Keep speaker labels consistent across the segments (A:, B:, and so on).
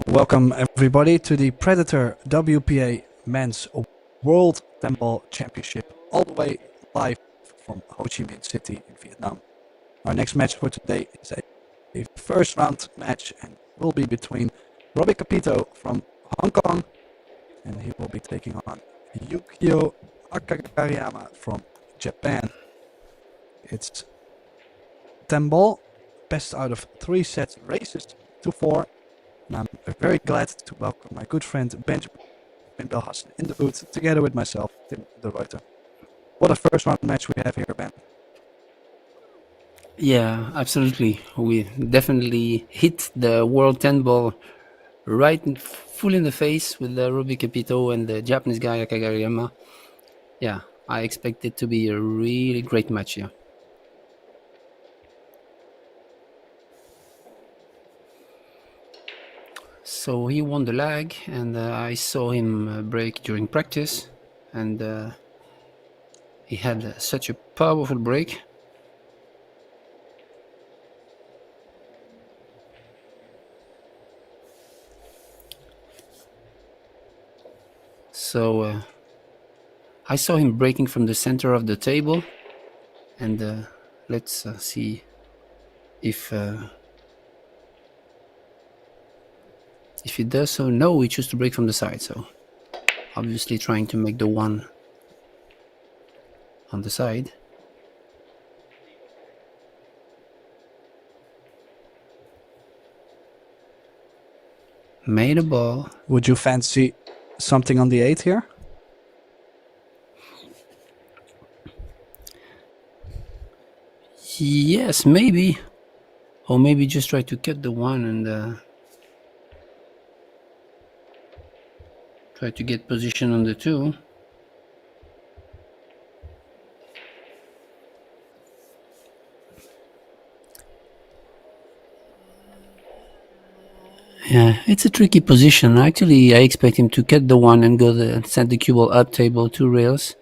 A: Welcome everybody to the Predator WPA Men's World 10 Ball Championship, all the way live from Ho Chi Minh City in Vietnam. Our next match for today is a first round match and will be between Capito from Hong Kong, and he will be taking on Akagaryyama from Japan. It's 10 ball, best out of 3 sets races to 4. And I'm very glad to welcome my good friend Benjamin Belhassen in the booth, together with myself, Tim de Reuter. What a first round match we have here, Ben.
B: Yeah, absolutely. We definitely hit the World 10 ball full in the face with the Capito and the Japanese guy Akagaryyama. Yeah, I expect it to be a really great match here. So he won the lag, and I saw him break during practice, and he had such a powerful break. So I saw him breaking from the center of the table, and let's see if he does so. No, he chose to break from the side, so obviously trying to make the one on the side. Made a ball.
A: Would you fancy something on the 8 here?
B: Yes, maybe. Or maybe just try to cut the one and try to get position on the 2. Yeah, it's a tricky position. Actually, I expect him to cut the 1 and send the cue ball up table 2 rails.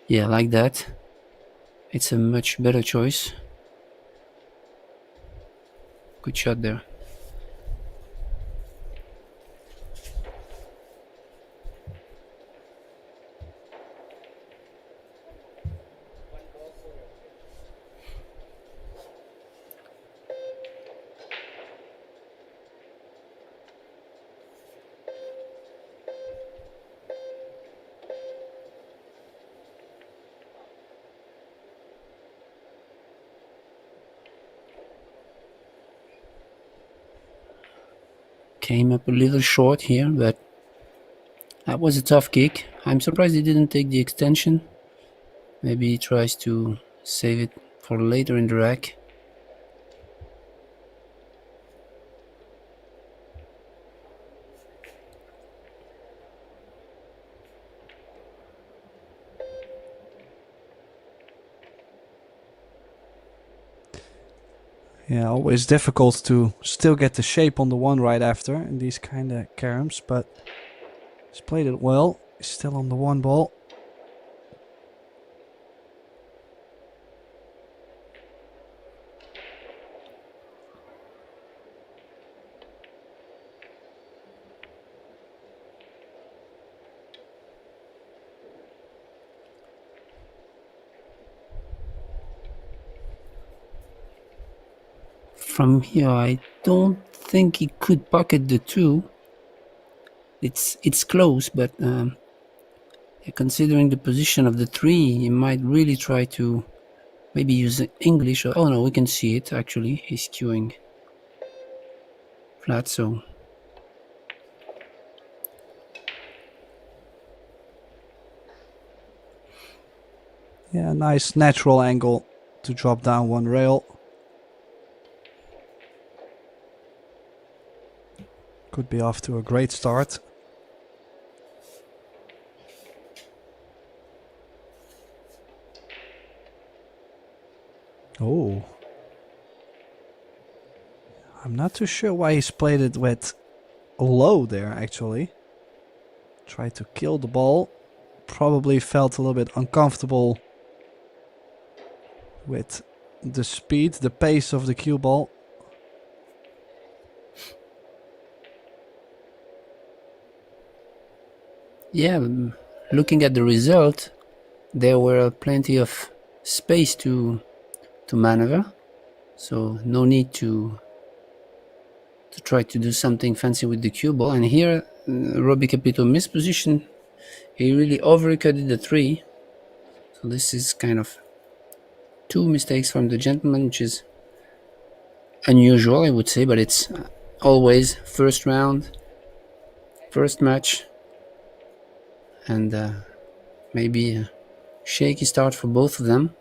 B: Yeah, like that. It's a much better choice. Good shot there. Came up a little short here, but that was a tough kick. I'm surprised he didn't take the extension. Maybe he tries to save it for later in the rack.
A: Yeah, always difficult to still get the shape on the 1 right after in these kind of caroms, but he's played it well. He's still on the 1 ball.
B: From here, I don't think he could pocket the 2. It's close, but considering the position of the 3, he might really try to maybe use English. Oh no, we can see it actually. He's cueing flat, so
A: Yeah, nice natural angle to drop down 1 rail. Could be off to a great start. Oh. I'm not too sure why he's played it with low there, actually. Try to kill the ball. probably felt a little bit uncomfortable with the speed, the pace of the cue ball.
B: Yeah, looking at the result, there were plenty of space to maneuver, so no need to try to do something fancy with the cue ball. And here, Robbie Capito missed position. He really overcutted the 3. So this is kind of 2 mistakes from the gentleman, which is unusual, I would say, but it's always first round, first match, and maybe a shaky start for both of them.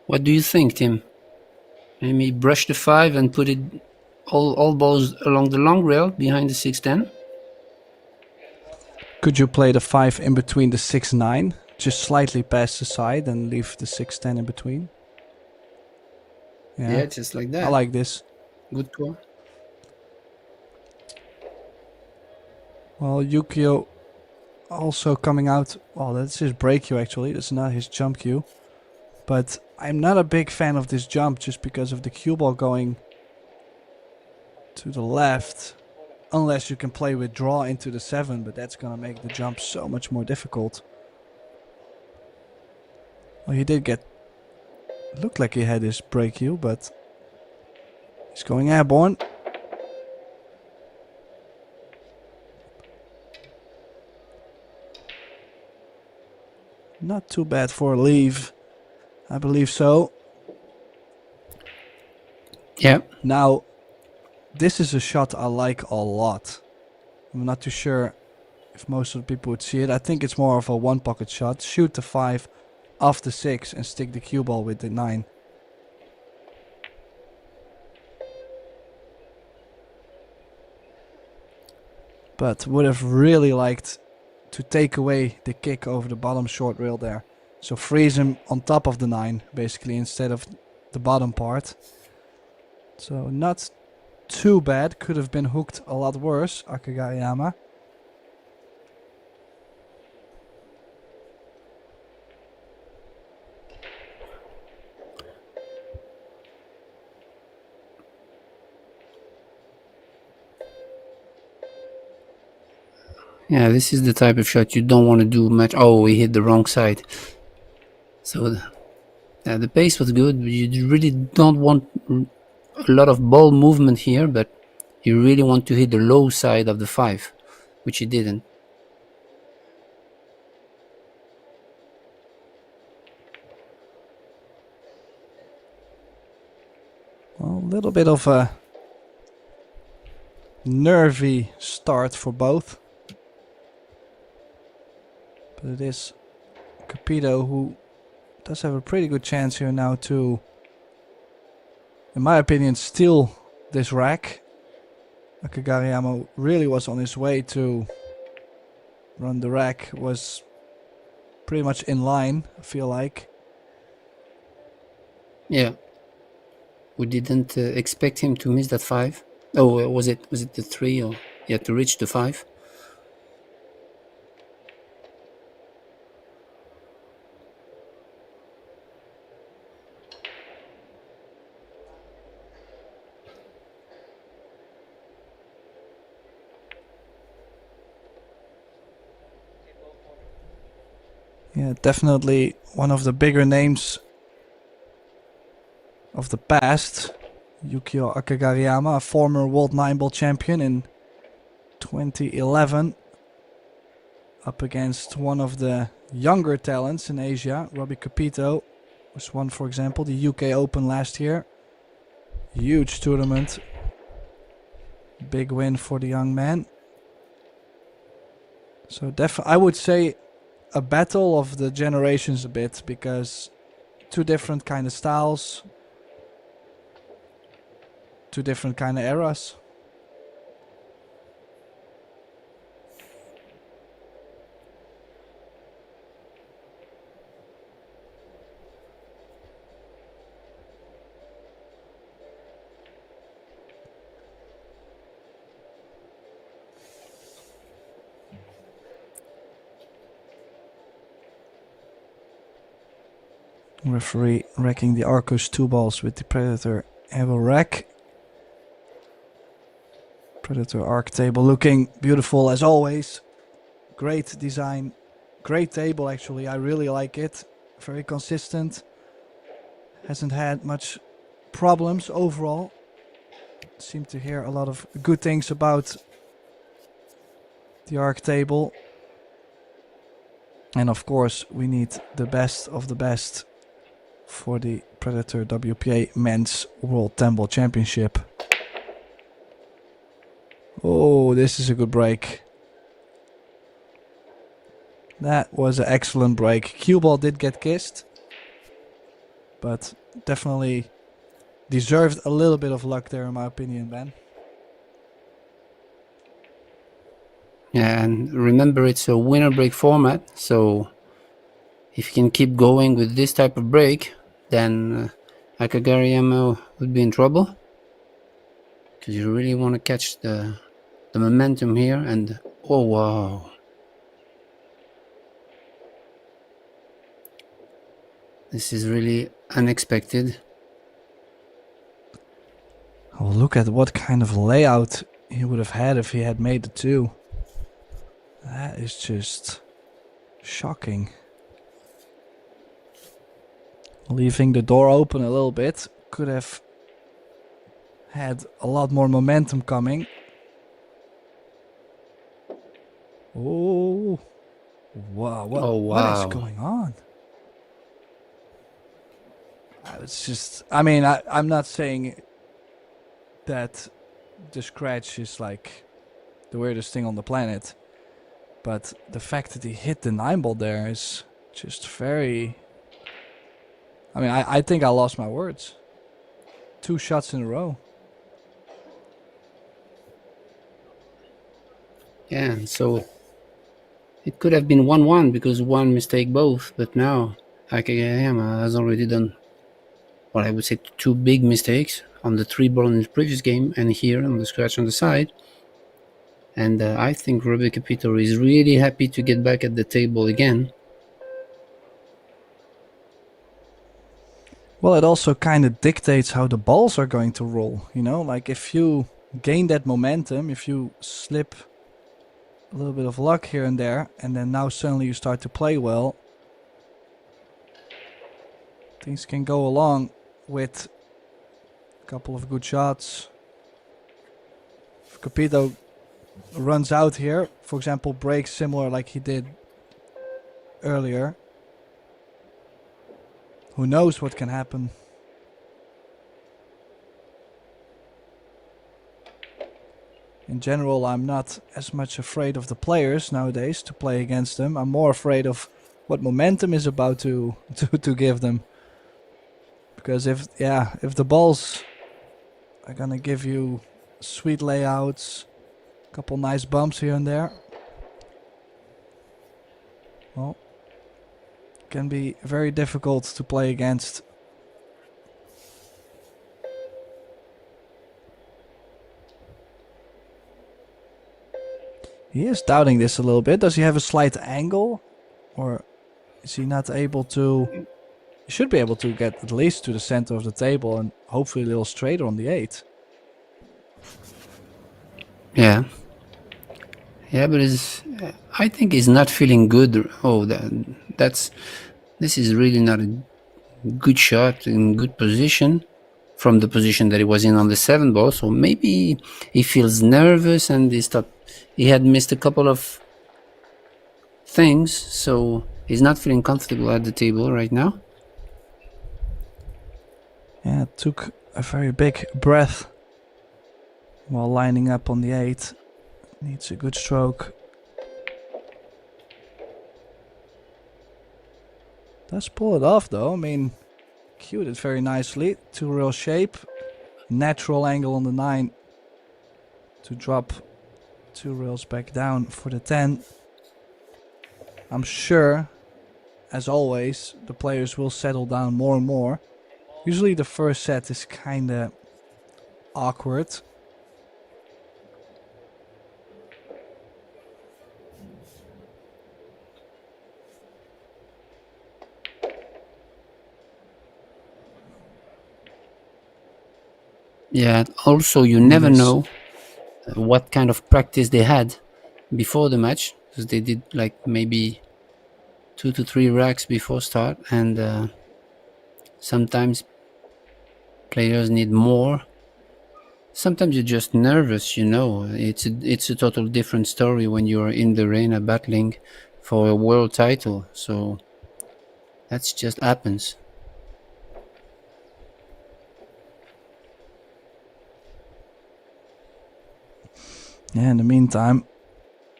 B: What do you think, Tim? Maybe brush the 5 and put it all balls along the long rail behind the 6-10?
A: Could you play the 5 in between the 6-9? Just slightly past the side and leave the 6-10 in between?
B: Yeah, just like that.
A: I like this.
B: Good call.
A: Well, Yukio also coming out. Well, that's his break cue actually. That's not his jump cue. But I'm not a big fan of this jump just because of the cue ball going to the left. Unless you can play with draw into the 7, but that's gonna make the jump so much more difficult. Well, he did get... Looked like he had his break cue, but he's going airborne. Not too bad for a leave. I believe so.
B: Yeah.
A: Now, this is a shot I like a lot. I'm not too sure if most of the people would see it. I think it's more of a one pocket shot. Shoot the 5 off the 6 and stick the cue ball with the 9. But would have really liked to take away the kick over the bottom short rail there. So freeze him on top of the 9 basically instead of the bottom part. So not too bad. Could have been hooked a lot worse, Akagaryyama.
B: Yeah, this is the type of shot you don't want to do much. Oh, we hit the wrong side. So the pace was good, but you really don't want a lot of ball movement here, but you really want to hit the low side of the 5, which he didn't.
A: Well, a little bit of a nervy start for both. But it is Capito who does have a pretty good chance here now to, in my opinion, steal this rack. Akagaryyama really was on his way to run the rack, was pretty much in line, I feel like.
B: Yeah. We didn't expect him to miss that 5. Oh, was it the 3 or yeah, to reach the 5?
A: Yeah, definitely one of the bigger names of the past. Yukio Akagaryyama, a former World 9-ball champion in 2011. Up against one of the younger talents in Asia, Robbie Capito. Was won, for example, the UK Open last year. Huge tournament. Big win for the young man. So I would say a battle of the generations a bit, because two different kind of styles, two different kind of eras. Referee racking the Arcos 2 balls with the Predator Evo rack. Predator arc table looking beautiful as always. Great design. Great table actually. I really like it. Very consistent. Hasn't had much problems overall. Seem to hear a lot of good things about the arc table. And of course we need the best of the best for the Predator WPA Men's World 10 Ball Championship. Oh, this is a good break. That was an excellent break. Cue ball did get kissed, but definitely deserved a little bit of luck there in my opinion, Ben.
B: Yeah, and remember it's a winner break format, so if you can keep going with this type of break, then Akagaryyama would be in trouble. Because you really want to catch the momentum here, and oh wow. This is really unexpected.
A: Oh, look at what kind of layout he would have had if he had made the 2. That is just shocking. Leaving the door open a little bit. Could have had a lot more momentum coming. Oh. Wow. What is going on? It's just, I mean, I'm not saying that the scratch is like the weirdest thing on the planet. But the fact that he hit the 9 ball there is just very... I mean, I think I lost my words. 2 shots in a row.
B: Yeah, and so it could have been 1-1 because one mistake both, but now Akagaryyama has already done, well, I would say 2 big mistakes on the 3 ball in the previous game and here on the scratch on the side. And I think Capito is really happy to get back at the table again.
A: Well, it also kind of dictates how the balls are going to roll, you know? Like if you gain that momentum, if you slip a little bit of luck here and there, and then now suddenly you start to play well, things can go along with a couple of good shots. If Capito runs out here, for example, breaks similar like he did earlier, who knows what can happen. In general, I'm not as much afraid of the players nowadays to play against them. I'm more afraid of what momentum is about to give them. Because if the balls are gonna give you sweet layouts, a couple nice bumps here and there, well, it can be very difficult to play against. He is doubting this a little bit. Does he have a slight angle? Or is he not able to... He should be able to get at least to the center of the table and hopefully a little straighter on the 8.
B: Yeah. Yeah, but I think he's not feeling good. Oh, this is really not a good shot in good position from the position that he was in on the 7 ball. So maybe he feels nervous and he had missed a couple of things, so he's not feeling comfortable at the table right now.
A: Yeah, took a very big breath while lining up on the 8. Needs a good stroke. Does pull it off though. I mean, cued it very nicely. 2 real shape. natural angle on the 9 to drop 2 rails back down for the 10. I'm sure, as always, the players will settle down more and more. Usually the first set is kinda awkward.
B: Yeah, also you never know what kind of practice they had before the match, because they did like maybe 2 to 3 racks before start, and sometimes players need more. Sometimes you're just nervous, it's a total different story when you're in the arena battling for a world title, so that's just happens.
A: Yeah, in the meantime,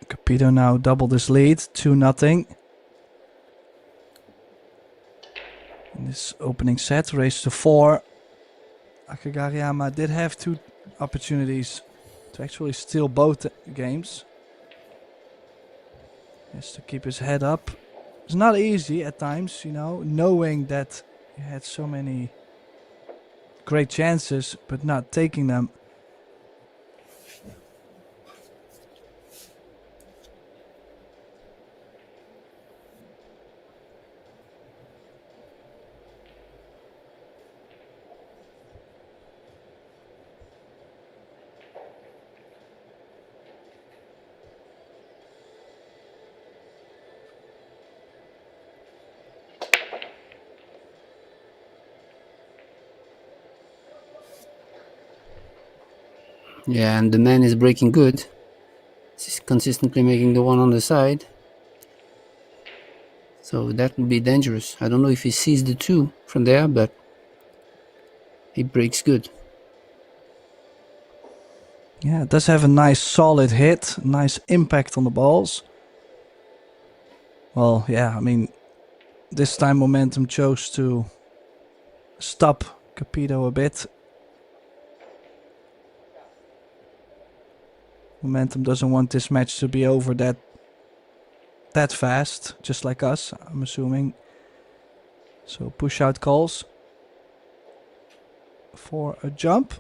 A: Capito now doubled his lead, 2-0. In this opening set, race to 4. Akagaryyama did have 2 opportunities to actually steal both games. He has to keep his head up. It's not easy at times, knowing that you had so many great chances, but not taking them.
B: Yeah, and the man is breaking good. He's consistently making the one on the side. So that would be dangerous. I don't know if he sees the 2 from there, but he breaks good.
A: Yeah, it does have a nice solid hit, nice impact on the balls. Well, yeah, I mean, this time Momentum chose to stop Capito a bit. Momentum doesn't want this match to be over that fast, just like us, I'm assuming. So push out calls for a jump.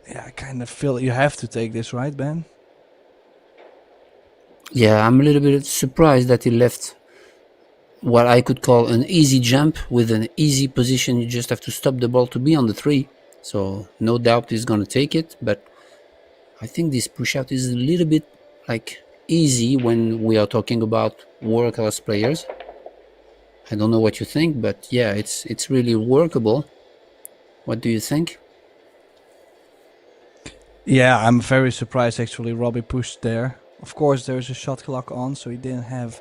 A: Yeah, I kind of feel you have to take this, right, Ben?
B: Yeah, I'm a little bit surprised that he left what I could call an easy jump with an easy position. You just have to stop the ball to be on the 3. So no doubt he's going to take it, but I think this push out is a little bit like easy when we are talking about world-class players. I don't know what you think, but yeah, it's really workable. What do you think?
A: Yeah, I'm very surprised actually Robbie pushed there. Of course, there's a shot clock on, so he didn't have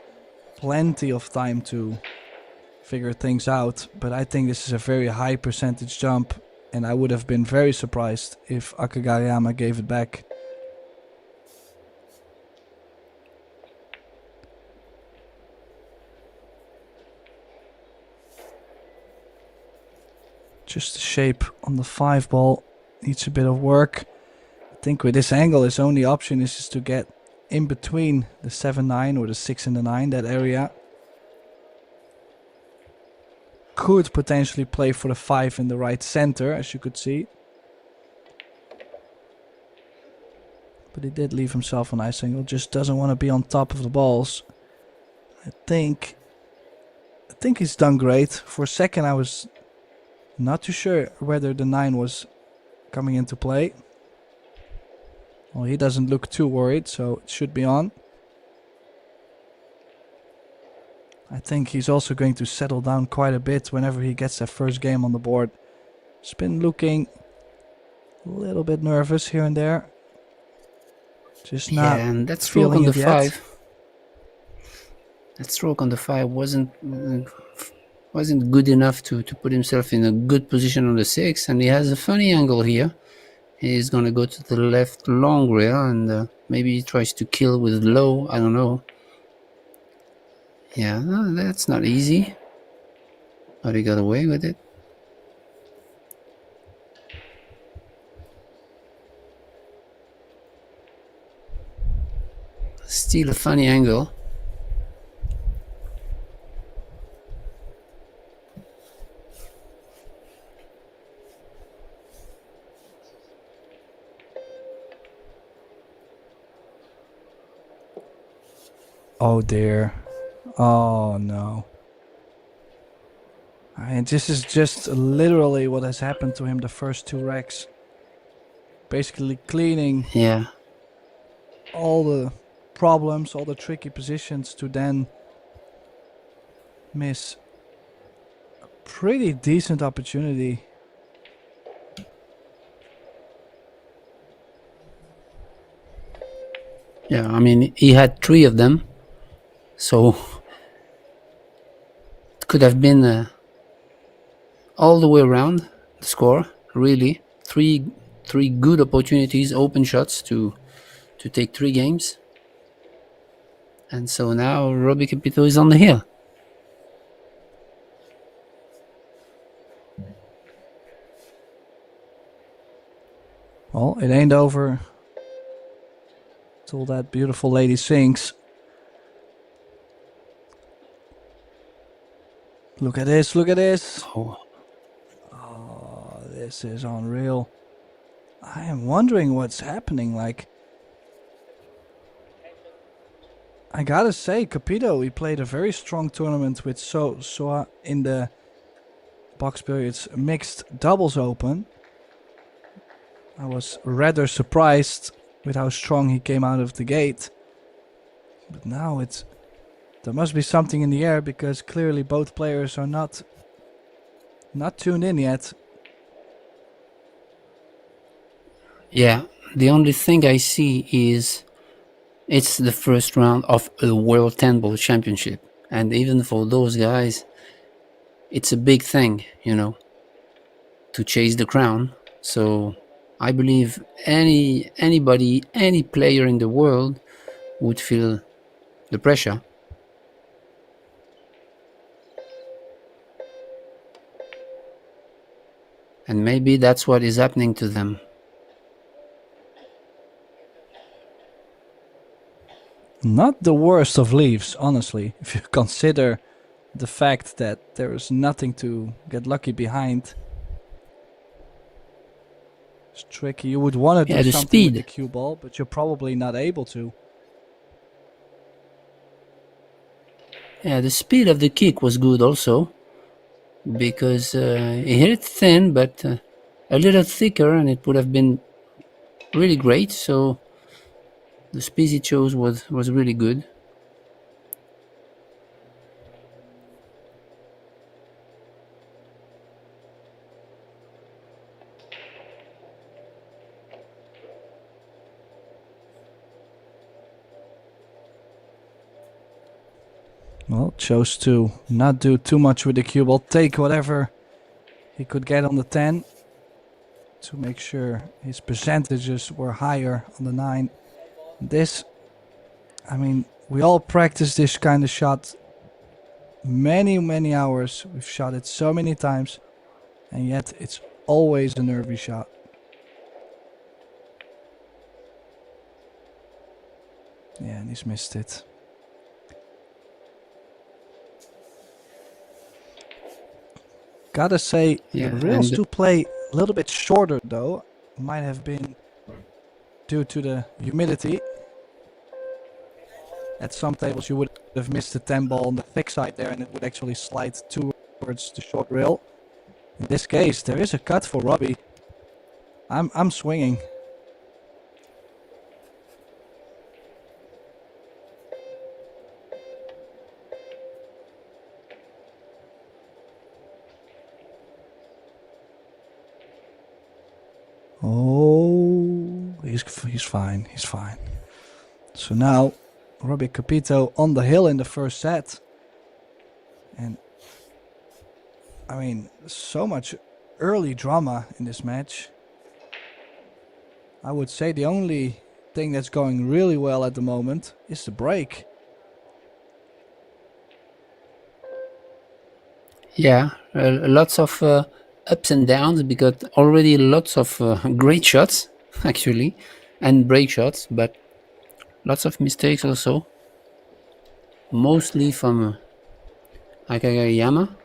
A: plenty of time to figure things out. But I think this is a very high percentage jump, and I would have been very surprised if Akagaryyama gave it back. Just the shape on the 5 ball needs a bit of work. I think with this angle, his only option is just to get in between the 7-9 or the 6 and the 9, that area. Could potentially play for the 5 in the right center, as you could see. But he did leave himself a nice angle, just doesn't want to be on top of the balls. I think he's done great. For a second I was not too sure whether the 9 was coming into play. Well, he doesn't look too worried, so it should be on. I think he's also going to settle down quite a bit whenever he gets that first game on the board. He's been looking a little bit nervous here and there. Just not
B: and that stroke
A: feeling
B: on the
A: it yet.
B: 5. That stroke on the 5 wasn't good enough to put himself in a good position on the 6, and he has a funny angle here. He's gonna go to the left long rail, and maybe he tries to kill with low, I don't know. Yeah, no, that's not easy, but he got away with it. Still a funny angle.
A: Oh dear. Oh no. And this is just literally what has happened to him the first two racks. Basically cleaning
B: Yeah.
A: all the problems, all the tricky positions to then miss a pretty decent opportunity.
B: Yeah, I mean, he had 3 of them, so it could have been all the way around the score. Really, three good opportunities, open shots to take 3 games, and so now Robbie Capito is on the hill.
A: Well, it ain't over till that beautiful lady sings. Look at this, look at this.
B: Oh,
A: Oh, this is unreal. I am wondering what's happening. Like, I gotta say, Capito, he played a very strong tournament with Soa in the Box Billiards Mixed Doubles Open. I was rather surprised with how strong he came out of the gate. But now there must be something in the air, because clearly both players are not tuned in yet.
B: yeah. The only thing I see is it's the first round of a World 10 Ball Championship, and even for those guys, it's a big thing, to chase the crown. So I believe anybody, any player in the world would feel the pressure. And maybe that's what is happening to them.
A: Not the worst of leaves, honestly, if you consider the fact that there is nothing to get lucky behind. It's tricky. You would want to do
B: The
A: something
B: speed.
A: with the cue ball, but you're probably not able to.
B: Yeah, the speed of the kick was good also, because he hit it thin, but a little thicker, and it would have been really great. So the speed he chose was really good.
A: Well, chose to not do too much with the cue ball. Take whatever he could get on the 10 to make sure his percentages were higher on the 9. This, I mean, we all practice this kind of shot many hours. We've shot it so many times, and yet it's always a nervy shot. Yeah, and he's missed it. Gotta say,
B: Yeah,
A: the rails
B: and
A: to play a little bit shorter though. Might have been due to the humidity. At some tables you would have missed the 10 ball on the thick side there, and it would actually slide towards the short rail. In this case, there is a cut for Robbie. I'm swinging. Oh, he's fine. He's fine. So now, Robbie Capito on the hill in the first set. And, I mean, so much early drama in this match. I would say the only thing that's going really well at the moment is the break.
B: yeah, lots of ups and downs, because already lots of great shots actually, and break shots, but Lots of mistakes also, mostly from Akagaryyama.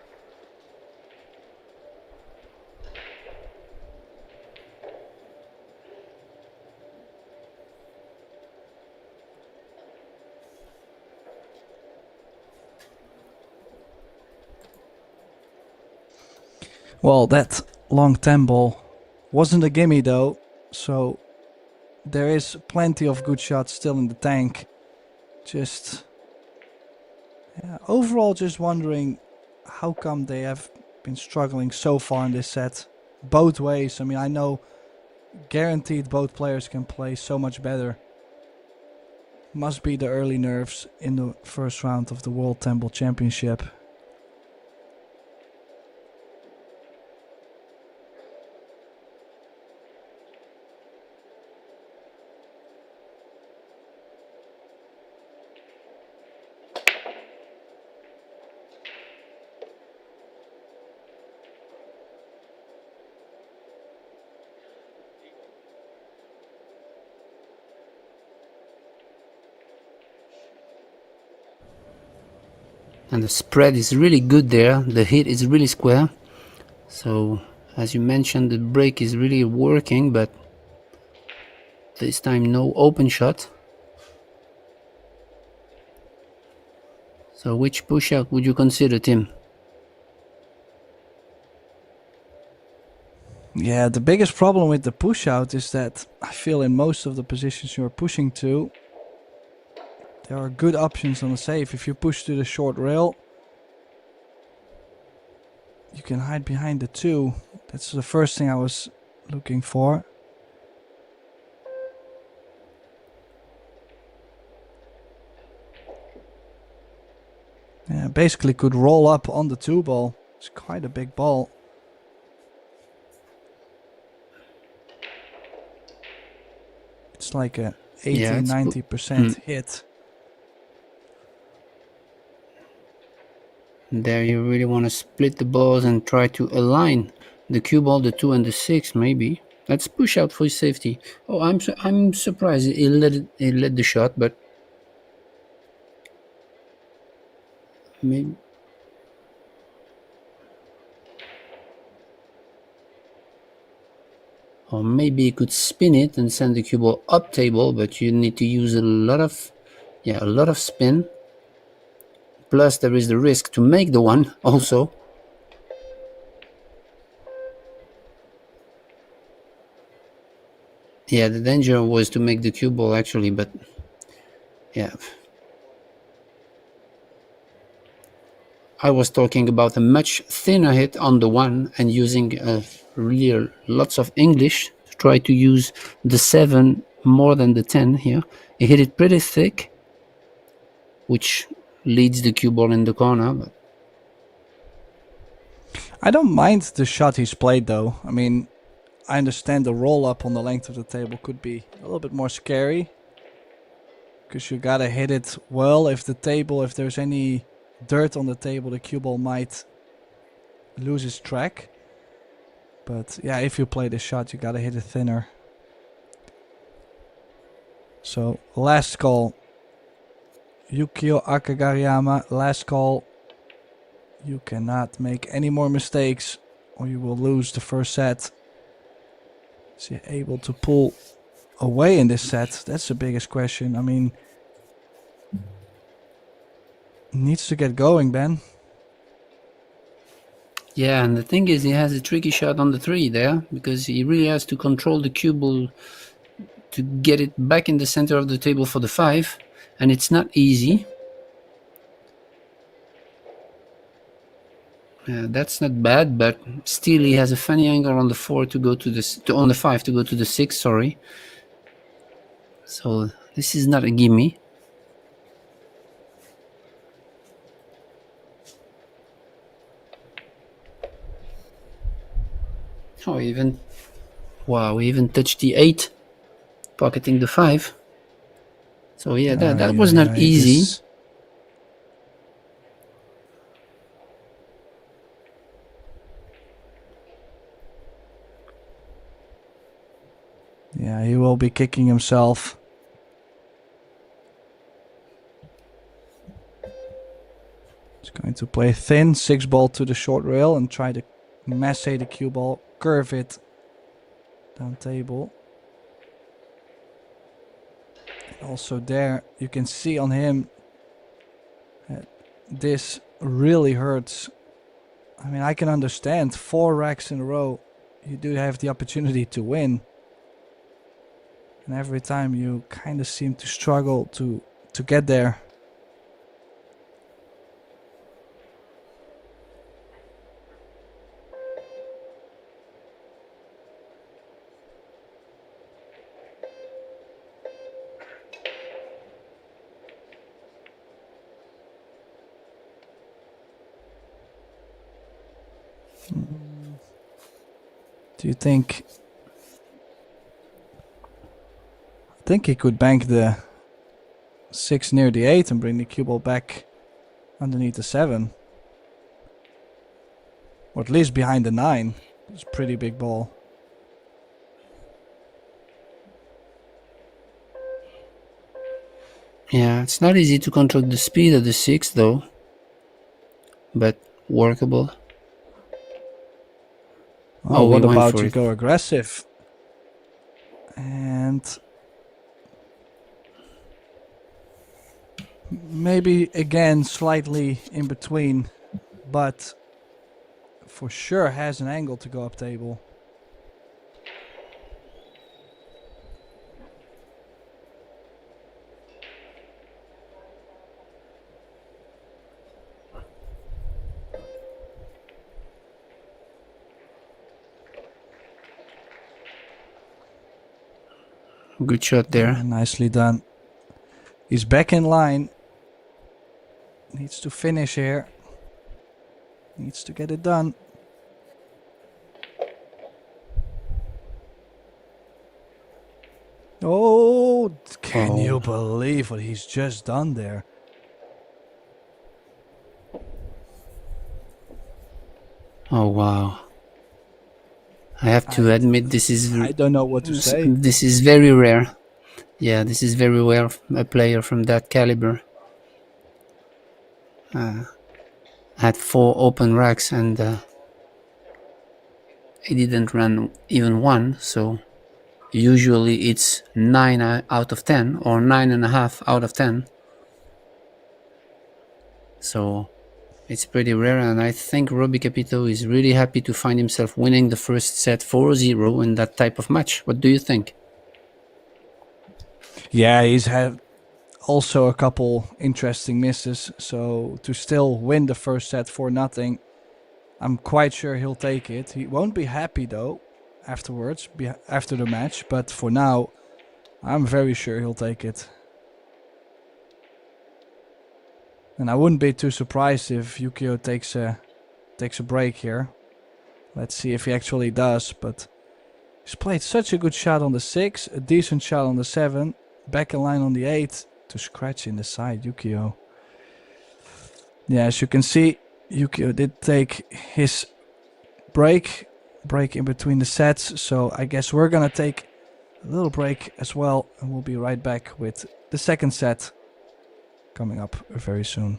A: Well, that long 10 ball wasn't a gimme though, so there is plenty of good shots still in the tank. Just overall, just wondering how come they have been struggling so far in this set, both ways. I mean, I know guaranteed both players can play so much better. Must be the early nerves in the first round of the World 10 Ball Championship.
B: And the spread is really good there. The hit is really square. So, as you mentioned, the break is really working, but this time no open shot. So which push out would you consider, Tim?
A: Yeah, the biggest problem with the push out is that I feel in most of the positions you're pushing to, there are good options on the save. If you push to the short rail, you can hide behind the 2. That's the first thing I was looking for. Yeah, basically could roll up on the 2 ball. It's quite a big ball. It's like a 80-90% hit.
B: There you really want to split the balls and try to align the cue ball, the 2 and the 6 maybe. Let's push out for safety. Oh, I'm surprised he let the shot, but maybe. Or maybe you could spin it and send the cue ball up table, but you need to use a lot of spin. Plus there is the risk to make the one also. Yeah, the danger was to make the cue ball actually, but yeah. I was talking about a much thinner hit on the 1 and using really lots of English to try to use the 7 more than the 10 here. He hit it pretty thick, which leads the cue ball in the corner. But
A: I don't mind the shot he's played though. I mean, I understand the roll up on the length of the table could be a little bit more scary, because you gotta hit it well. If there's any dirt on the table, the cue ball might lose its track. But yeah, if you play the shot, you gotta hit it thinner. So last call, Yukio Akagaryyama, last call. You cannot make any more mistakes or you will lose the first set. Is he able to pull away in this set? That's the biggest question. I mean, needs to get going, Ben.
B: yeah, and the thing is, he has a tricky shot on the 3 there, because he really has to control the cue ball to get it back in the center of the table for the 5, and it's not easy. That's not bad, but still he has a funny angle on the 4 to go to on the 5 to go to the 6. Sorry. So this is not a gimme. Oh, we even touched the 8, pocketing the 5. So yeah, that was not easy.
A: Yeah, he will be kicking himself. Going to play thin, 6-ball to the short rail and try to massate the cue ball, curve it down table. And also there, you can see on him, this really hurts. I mean, I can understand 4 racks in a row, you do have the opportunity to win. And every time you kind of seem to struggle to get there. Do you think... I think he could bank the 6 near the 8 and bring the cue ball back underneath the 7. Or at least behind the 9. It's a pretty big ball.
B: Yeah, it's not easy to control the speed of the 6 though, but workable.
A: Oh, what
B: we went
A: about
B: for
A: you
B: it.
A: go aggressive? And maybe again slightly in between, but for sure has an angle to go up table.
B: Good shot there.
A: Yeah, nicely done. He's back in line. Needs to finish here. Needs to get it done. Oh, can you believe what he's just done there?
B: Oh wow. I have to admit this is...
A: I don't know what to say.
B: This is very rare. Yeah, this is very rare, a player from that caliber. Had 4 open racks and he didn't run even one, so usually it's 9 out of 10 or 9.5 out of 10. So it's pretty rare, and I think Robbie Capito is really happy to find himself winning the first set 4-0 in that type of match. What do you think?
A: Yeah, he's had also a couple interesting misses, so to still win the first set 4-0, I'm quite sure he'll take it. He won't be happy though afterwards, after the match, but for now, I'm very sure he'll take it. And I wouldn't be too surprised if Yukio takes a break here. Let's see if he actually does, but he's played such a good shot on the 6, a decent shot on the 7, back in line on the 8 to scratch in the side, Yukio. Yeah, as you can see, Yukio did take his break in between the sets, so I guess we're gonna take a little break as well, and we'll be right back with the second set coming up very soon.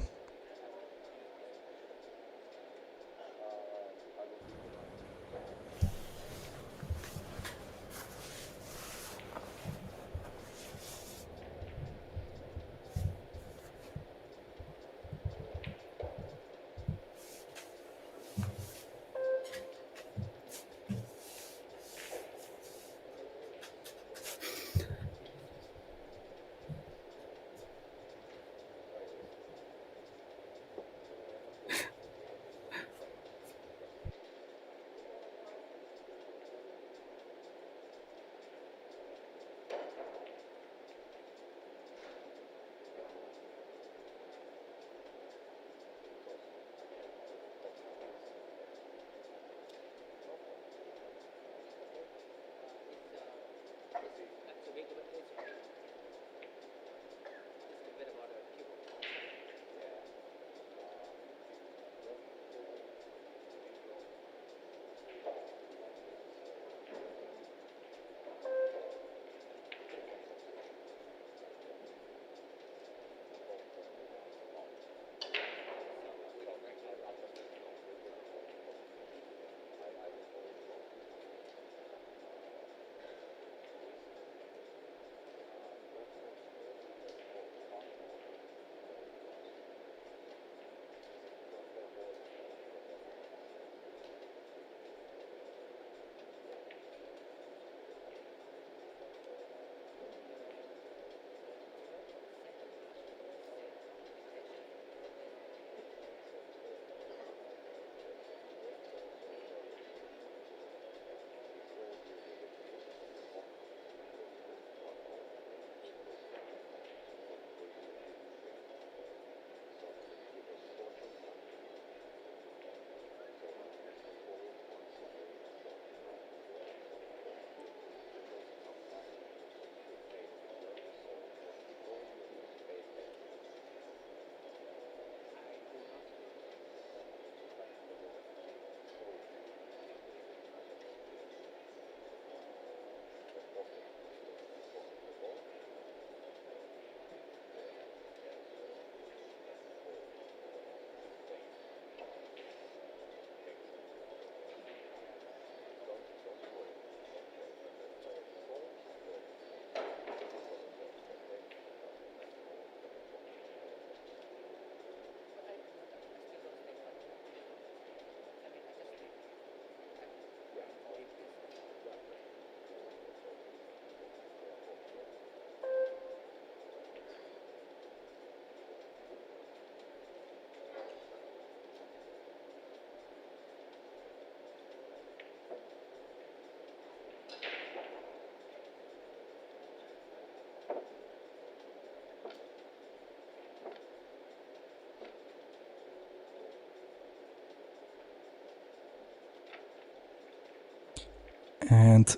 A: And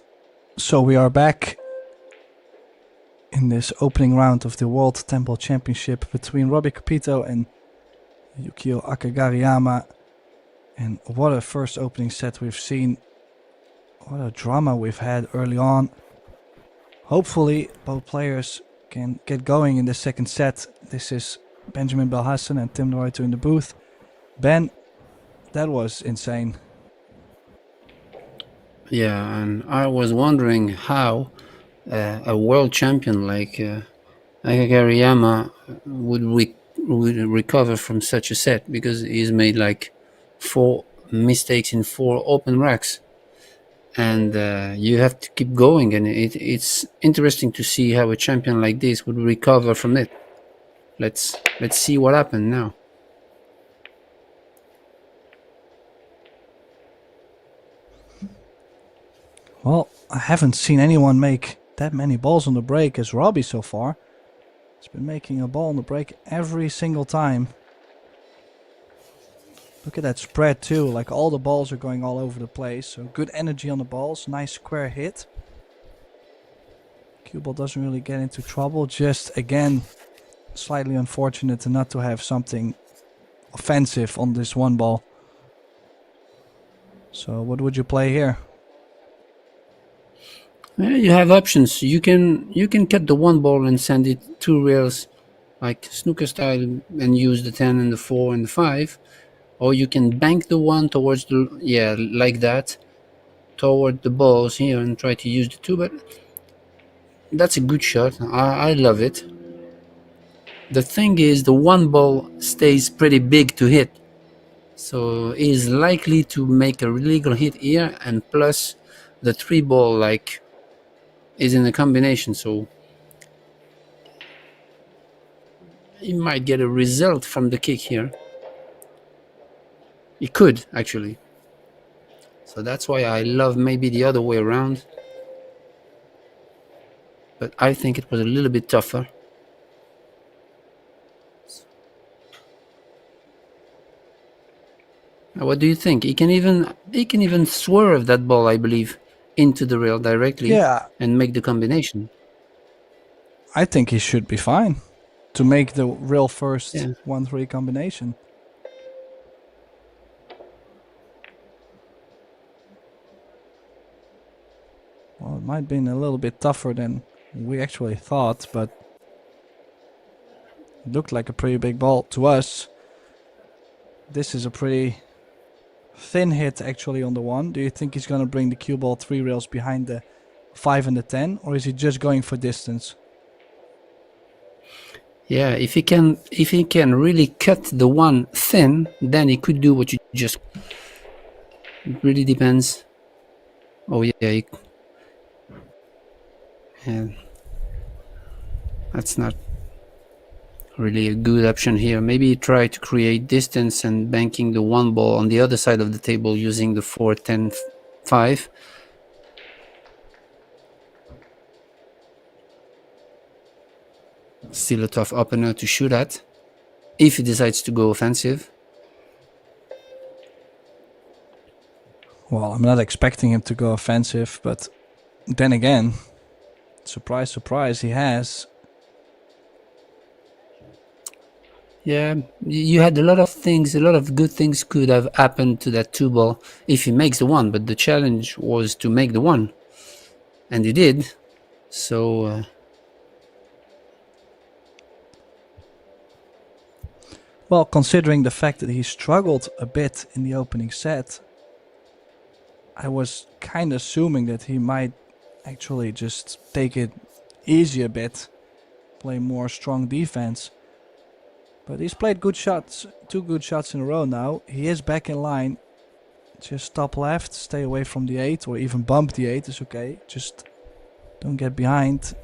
A: so we are back in this opening round of the World Temple Championship between Robbie Capito and Yukio Akagaryyama. And what a first opening set we've seen. What a drama we've had early on. Hopefully both players can get going in the second set. This is Benjamin Belhassan and Tim Noito in the booth. Ben, that was insane.
B: Yeah, and I was wondering how a world champion like Akagaryyama would recover from such a set, because he's made like 4 mistakes in 4 open racks, and you have to keep going, and it's interesting to see how a champion like this would recover from it. Let's see what happened now.
A: Well, I haven't seen anyone make that many balls on the break as Robbie so far. He's been making a ball on the break every single time. Look at that spread too, like all the balls are going all over the place. So good energy on the balls, nice square hit. Cue ball doesn't really get into trouble, just again slightly unfortunate not to have something offensive on this one ball. So what would you play here?
B: You have options. You can cut the one ball and send it 2 rails like snooker style and use the 10 and the 4 and the 5, or you can bank the one towards the, like that, toward the balls here and try to use the 2. But that's a good shot. I love it. The thing is, the one ball stays pretty big to hit, so he's likely to make a legal hit here, and plus the 3 ball like is in a combination, so he might get a result from the kick here. He could actually. So that's why I love maybe the other way around, but I think it was a little bit tougher. Now, what do you think? He can even swerve that ball, I believe, into the rail directly, and make the combination.
A: I think he should be fine to make the rail first 1-3 combination. Well, it might have been a little bit tougher than we actually thought, but it looked like a pretty big ball to us. This is a pretty thin hit actually on the 1. Do you think he's going to bring the cue ball 3 rails behind the 5 and the 10, or is he just going for distance?
B: Yeah, if he can really cut the 1 thin, then he could do what you just. It really depends. Oh yeah, that's not really a good option here. Maybe try to create distance and banking the 1 ball on the other side of the table using the 4, 10, 5. Still a tough opener to shoot at if he decides to go offensive.
A: Well, I'm not expecting him to go offensive, but then again, surprise, surprise, he has.
B: Yeah, you had a lot of good things could have happened to that 2 ball if he makes the 1, but the challenge was to make the 1, and he did. So
A: well, considering the fact that he struggled a bit in the opening set, I was kind of assuming that he might actually just take it easy a bit, play more strong defense. But he's played good shots, 2 good shots in a row now. He is back in line. Just top left, stay away from the 8, or even bump the 8 is okay. Just don't get behind.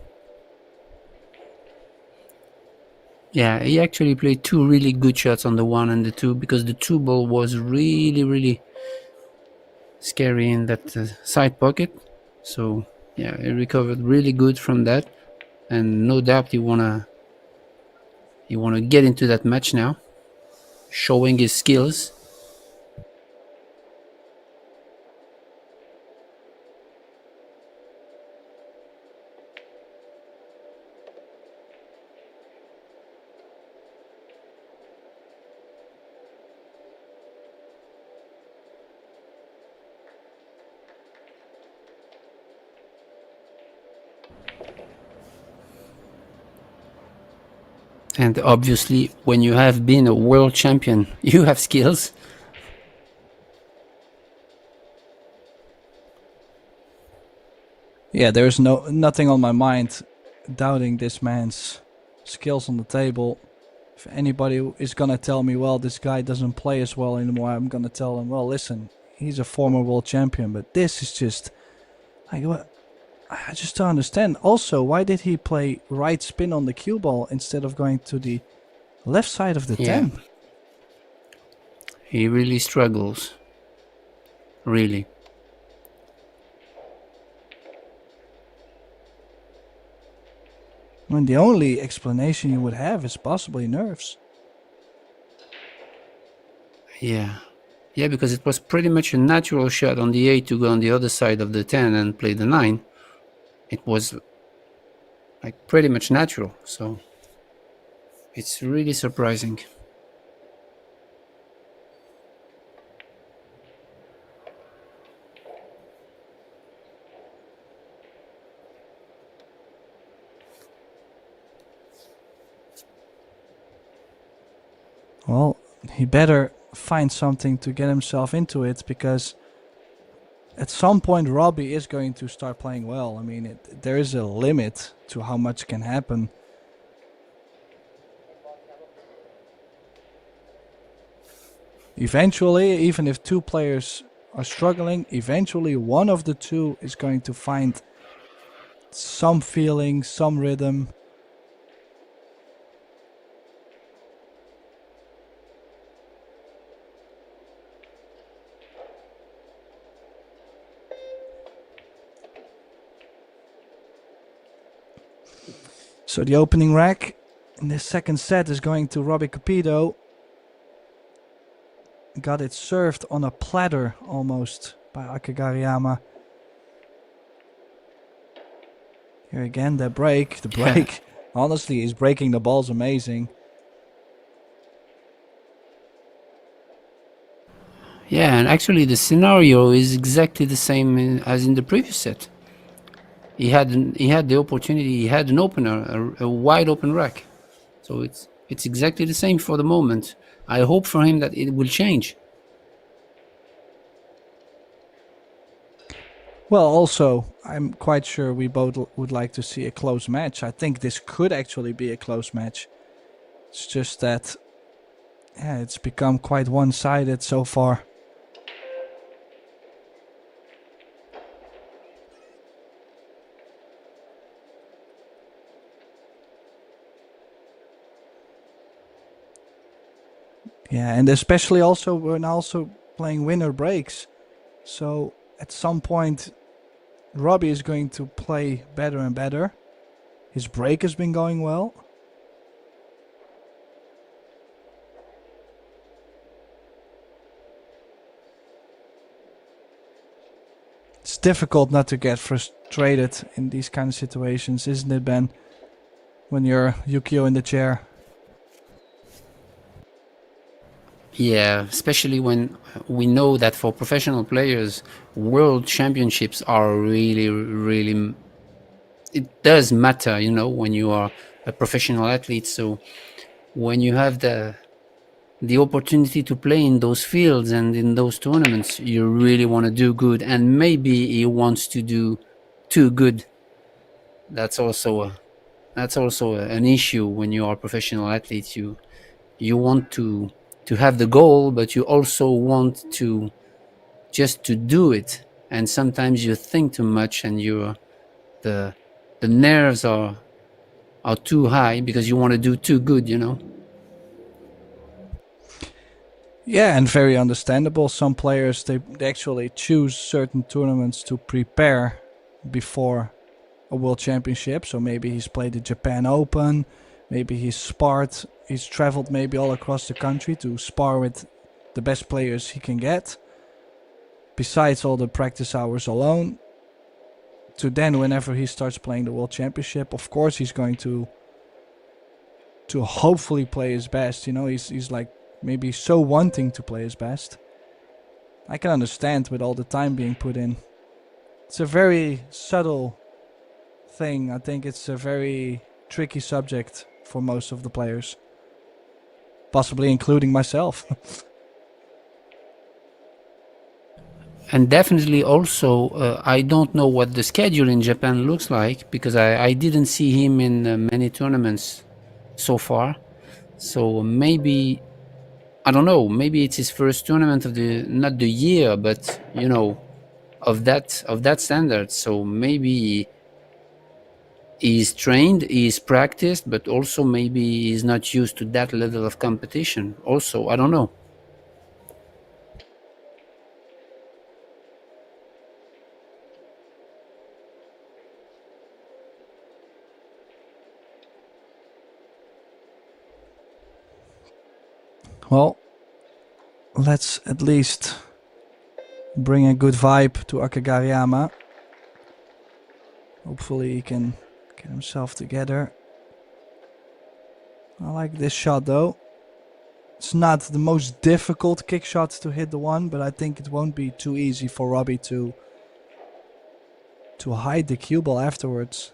B: yeah, he actually played 2 really good shots on the 1 and the 2, because the 2 ball was really, really scary in that side pocket. So yeah, he recovered really good from that, and no doubt he wanna get into that match now, showing his skills. 。 . 。 . 。 . 。 . 。 . . . . . 。 . . 。 . . 。 . . 。 . . 。 . . 。 . 。 . 。 . 。 . 。 . 。 . 。 . . . 。 . 。 . 。 . 。 . 。And obviously, when you have been a world champion, you have skills.
A: Yeah, there's nothing on my mind doubting this man's skills on the table. If anybody is gonna tell me, well, this guy doesn't play as well anymore, I'm gonna tell them, well, listen, he's a former world champion, but this is just like what. I just don't understand. Also, why did he play right spin on the cue ball instead of going to the left side of the
B: Yeah.
A: 10?
B: He really struggles. Really.
A: When the only explanation you would have is possibly nerves.
B: Yeah. Yeah, because it was pretty much a natural shot on the 8 to go on the other side of the 10 and play the 9. It was like pretty much natural, so it's really surprising.
A: Well, he better find something to get himself into it, because at some point Robbie is going to start playing well. I mean, there is a limit to how much can happen. Eventually, even if two players are struggling, eventually one of the two is going to find some feeling, some rhythm. So the opening rack in this second set is going to Robbie Capito. Got it served on a platter almost by Akagaryyama. Here again, the break. Honestly, he's breaking the balls amazing.
B: Yeah, and actually the scenario is exactly the same as in the previous set. He had the opportunity. He had an opener, a wide open rack. So it's exactly the same for the moment. I hope for him that it will change.
A: Well, also, I'm quite sure we both would like to see a close match. I think this could actually be a close match. It's just that, yeah, it's become quite one-sided so far. Yeah, and especially also we're now also playing winner breaks. So at some point, Robbie is going to play better and better. His break has been going well. It's difficult not to get frustrated in these kind of situations, isn't it, Ben? When you're Yukio in the chair.
B: Yeah, especially when we know that for professional players, world championships are really. It does matter, when you are a professional athlete. So when you have the opportunity to play in those fields and in those tournaments, you really want to do good. And maybe he wants to do too good. That's also an issue when you are a professional athlete. You want to have the goal, but you also want to just to do it. And sometimes you think too much, and the nerves are too high because you want to do too good.
A: Yeah, and very understandable. Some players, they actually choose certain tournaments to prepare before a world championship. So maybe he's played the Japan Open, maybe he's traveled maybe all across the country to spar with the best players he can get, besides all the practice hours alone. To then, whenever he starts playing the world championship, of course he's going to hopefully play his best. He's like maybe so wanting to play his best. I can understand with all the time being put in. It's a very subtle thing. I think it's a very tricky subject for most of the players, possibly including myself.
B: And definitely also, I don't know what the schedule in Japan looks like, because I didn't see him in many tournaments so far. So maybe, I don't know, maybe it's his first tournament of not the year, but of that standard. So maybe he's trained, he's practiced, but also maybe he's not used to that level of competition. Also, I don't know.
A: Well, let's at least bring a good vibe to Akagaryyama. Hopefully he can get himself together. I like this shot though. It's not the most difficult kick shot to hit the one, but I think it won't be too easy for Robbie to hide the cue ball afterwards.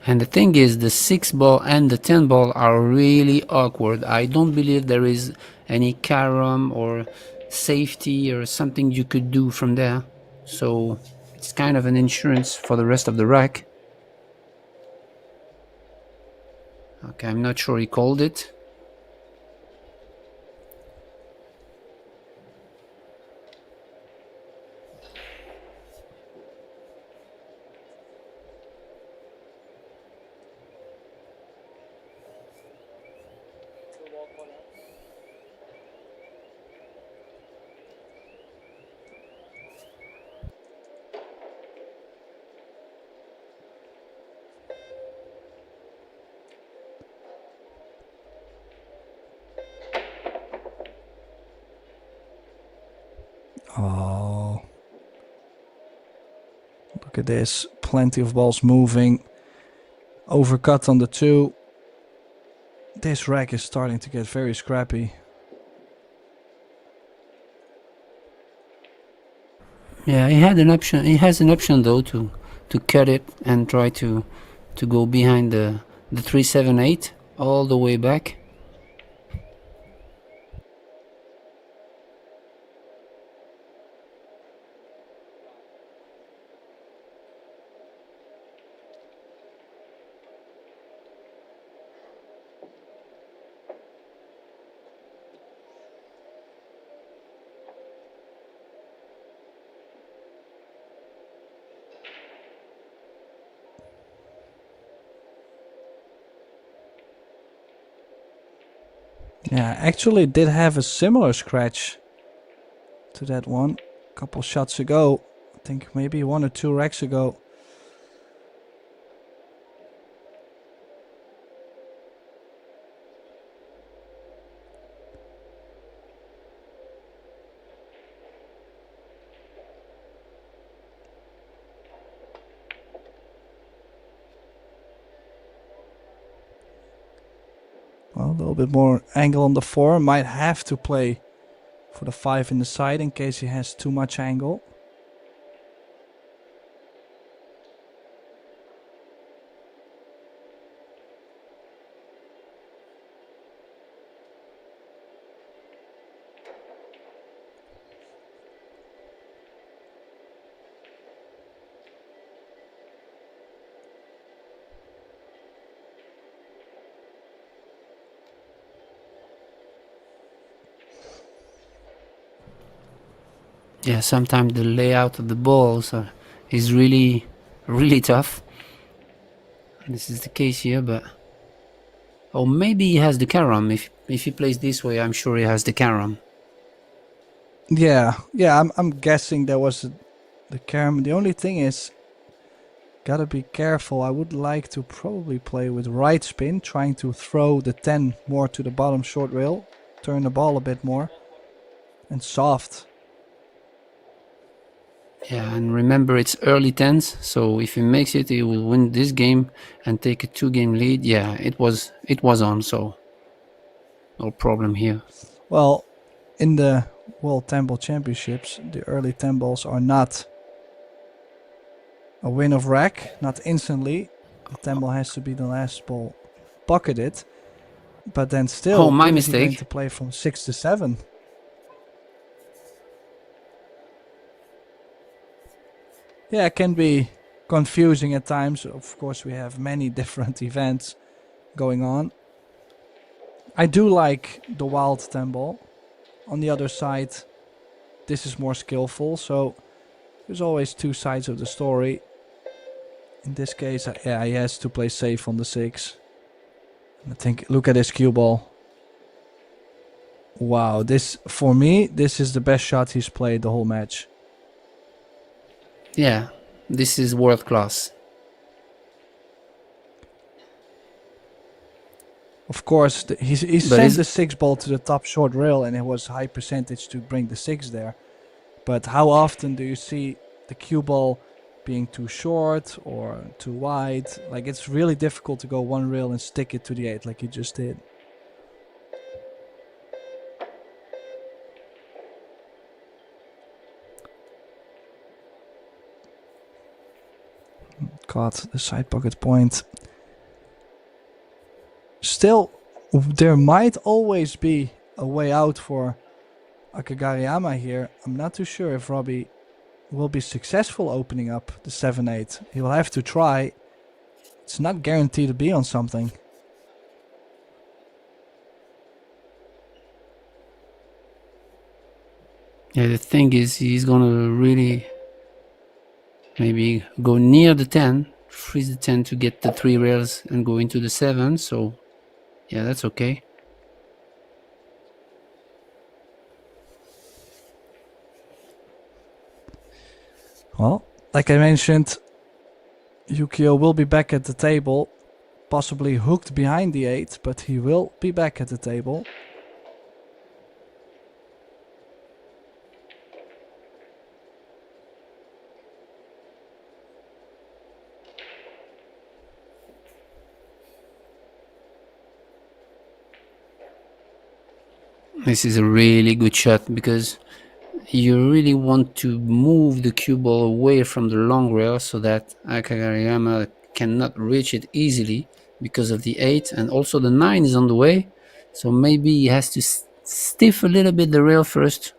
B: And the thing is, the 6 ball and the 10 ball are really awkward. I don't believe there is any carom or safety or something you could do from there. So it's kind of an insurance for the rest of the rack. Okay, I'm not sure he called it.
A: Oh. Look at this. Plenty of balls moving. Overcut on the 2. This rack is starting to get very scrappy.
B: Yeah, he had an option. He has an option though to cut it and try to go behind the 378 all the way back.
A: Yeah, actually did have a similar scratch to that one a couple shots ago. I think maybe 1 or 2 racks ago. Well, a little bit more angle on the 4. Might have to play for the 5 in the side in case he has too much angle.
B: Yeah, sometimes the layout of the balls is really, really tough. This is the case here, but oh, maybe he has the carom. If he plays this way, I'm sure he has the carom.
A: Yeah, I'm guessing there was the carom. The only thing is, gotta be careful. I would like to probably play with right spin, trying to throw the 10 more to the bottom short rail, turn the ball a bit more, and soft.
B: Yeah, and remember it's early 10s, so if he makes it, he will win this game and take a 2-game lead. Yeah, it was on, so no problem here.
A: Well, in the World 10 Ball Championships, the early 10 balls are not a win of rack, not instantly. The 10 ball has to be the last ball pocketed. But then still,
B: Oh, my
A: what is he going
B: mistake.
A: to play from 6 to 7? Yeah, it can be confusing at times. Of course, we have many different events going on. I do like the wild 10 ball. On the other side, this is more skillful, so there's always two sides of the story. In this case, yeah, he has to play safe on the 6. And I think, look at his cue ball. Wow, this, for me, this is the best shot he's played the whole match.
B: Yeah, this is world class.
A: Of course, he sent the 6 ball to the top short rail, and it was high percentage to bring the 6 there. But how often do you see the cue ball being too short or too wide? Like, it's really difficult to go one rail and stick it to the 8 like he just did. Caught the side pocket point. Still, there might always be a way out for Akagaryyama here. I'm not too sure if Robbie will be successful opening up the 7-8. He will have to try. It's not guaranteed to be on something.
B: Yeah, the thing is, he's gonna really maybe go near the 10, freeze the 10 to get the 3 rails and go into the 7. So, yeah, that's okay.
A: Well, like I mentioned, Yukio will be back at the table, possibly hooked behind the 8, but he will be back at the table.
B: This is a really good shot because you really want to move the cue ball away from the long rail so that Akagaryyama cannot reach it easily because of the 8, and also the 9 is on the way. So maybe he has to stiff a little bit the rail first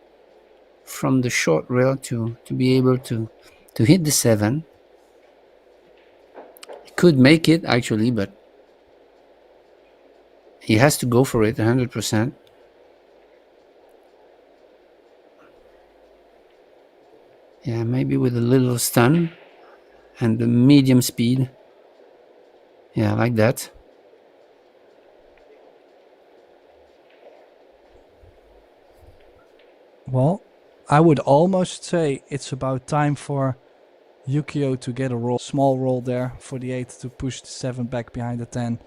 B: from the short rail to be able to hit the 7. He could make it actually, but he has to go for it 100%. Yeah, maybe with a little stun and the medium speed. Yeah, like that.
A: Well, I would almost say it's about time for Yukio to get a roll, small roll there for the 8 to push the 7 back behind the 10.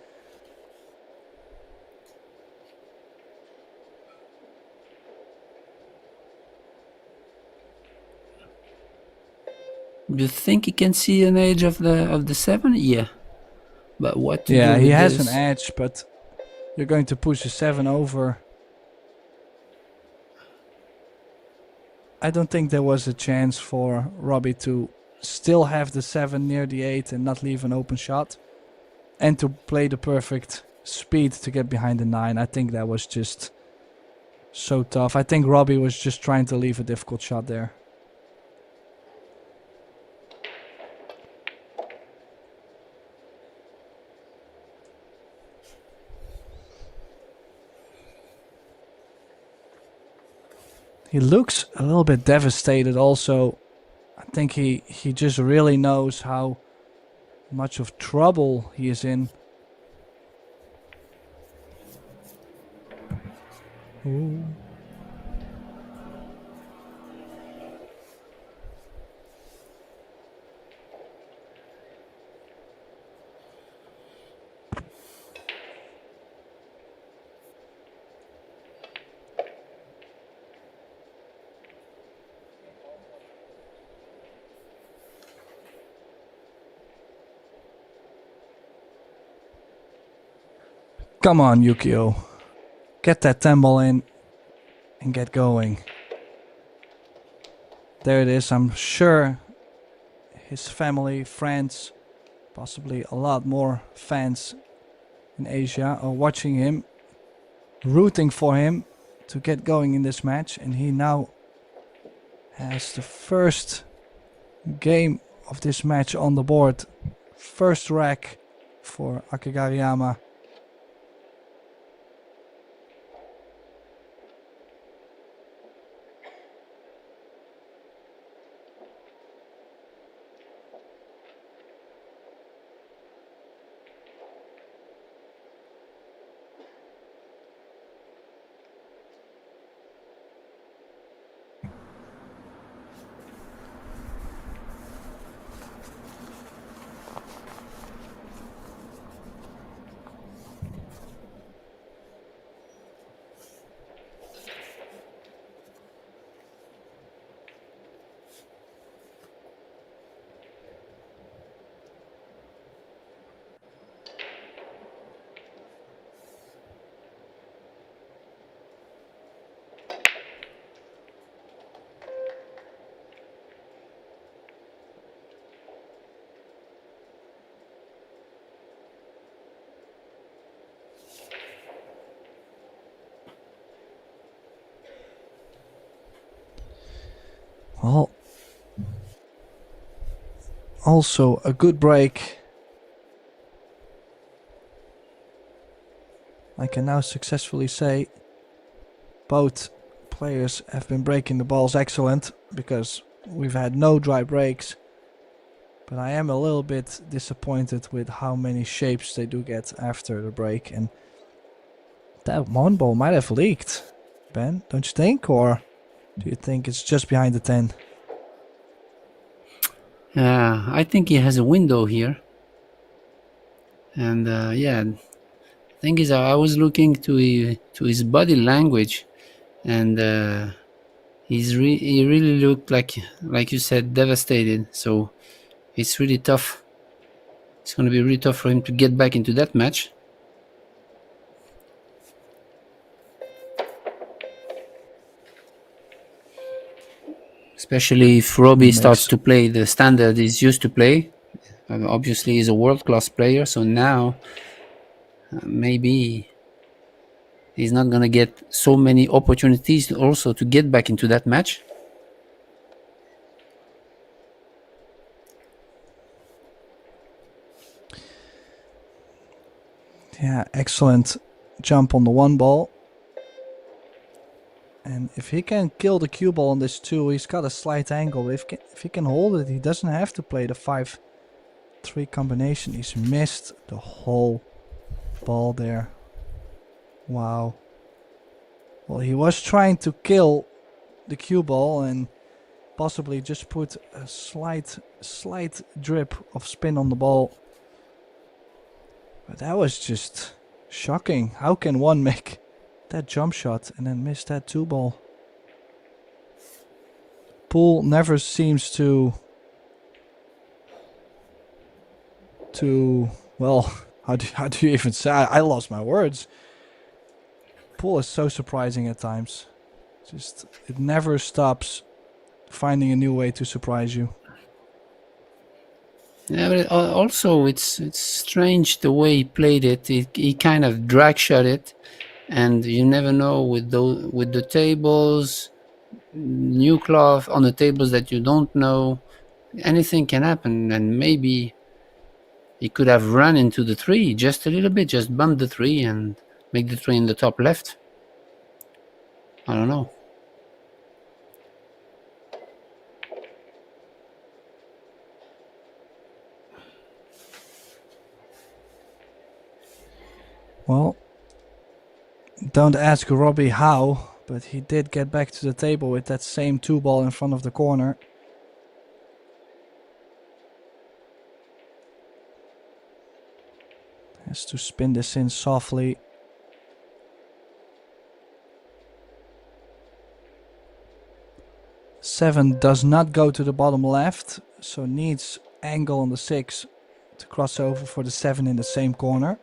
B: Do you think he can see an edge of the 7? Yeah. But what to do
A: Yeah,
B: with
A: he has
B: this?
A: an edge, but you're going to push the 7 over. I don't think there was a chance for Robbie to still have the 7 near the 8 and not leave an open shot. And to play the perfect speed to get behind the 9. I think that was just so tough. I think Robbie was just trying to leave a difficult shot there. He looks a little bit devastated also. I think he just really knows how much of trouble he is in. Ooh. Come on, Yukio. Get that 10 ball in and get going. There it is. I'm sure his family, friends, possibly a lot more fans in Asia are watching him, rooting for him to get going in this match. And he now has the first game of this match on the board. First rack for Akagaryyama. Well, also a good break. I can now successfully say both players have been breaking the balls excellent, because we've had no dry breaks. But I am a little bit disappointed with how many shapes they do get after the break, and that one ball might have leaked, Ben, don't you think? Or do you think it's just behind the 10?
B: I think he has a window here. And thing is, I was looking to his body language, and he really looked like you said, devastated. So it's really tough. It's going to be really tough for him to get back into that match. Especially if Robbie starts to play the standard he's used to play. Obviously, he's a world-class player, so now maybe he's not going to get so many opportunities also to get back into that match.
A: Yeah, excellent jump on the one ball. And if he can kill the cue ball on this too, he's got a slight angle. If he can hold it, he doesn't have to play the 5-3 combination. He's missed the whole ball there. Wow. Well, he was trying to kill the cue ball and possibly just put a slight drip of spin on the ball. But that was just shocking. How can one make that jump shot and then miss that 2 ball? Pool never seems to well, how do you even say? I lost my words. Pool is so surprising at times. Just it never stops finding a new way to surprise you.
B: Yeah, but also it's strange the way he played it. He kind of drag shot it, and you never know with the tables, new cloth on the tables that you don't know. Anything can happen, and maybe he could have run into the 3 just a little bit, just bump the 3 and make the 3 in the top left. I don't know.
A: Well, don't ask Robbie how, but he did get back to the table with that same 2 ball in front of the corner. Has to spin this in softly. Seven does not go to the bottom left, so needs angle on the 6 to cross over for the 7 in the same corner.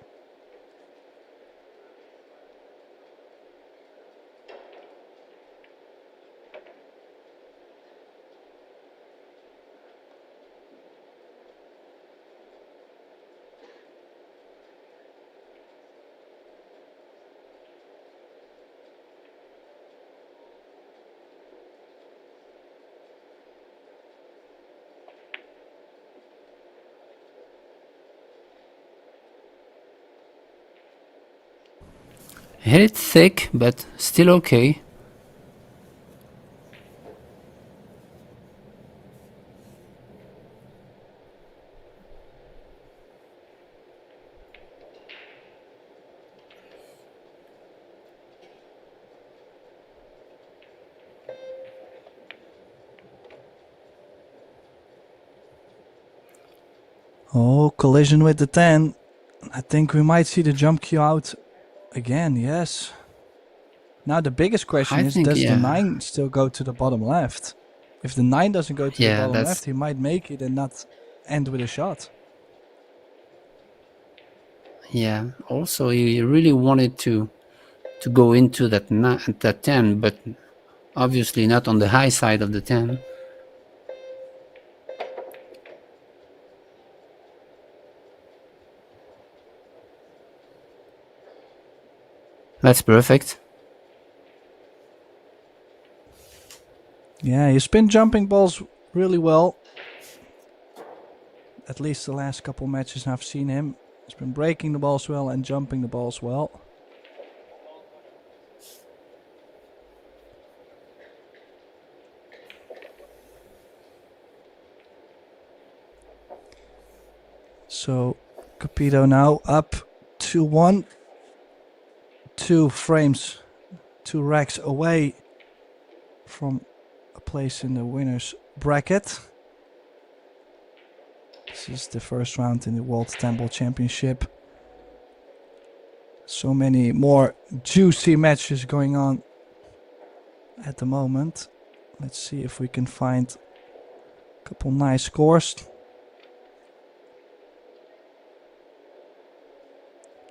B: Hit it thick, but still okay.
A: Oh, collision with the 10. I think we might see the jump cue out again, yes. Now the biggest question is, does the 9 still go to the bottom left? If the 9 doesn't go to the bottom left, he might make it and not end with a shot.
B: Yeah, also he really wanted to go into that 10, but obviously not on the high side of the 10. That's perfect.
A: Yeah, he spin jumping balls really well. At least the last couple matches I've seen him. He's been breaking the balls well and jumping the balls well. So Capito now up 2-1. 2 frames, 2 racks away from a place in the winner's bracket. This is the first round in the World 10 Ball Championship. So many more juicy matches going on at the moment. Let's see if we can find a couple nice scores.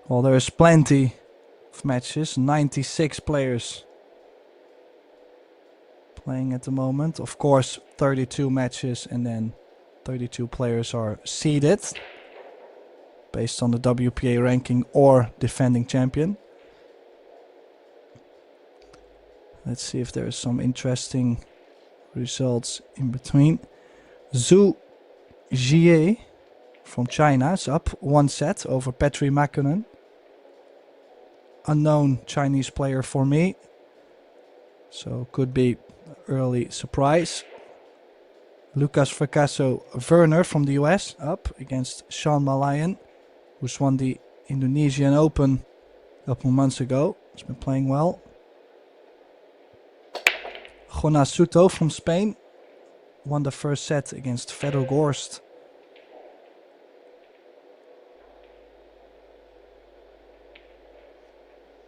A: Well, there is plenty of matches, 96 players playing at the moment. Of course, 32 matches and then 32 players are seeded based on the WPA ranking or defending champion. Let's see if there is some interesting results in between. Zhu Jie from China is up 1 set over Petri Makkonen. Unknown Chinese player for me, so could be early surprise. Lucas Fracasso Werner from the US up against Sean Malayan, who's won the Indonesian Open a couple months ago. He's been playing well. Jonas Suto from Spain won the first set against Fedor Gorst.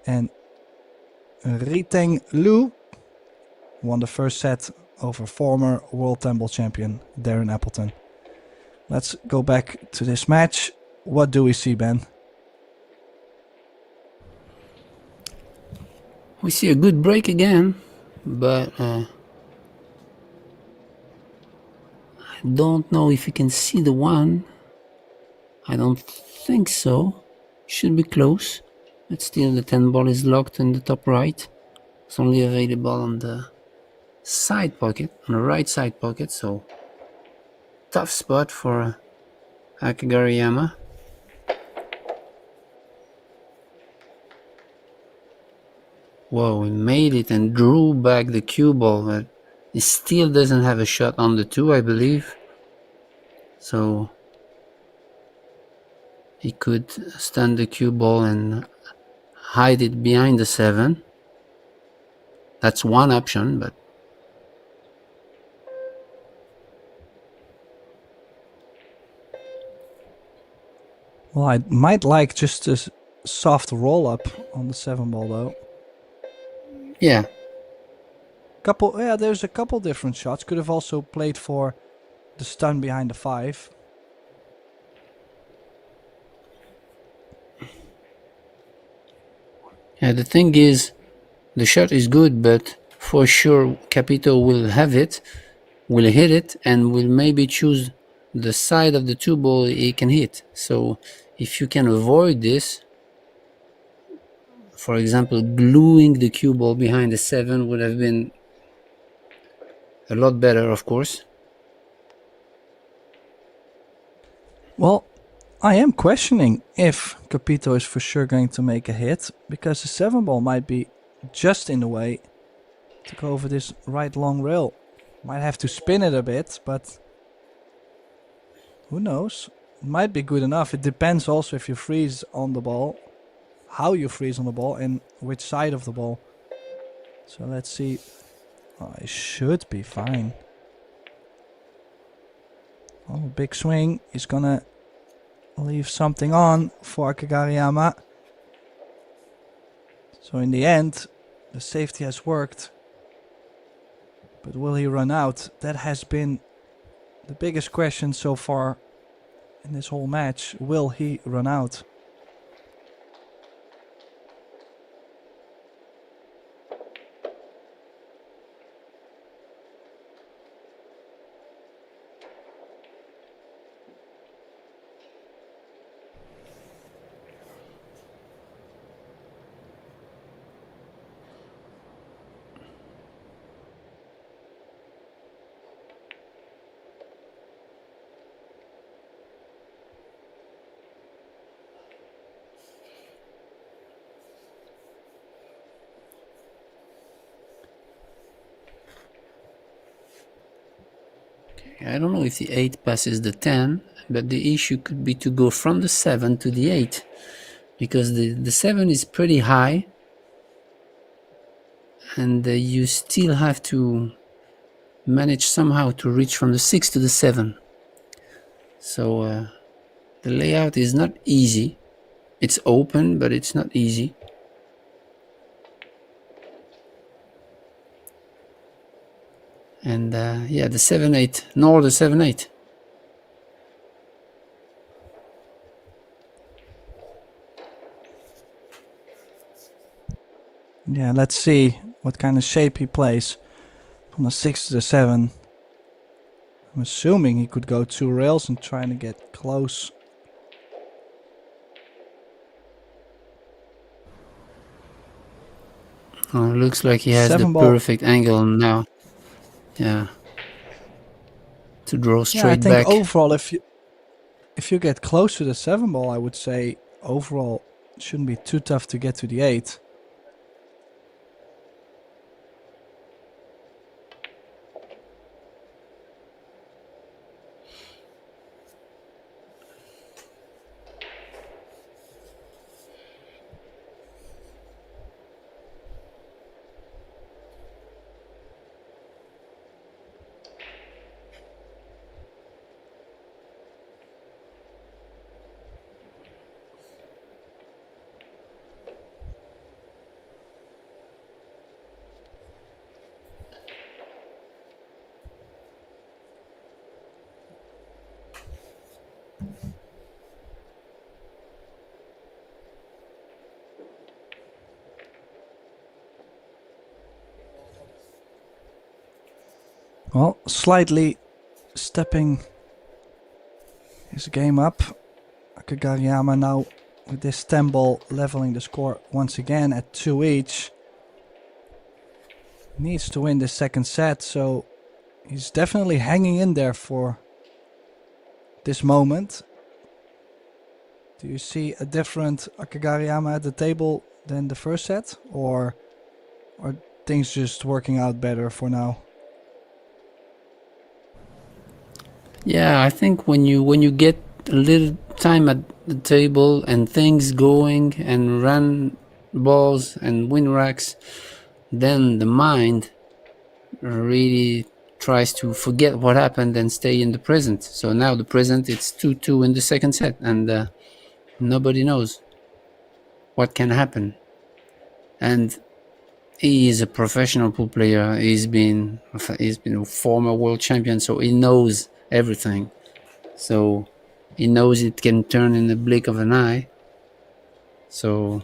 A: And Riteng Lu won the first set over former World 10 Ball champion Darren Appleton. Let's go back to this match. What do we see, Ben?
B: We see a good break again, but I don't know if you can see the 1. I don't think so. Should be close. But still the 10 ball is locked in the top right. It's only available on the side pocket, on the right side pocket, so tough spot for Akagaryyama. Whoa, he made it and drew back the cue ball, but he still doesn't have a shot on the 2, I believe. So he could stun the cue ball and hide it behind the 7. That's one option, but
A: Well, I might like just a soft roll up on the 7 ball though.
B: yeah.
A: There's a couple different shots. Could have also played for the stun behind the 5.
B: Yeah, the thing is, the shot is good, but for sure Capito will have it, will hit it, and will maybe choose the side of the 2 ball he can hit. So if you can avoid this, for example, gluing the cue ball behind the 7 would have been a lot better, of course.
A: Well, I am questioning if Capito is for sure going to make a hit, because the 7 ball might be just in the way to go over this right long rail. Might have to spin it a bit, but who knows? It might be good enough. It depends also if you freeze on the ball, how you freeze on the ball, and which side of the ball. So let's see. Oh, it should be fine. Oh, big swing. He's gonna leave something on for Akagaryyama. So in the end, the safety has worked. But will he run out? That has been the biggest question so far in this whole match. Will he run out?
B: I don't know if the 8 passes the 10, but the issue could be to go from the 7 to the 8, because the 7 is pretty high, and you still have to manage somehow to reach from the 6 to the 7. So the layout is not easy. It's open, but it's not easy. And yeah, the 7-8, nor the 7-8.
A: Yeah, let's see what kind of shape he plays from the 6 to the 7. I'm assuming he could go 2 rails and trying to get close.
B: Oh, it looks like he has the
A: 7 ball.
B: perfect angle now. Yeah. To draw
A: Yeah, I
B: straight
A: think
B: back.
A: overall, if you get close to the 7 ball, I would say overall it shouldn't be too tough to get to the 8. Well, slightly stepping his game up. Akagaryyama now with this 10 ball leveling the score once again at 2 each. Needs to win the second set, so he's definitely hanging in there for this moment. Do you see a different Akagaryyama at the table than the first set, or are things just working out better for now?
B: Yeah, I think when you get a little time at the table and things going and run balls and win racks, then the mind really tries to forget what happened and stay in the present. So now the present, it's 2-2 in the second set, and nobody knows what can happen. And he is a professional pool player. He's been a former world champion, so he knows everything. So he knows it can turn in the blink of an eye. So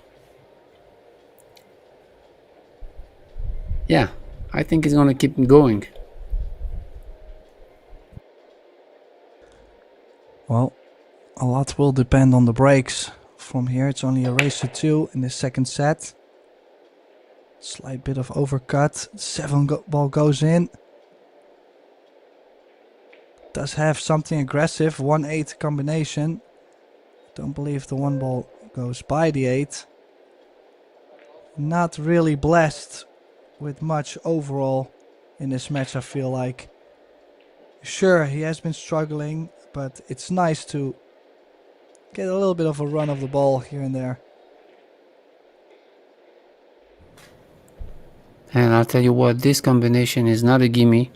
B: yeah, I think he's gonna keep going.
A: Well, a lot will depend on the breaks. From here it's only a race to 2 in the second set. Slight bit of overcut. 7 ball goes in. Does have something aggressive. 1-8 combination. Don't believe the one ball goes by the 8. Not really blessed with much overall in this match, I feel like. Sure, he has been struggling, but it's nice to get a little bit of a run of the ball here and there.
B: And I'll tell you what, this combination is not a gimme.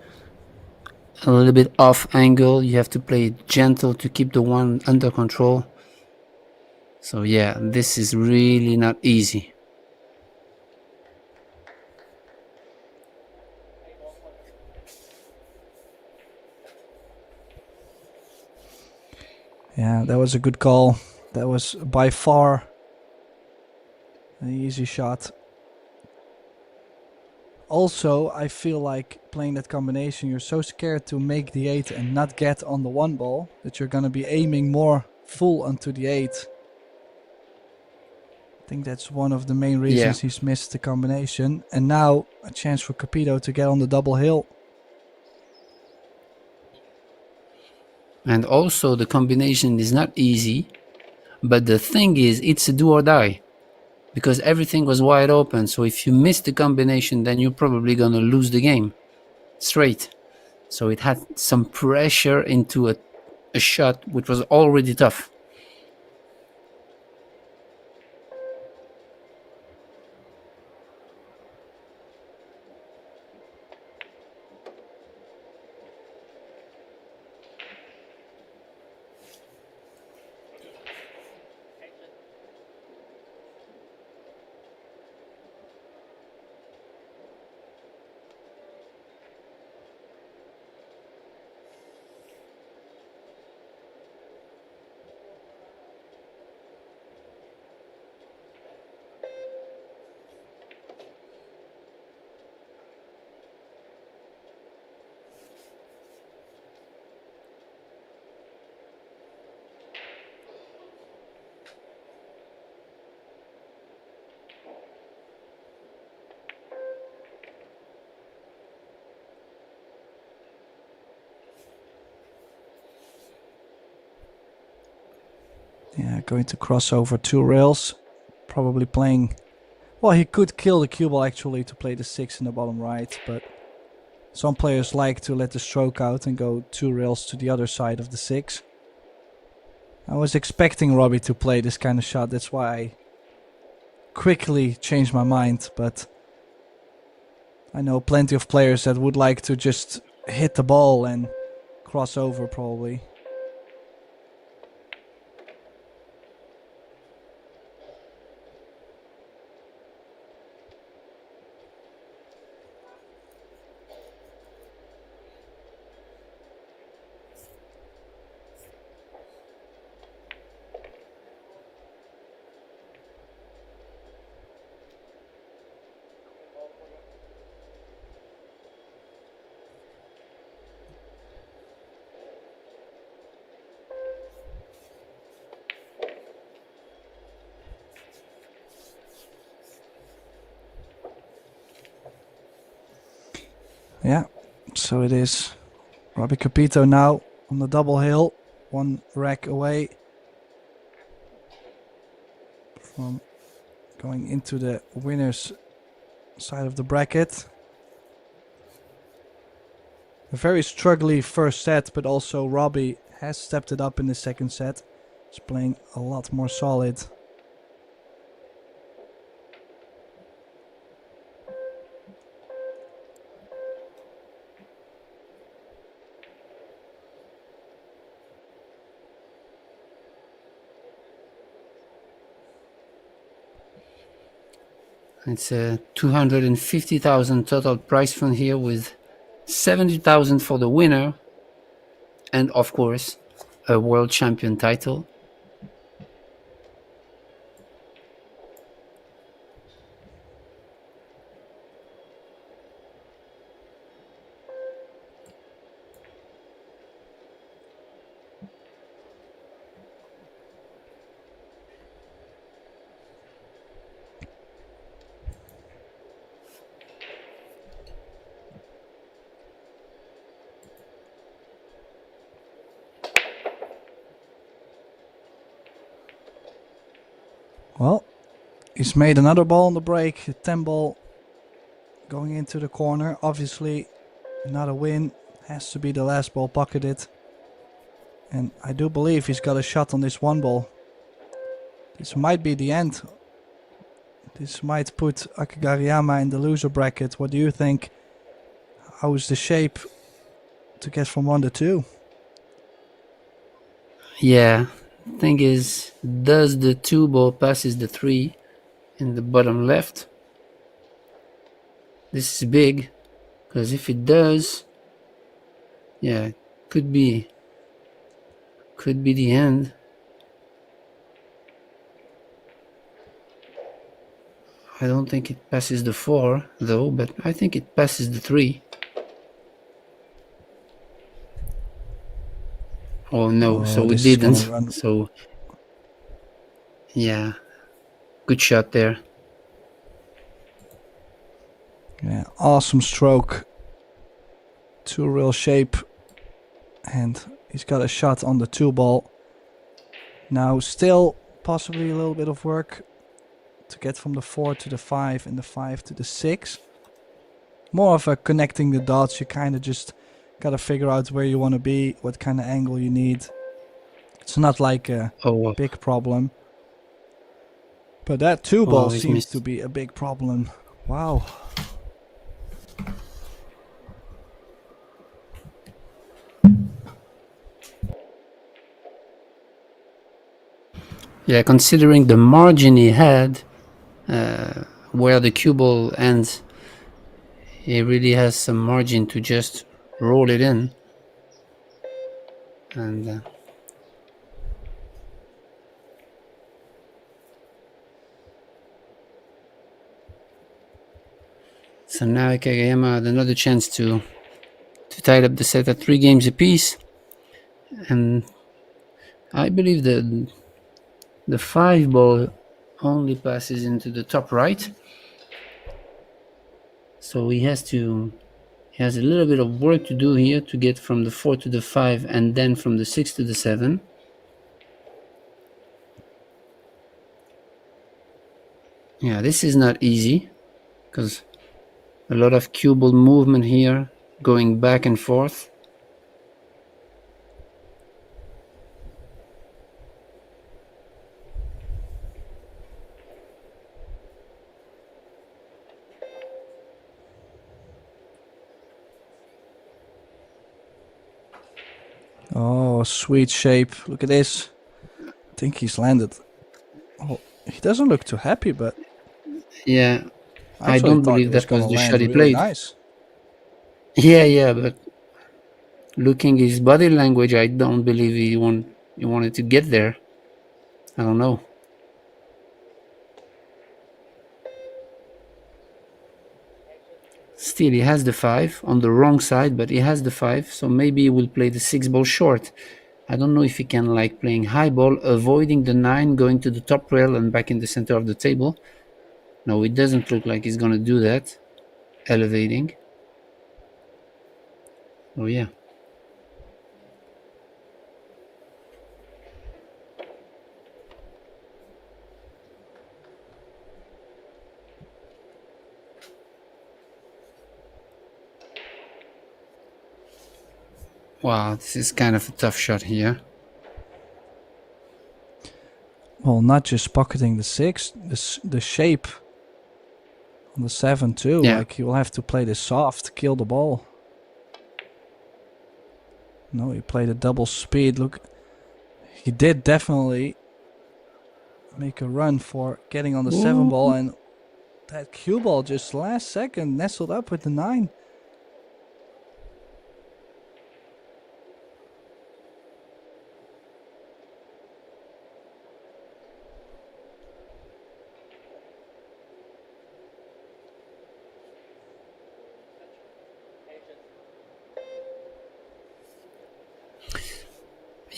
B: A little bit off angle, you have to play it gentle to keep the one under control. So yeah, this is really not easy.
A: Yeah, that was a good call. That was by far an easy shot. Also, I feel like playing that combination, you're so scared to make the 8 and not get on the one ball that you're going to be aiming more full onto the 8. I think that's one of the main reasons he's missed the combination. And now a chance for Capito to get on the double hill.
B: And also the combination is not easy, but the thing is, it's a do or die. Because everything was wide open, so if you miss the combination, then you're probably gonna lose the game. Straight. So it had some pressure into a shot which was already tough.
A: Yeah, going to cross over 2 rails. Probably playing... Well, he could kill the cue ball actually to play the 6 in the bottom right, but some players like to let the stroke out and go 2 rails to the other side of the 6. I was expecting Robbie to play this kind of shot, that's why I quickly changed my mind, but I know plenty of players that would like to just hit the ball and cross over probably. Yeah, so it is Robbie Capito now on the double hill, 1 rack away from going into the winner's side of the bracket. A very struggly first set, but also Robbie has stepped it up in the second set. He's playing a lot more solid.
B: It's a 250,000 total prize fund here, with 70,000 for the winner, and of course a world champion title.
A: Well, he's made another ball on the break. 10 ball going into the corner. Obviously, not a win. Has to be the last ball pocketed. And I do believe he's got a shot on this 1 ball. This might be the end. This might put Akagaryyama in the loser bracket. What do you think? How's the shape to get from 1 to 2?
B: Yeah, thing is, does the 2 ball passes the 3 in the bottom left? This is big, because if it does, yeah, could be the end. I don't think it passes the 4 though, but I think it passes the 3. Oh no, so it
A: this is gonna
B: didn't.
A: run.
B: So yeah, good shot there.
A: Yeah, awesome stroke. 2 real shape. And he's got a shot on the 2 ball. Now still possibly a little bit of work to get from the 4 to the 5 and the 5 to the 6. More of a connecting the dots. You kind of just gotta figure out where you want to be, what kind of angle you need. It's not like a big problem. But that 2 ball seems to be a big problem. Wow.
B: Yeah, considering the margin he had, where the cue ball ends, he really has some margin to just roll it in. And so now Akagaryyama had another chance to tie up the set at 3 games apiece. And I believe that the 5 ball only passes into the top right. So he has a little bit of work to do here to get from the 4 to the 5 and then from the 6 to the 7. Yeah, this is not easy because a lot of cue ball movement here, going back and forth.
A: Oh, sweet shape. Look at this. I think he's landed. Oh, he doesn't look too happy, but
B: yeah, I don't believe that was the shot he played.
A: Nice.
B: Yeah, but looking his body language, I don't believe he wanted to get there. I don't know. Still, he has the 5 on the wrong side, but he has the 5, so maybe he will play the 6 ball short. I don't know if he can like playing high ball, avoiding the 9, going to the top rail and back in the center of the table. No, it doesn't look like he's gonna do that. Elevating. Oh yeah. Wow, this is kind of a tough shot here.
A: Well, not just pocketing the 6, the shape on the 7 too.
B: Yeah.
A: Like, he will have to play this soft, kill the ball. No, he played a double speed. Look, he did definitely make a run for getting on the 7 ball, and that cue ball just last second nestled up with the 9.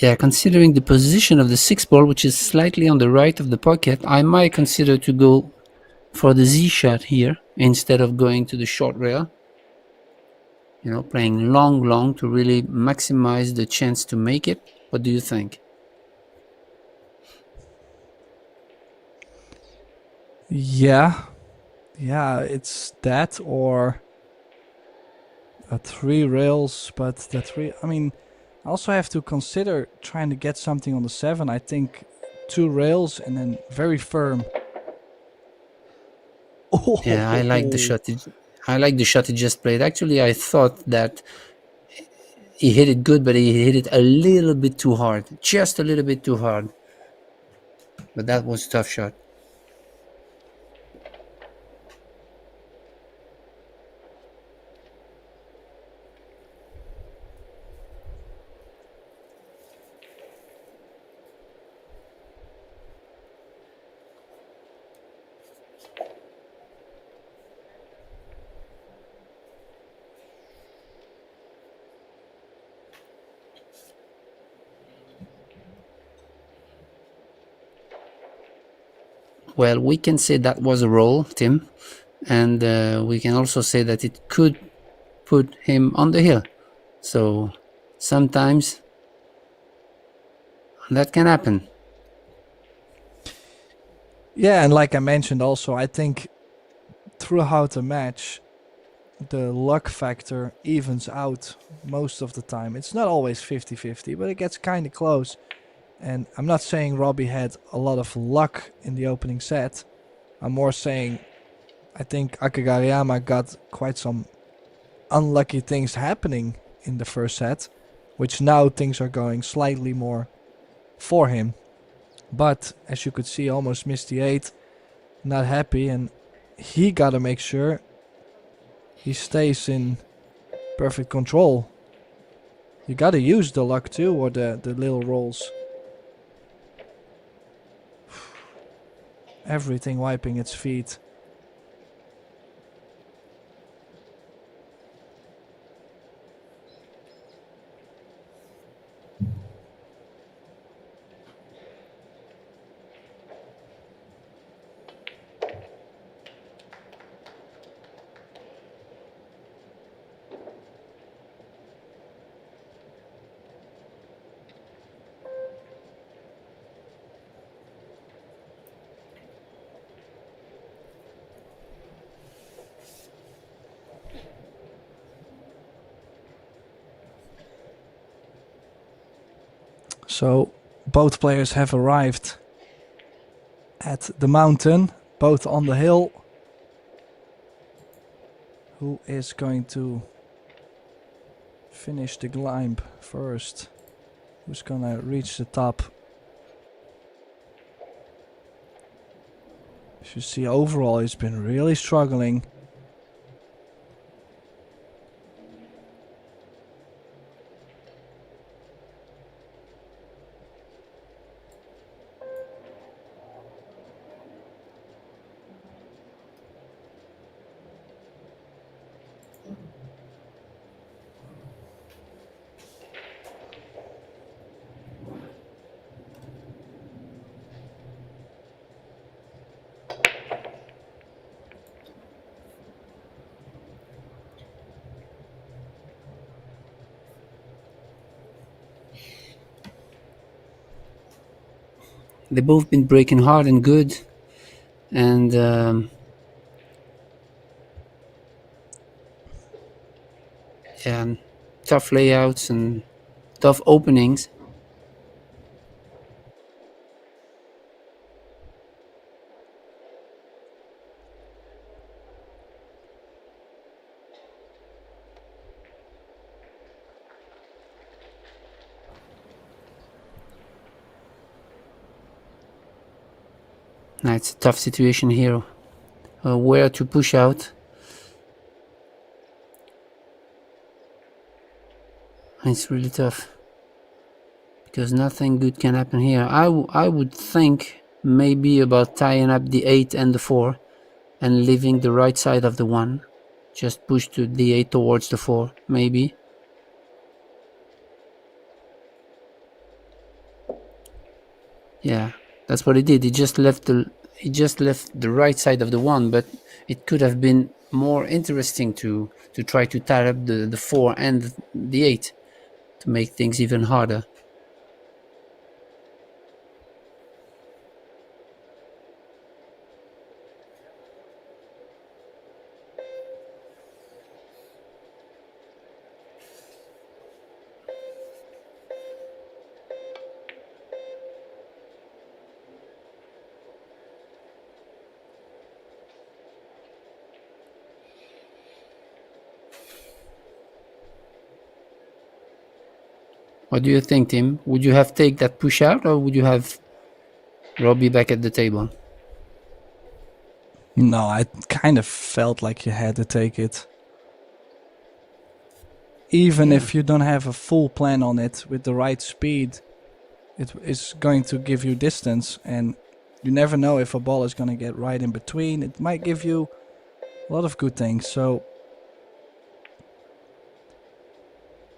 B: Yeah, considering the position of the 6 ball, which is slightly on the right of the pocket, I might consider to go for the Z shot here instead of going to the short rail. You know, playing long to really maximize the chance to make it. What do you think?
A: Yeah, yeah, it's that or a three rails, but the three. I mean, I also have to consider trying to get something on the seven. I think two rails and then very firm.
B: Yeah, I like the
A: Oh,
B: shot. I like the shot he just played. Actually, I thought that he hit it good, but he hit it a little bit too hard, just a little bit too hard. But that was a tough shot. Well, we can say that was a roll, Tim, and we can also say that it could put him on the hill. So sometimes that can happen.
A: yeah, and like I mentioned, also I think throughout the match, the luck factor evens out most of the time. It's not always 50-50, but it gets kind of close. And I'm not saying Robbie had a lot of luck in the opening set. I'm more saying I think Akagaryyama got quite some unlucky things happening in the first set, which now things are going slightly more for him. But as you could see, almost missed the 8, not happy, and he gotta make sure he stays in perfect control. You gotta use the luck too, or the little rolls. Everything wiping its feet. So both players have arrived at the mountain, both on the hill. Who is going to finish the climb first? Who's gonna reach the top? As you see, overall he's been really struggling.
B: They've both been breaking hard and good, and yeah, tough layouts and tough openings. Now it's a tough situation here. Where to push out? It's really tough because nothing good can happen here. I would think maybe about tying up the 8 and the 4 and leaving the right side of the 1. Just push to the 8 towards the 4, maybe. Yeah, that's what he did. He just left the right side of the 1, but it could have been more interesting to try to tie up the 4 and the 8 to make things even harder. What do you think, Tim? Would you have take that push out, or would you have Robbie back at the table?
A: No, I kind of felt like you had to take it. Even if you don't have a full plan on it with the right speed, it is going to give you distance, and you never know if a ball is going to get right in between. It might give you a lot of good things. So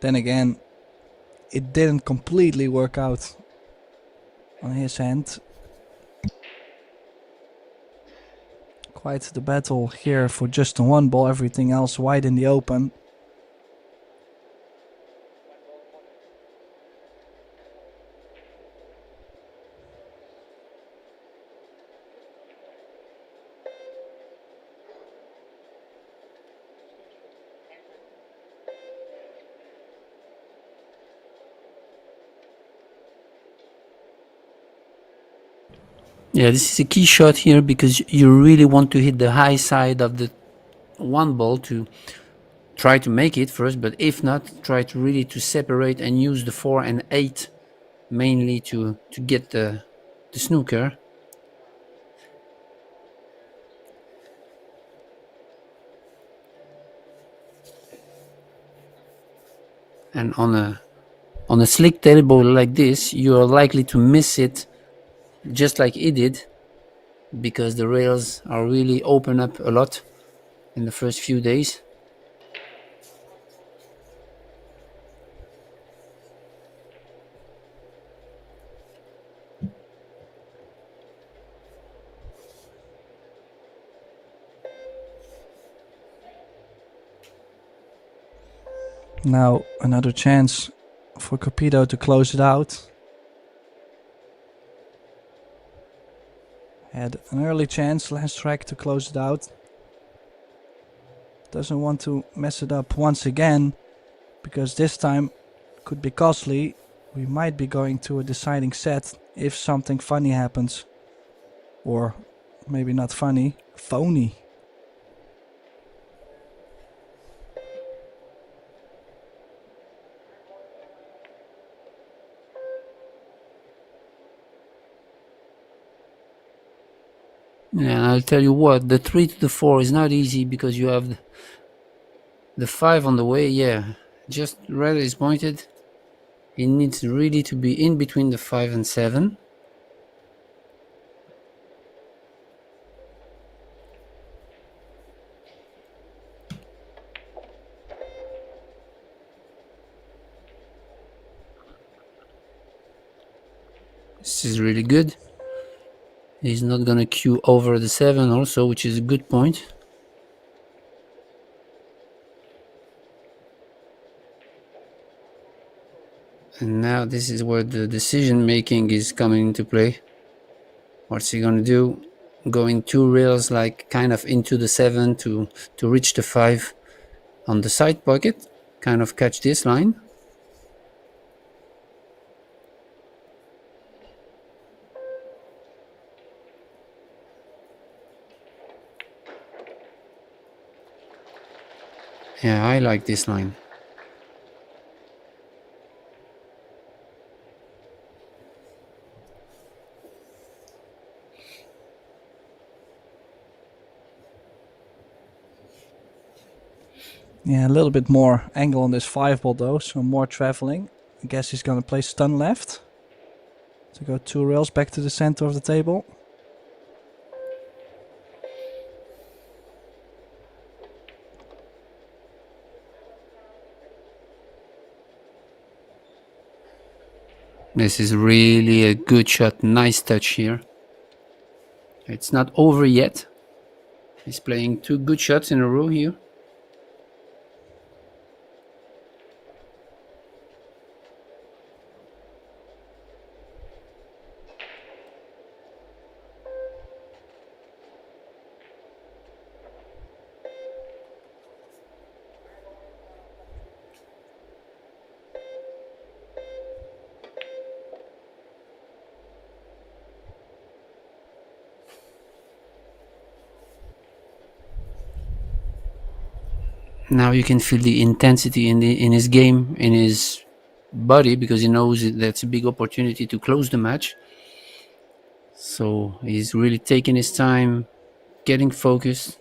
A: then again, it didn't completely work out on his hand. Quite the battle here for just the one ball, everything else wide in the open.
B: Yeah, this is a key shot here because you really want to hit the high side of the one ball to try to make it first, but if not, try to really to separate and use the 4 and 8 mainly to get the snooker. And on a slick table like this, you are likely to miss it just like he did, because the rails are really open up a lot in the first few days.
A: Now another chance for Capito to close it out. Had an early chance last track to close it out. Doesn't want to mess it up once again, because this time could be costly. We might be going to a deciding set if something funny happens. Or maybe not funny, phony.
B: Yeah, I'll tell you what, the 3 to the 4 is not easy because you have the 5 on the way. Yeah, just red is pointed. It needs really to be in between the 5 and 7. This is really good. He's not gonna queue over the 7 also, which is a good point. And now this is where the decision making is coming into play. What's he gonna do? Going 2 rails like kind of into the 7 to reach the 5 on the side pocket, kind of catch this line. Yeah, I like this line.
A: Yeah, a little bit more angle on this 5 ball though, so more traveling. I guess he's gonna play stun left to go 2 rails back to the center of the table.
B: This is really a good shot, nice touch here. It's not over yet. He's playing 2 good shots in a row here. Now you can feel the intensity in his game, in his body because he knows that's a big opportunity to close the match. So he's really taking his time, getting focused.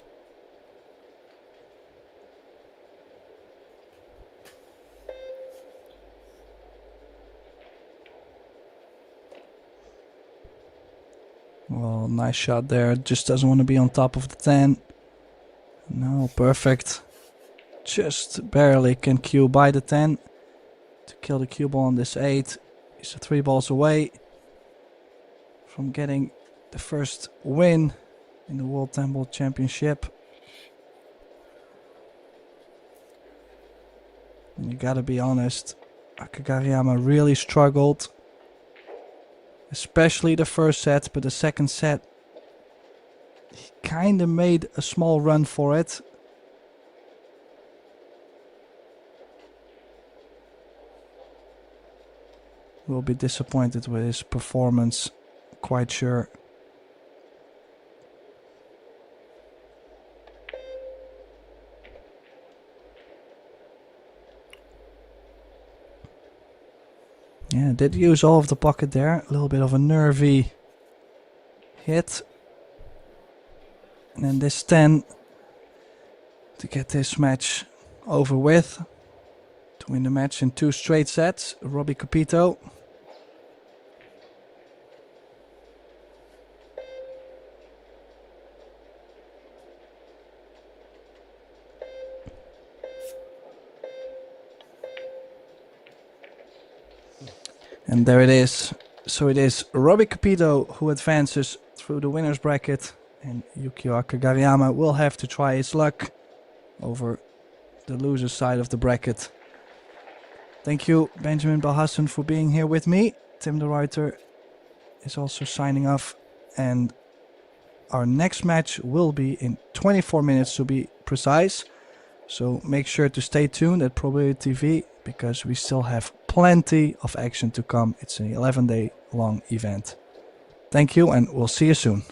A: Well, nice shot there. Just doesn't want to be on top of the 10. No, perfect. Just barely can cue by the 10 to kill the cue ball on this 8. He's 3 balls away from getting the first win in the World 10 Ball Championship. And you gotta be honest, Akagaryyama really struggled. Especially the first set, but the second set, he kinda made a small run for it. Will be disappointed with his performance, quite sure. Yeah, did use all of the pocket there. A little bit of a nervy hit. And then this 10 to get this match over with. To win the match in 2 straight sets. Robbie Capito. And there it is. So it is Robbie Capito who advances through the winner's bracket. And Yukio Akagaryyama will have to try his luck over the loser's side of the bracket. Thank you, Benjamin Belhassan, for being here with me. Tim de Ruyter is also signing off. And our next match will be in 24 minutes to be precise. So make sure to stay tuned at Probability TV because we still have plenty of action to come. It's an 11-day long event. Thank you and we'll see you soon.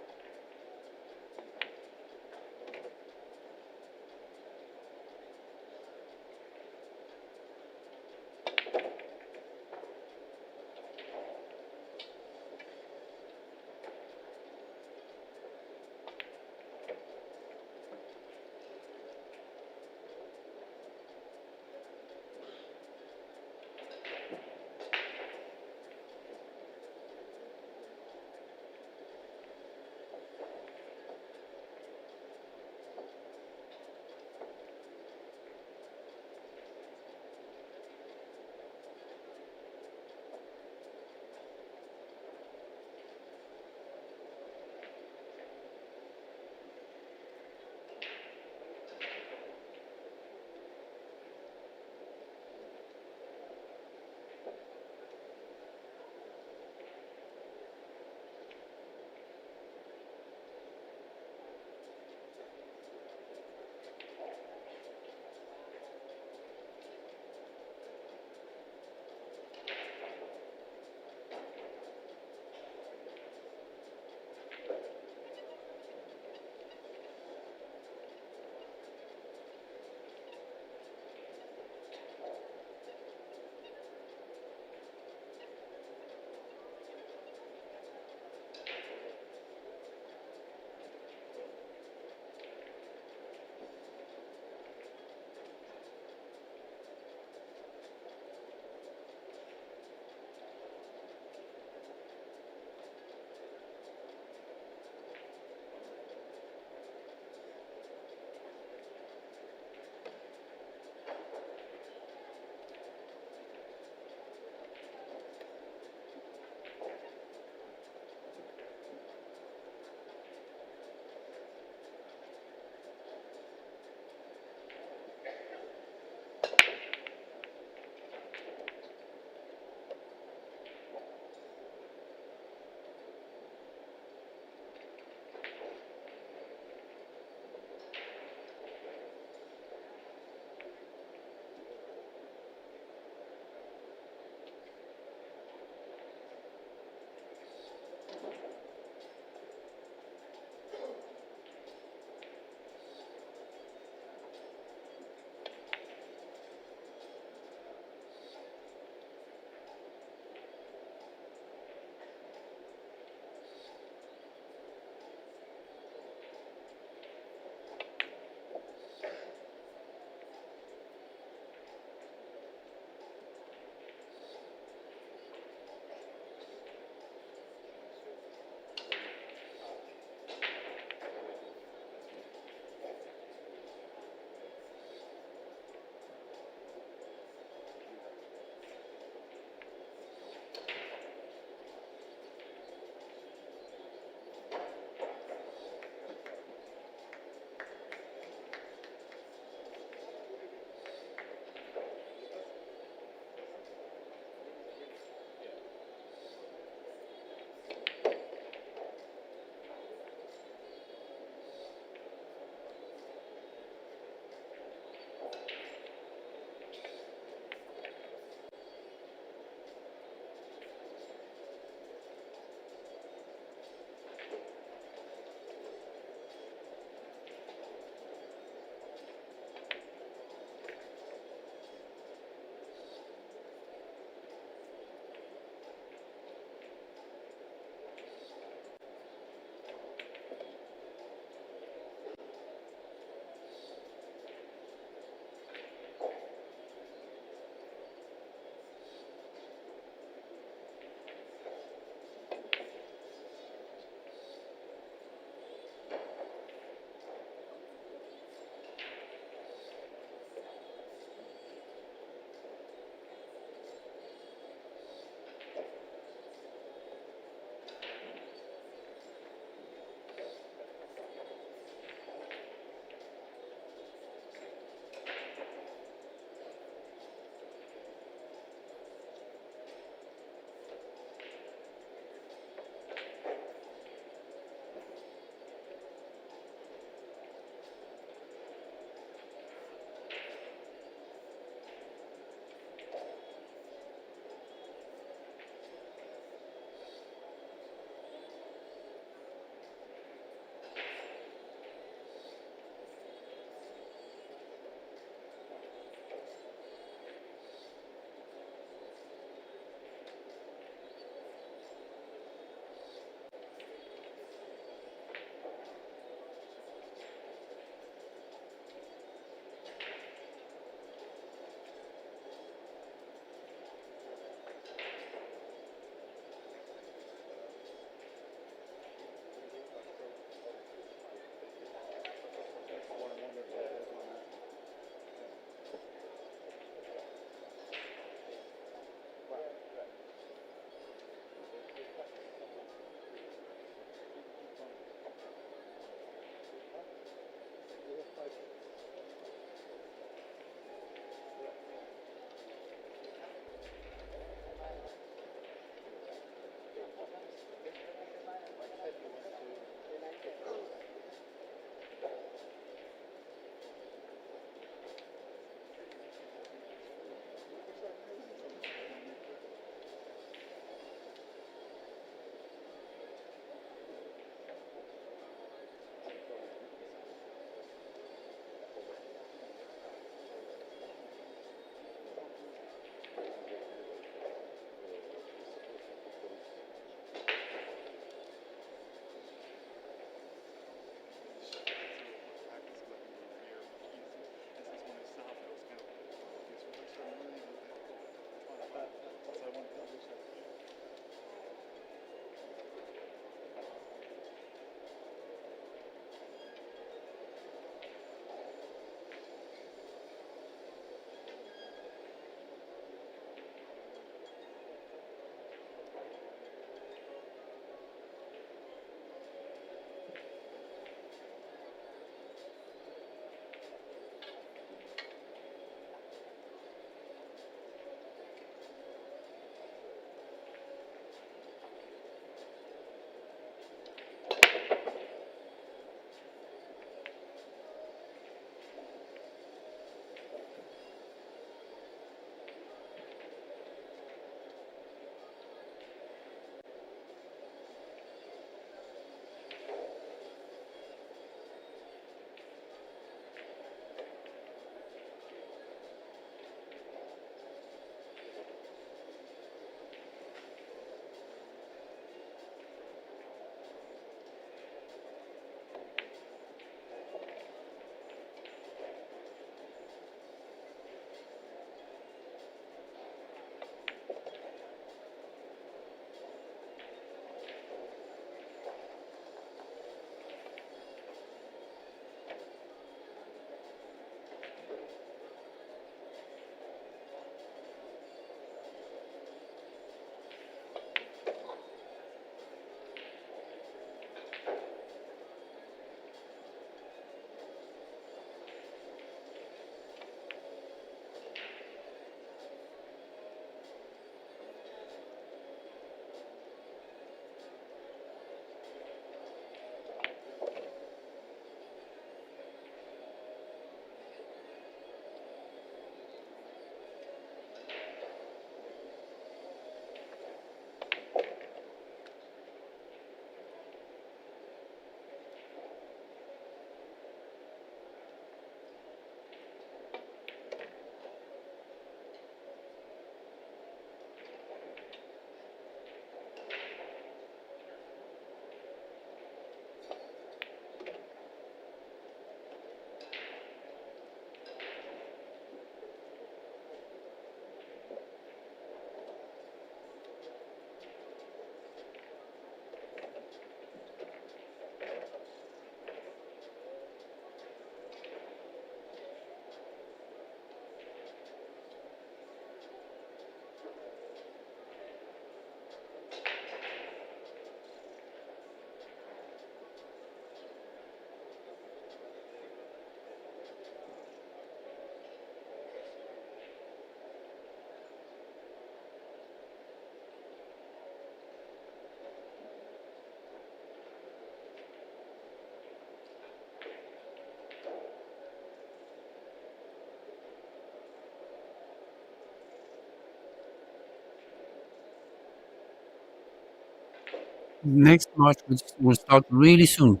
B: Next match will start really soon.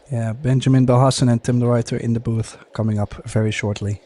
A: Yeah, Benjamin Belhassan and Tim de Ruyter in the booth coming up very shortly.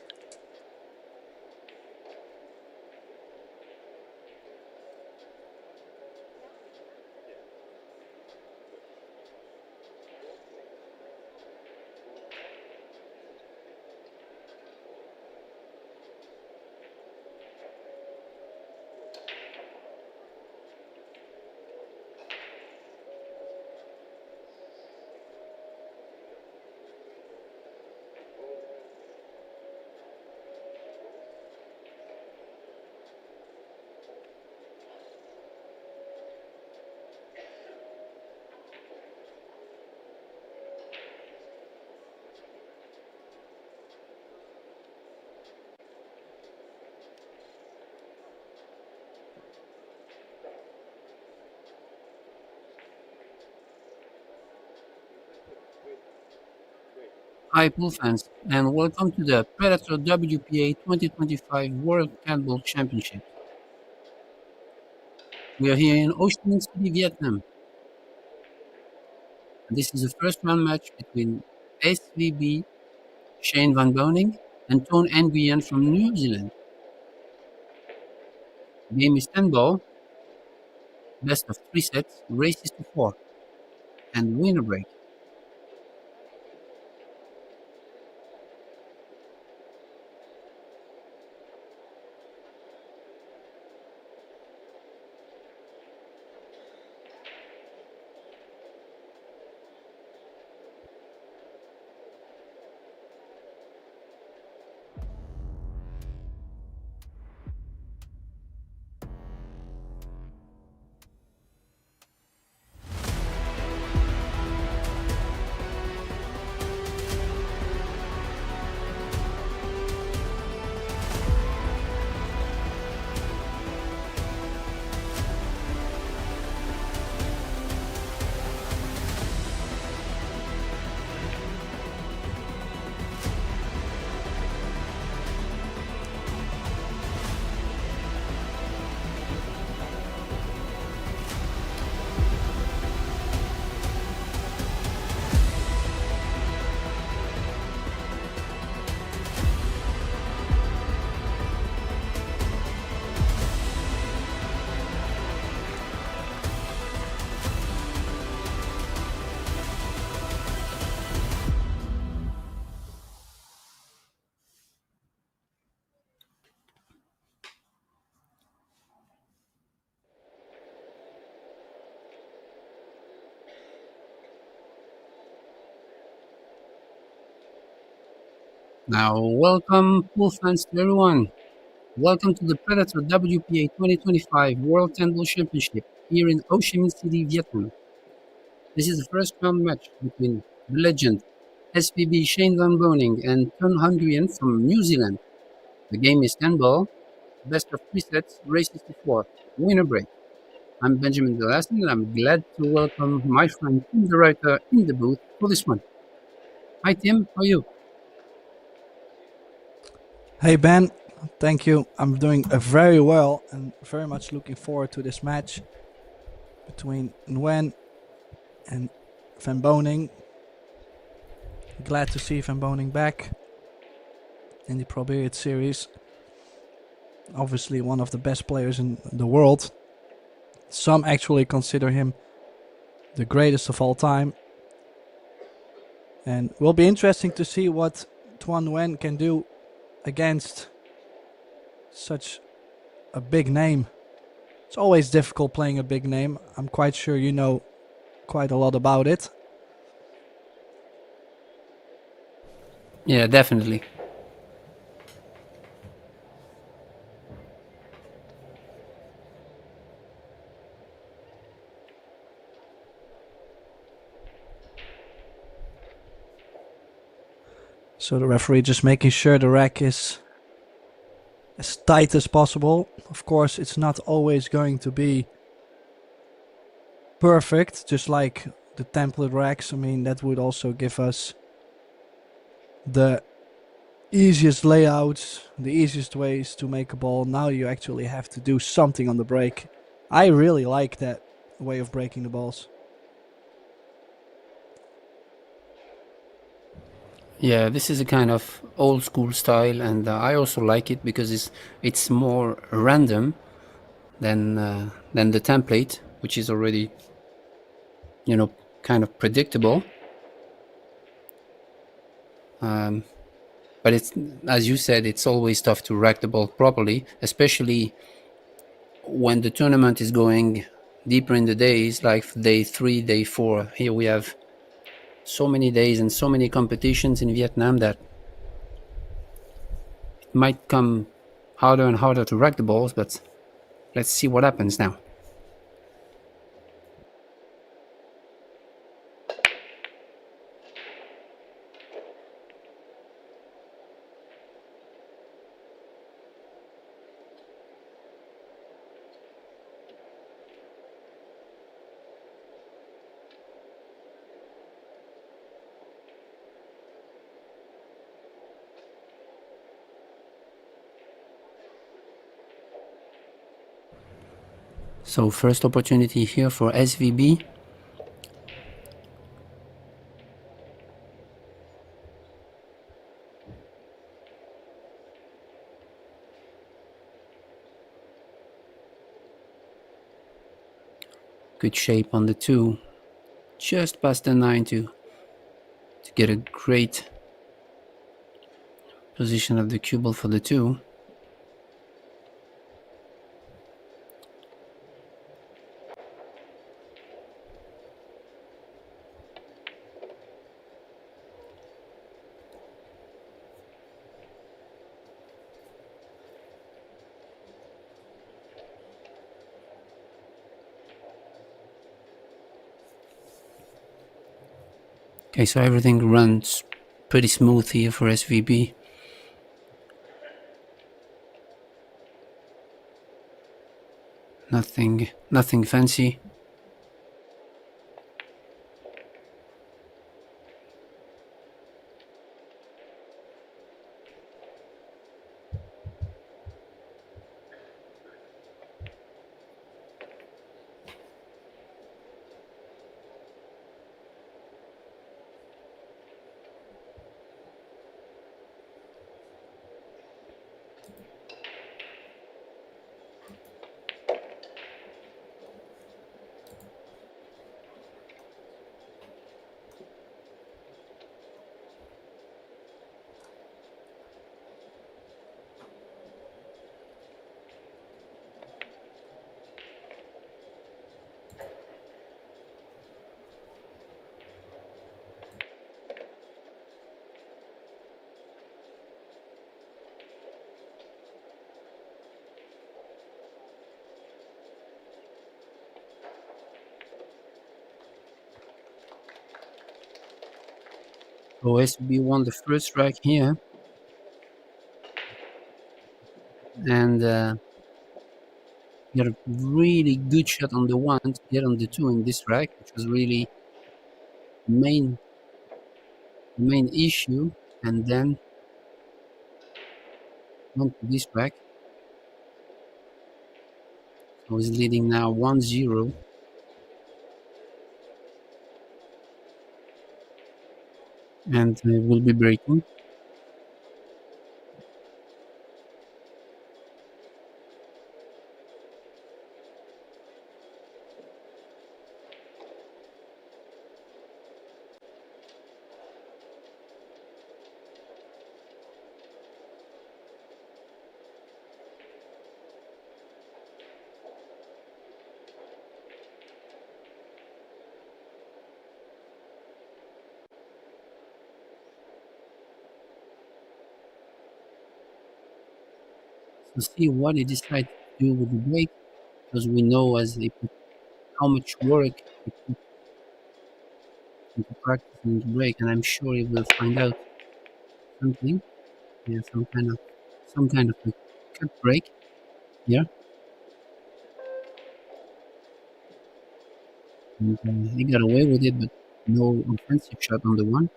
B: Hi, pool fans, and welcome to the Predator WPA 2025 World Handball Championship. We are here in Ho Chi Minh City, Vietnam. And this is the first round match between SVB Shane Van Boening and Toon Nguyen from New Zealand. The game is 10 ball, best of 3 sets, races to 4, and winner break. Now, welcome, pool fans, to everyone. Welcome to the Predator WPA 2025 World Handball Championship here in Ho Chi Minh City, Vietnam. This is the first round match between the legend SPB Shane Van Boening and Toon Nguyen from New Zealand. The game is 10 ball, best of 3 sets, races to 4, winner break. I'm Benjamin Delassen, and I'm glad to welcome my friend Tim the Writer in the booth for this one. Hi Tim, how are you?
A: Hey Ben, thank you. I'm doing very well and very much looking forward to this match between Nguyen and Van Boening. Glad to see Van Boening back in the Pro Billiard series. Obviously one of the best players in the world. Some actually consider him the greatest of all time. And it will be interesting to see what Tuan Nguyen can do against such a big name. It's always difficult playing a big name. I'm quite sure you know quite a lot about it.
B: Yeah, definitely.
A: So the referee just making sure the rack is as tight as possible. Of course, it's not always going to be perfect, just like the template racks. I mean, that would also give us the easiest layouts, the easiest ways to make a ball. Now you actually have to do something on the break I really like that way of breaking the balls.
B: Yeah, this is a kind of old school style, and I also like it because it's more random than the template, which is already, you know, kind of predictable. Um, but it's, as you said, it's always tough to rack the ball properly, especially when the tournament is going deeper in the days, like day 3, day 4. Here we have so many days and so many competitions in Vietnam that it might come harder and harder to rack the balls, but let's see what happens now. So first opportunity here for SVB. Good shape on the 2. Just past the 9 to get a great position of the cue ball for the 2. Okay, so everything runs pretty smooth here for SVB. Nothing fancy. So SVB won the first rack here, and got a really good shot on the 1 to get on the 2 in this rack, which was really main the main issue, and then went to this rack. So he's leading now 1-0. And will be breaking. So see what he decides to do with the break, because we know as they put how much work he put into practicing the break, and I'm sure he will find out something. Yeah, some kind of a cut break here. And he got away with it, but no offensive shot on the 1.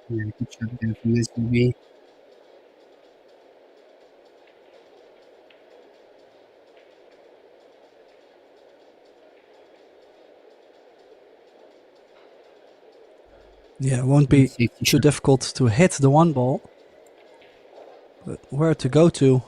B: Yeah, good shot there from SBB.
A: Yeah, it won't be
B: Safety
A: too
B: shot.
A: difficult to hit the one ball. But where to go to?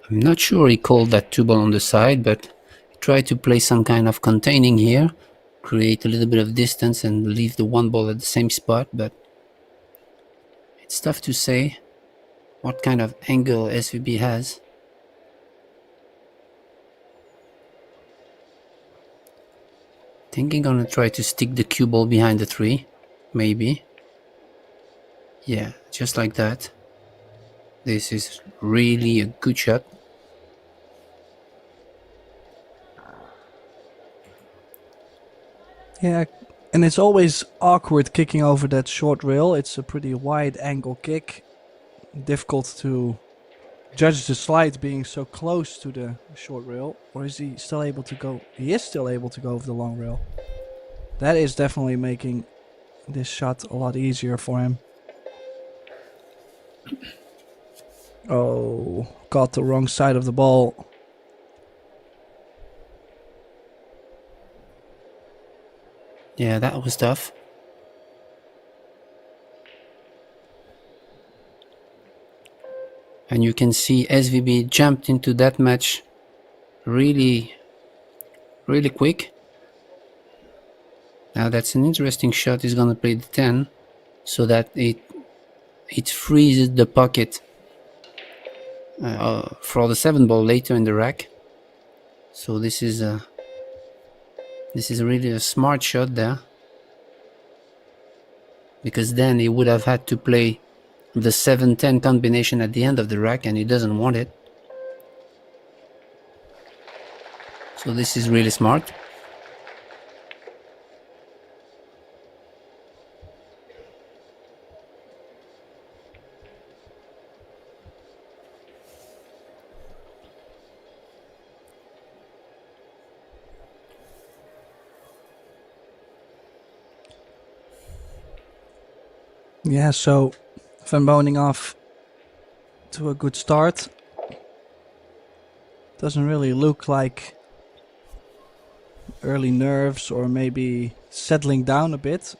B: I'm not sure he called that two ball on the side, but try to play some kind of containing here, create a little bit of distance and leave the one ball at the same spot, but it's tough to say what kind of angle SVB has. Thinking gonna try to stick the cue ball behind the three, maybe. Yeah, just like that. This is really a good shot.
A: Yeah, and it's always awkward kicking over that short rail. It's a pretty wide angle kick. Difficult to judge the slide being so close to the short rail. Or is he still able to go? He is still able to go over the long rail. That is definitely making this shot a lot easier for him. Oh, got the wrong side of the ball.
B: Yeah, that was tough. And you can see SVB jumped into that match really, really quick. Now that's an interesting shot. He's gonna play the 10 so that it freezes the pocket for the 7 ball later in the rack. So this is really a smart shot there, because then he would have had to play the 7-10 combination at the end of the rack, and he doesn't want it. So this is really smart.
A: Yeah, so Van Boening off to a good start. Doesn't really look like early nerves or maybe settling down a bit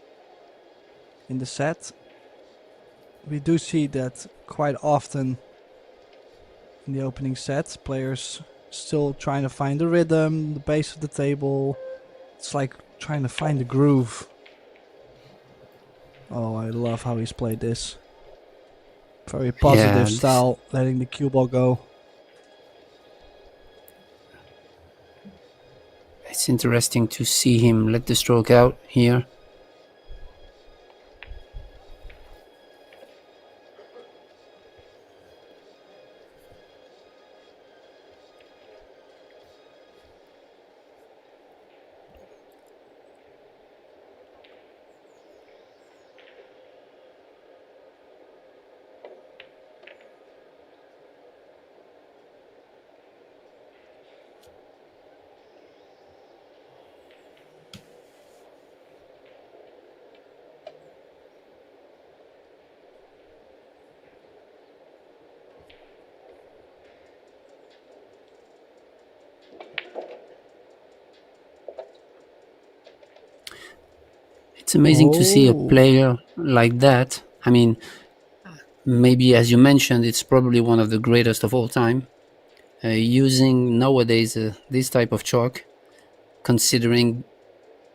A: in the set. We do see that quite often in the opening set. Players still trying to find the rhythm, the base of the table. It's like trying to find the groove. Oh, I love how he's played this. Very positive style, letting the cue ball go.
B: It's interesting to see him let the stroke out here. It's amazing to see a player like that. I mean, maybe as you mentioned, it's probably one of the greatest of all time. Using nowadays this type of chalk, considering,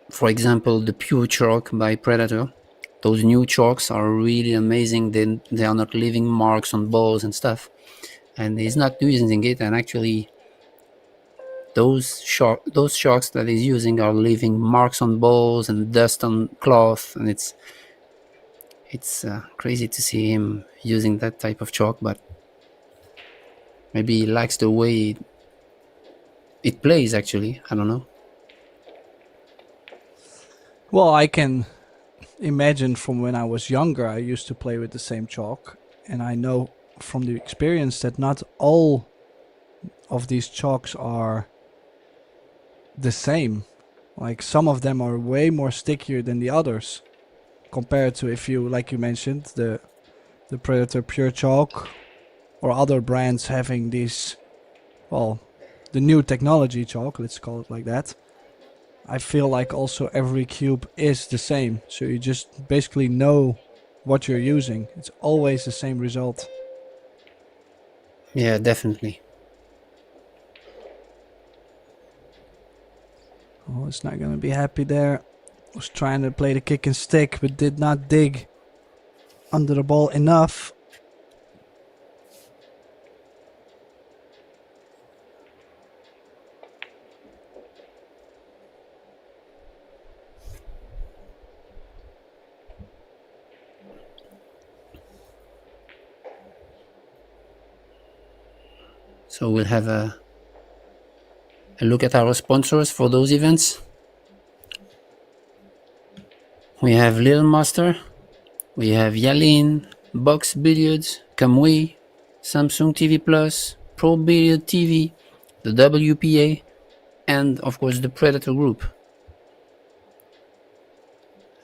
B: for example, the pure chalk by Predator. Those new chalks are really amazing. They are not leaving marks on balls and stuff. And he's not using it, and actually those chalks that he's using are leaving marks on balls and dust on cloth, and it's crazy to see him using that type of chalk, but maybe he likes the way it plays, actually. I don't know.
A: Well, I can imagine from when I was younger, I used to play with the same chalk, and I know from the experience that not all of these chalks are the same. Like some of them are way more stickier than the others, compared to if you, like you mentioned, the Predator Pure Chalk, or other brands having these, well, the new technology chalk, let's call it like that. I feel like also every cube is the same, so you just basically know what you're using. It's always the same result.
B: Yeah, definitely.
A: Oh, it's not gonna be happy there. Was trying to play the kick and stick, but did not dig under the ball enough.
B: So we'll have a look at our sponsors for those events. We have Little Master, we have Yalin, Box Billiards, Kamui, Samsung TV Plus, Pro Billiard TV, the WPA, and of course the Predator Group.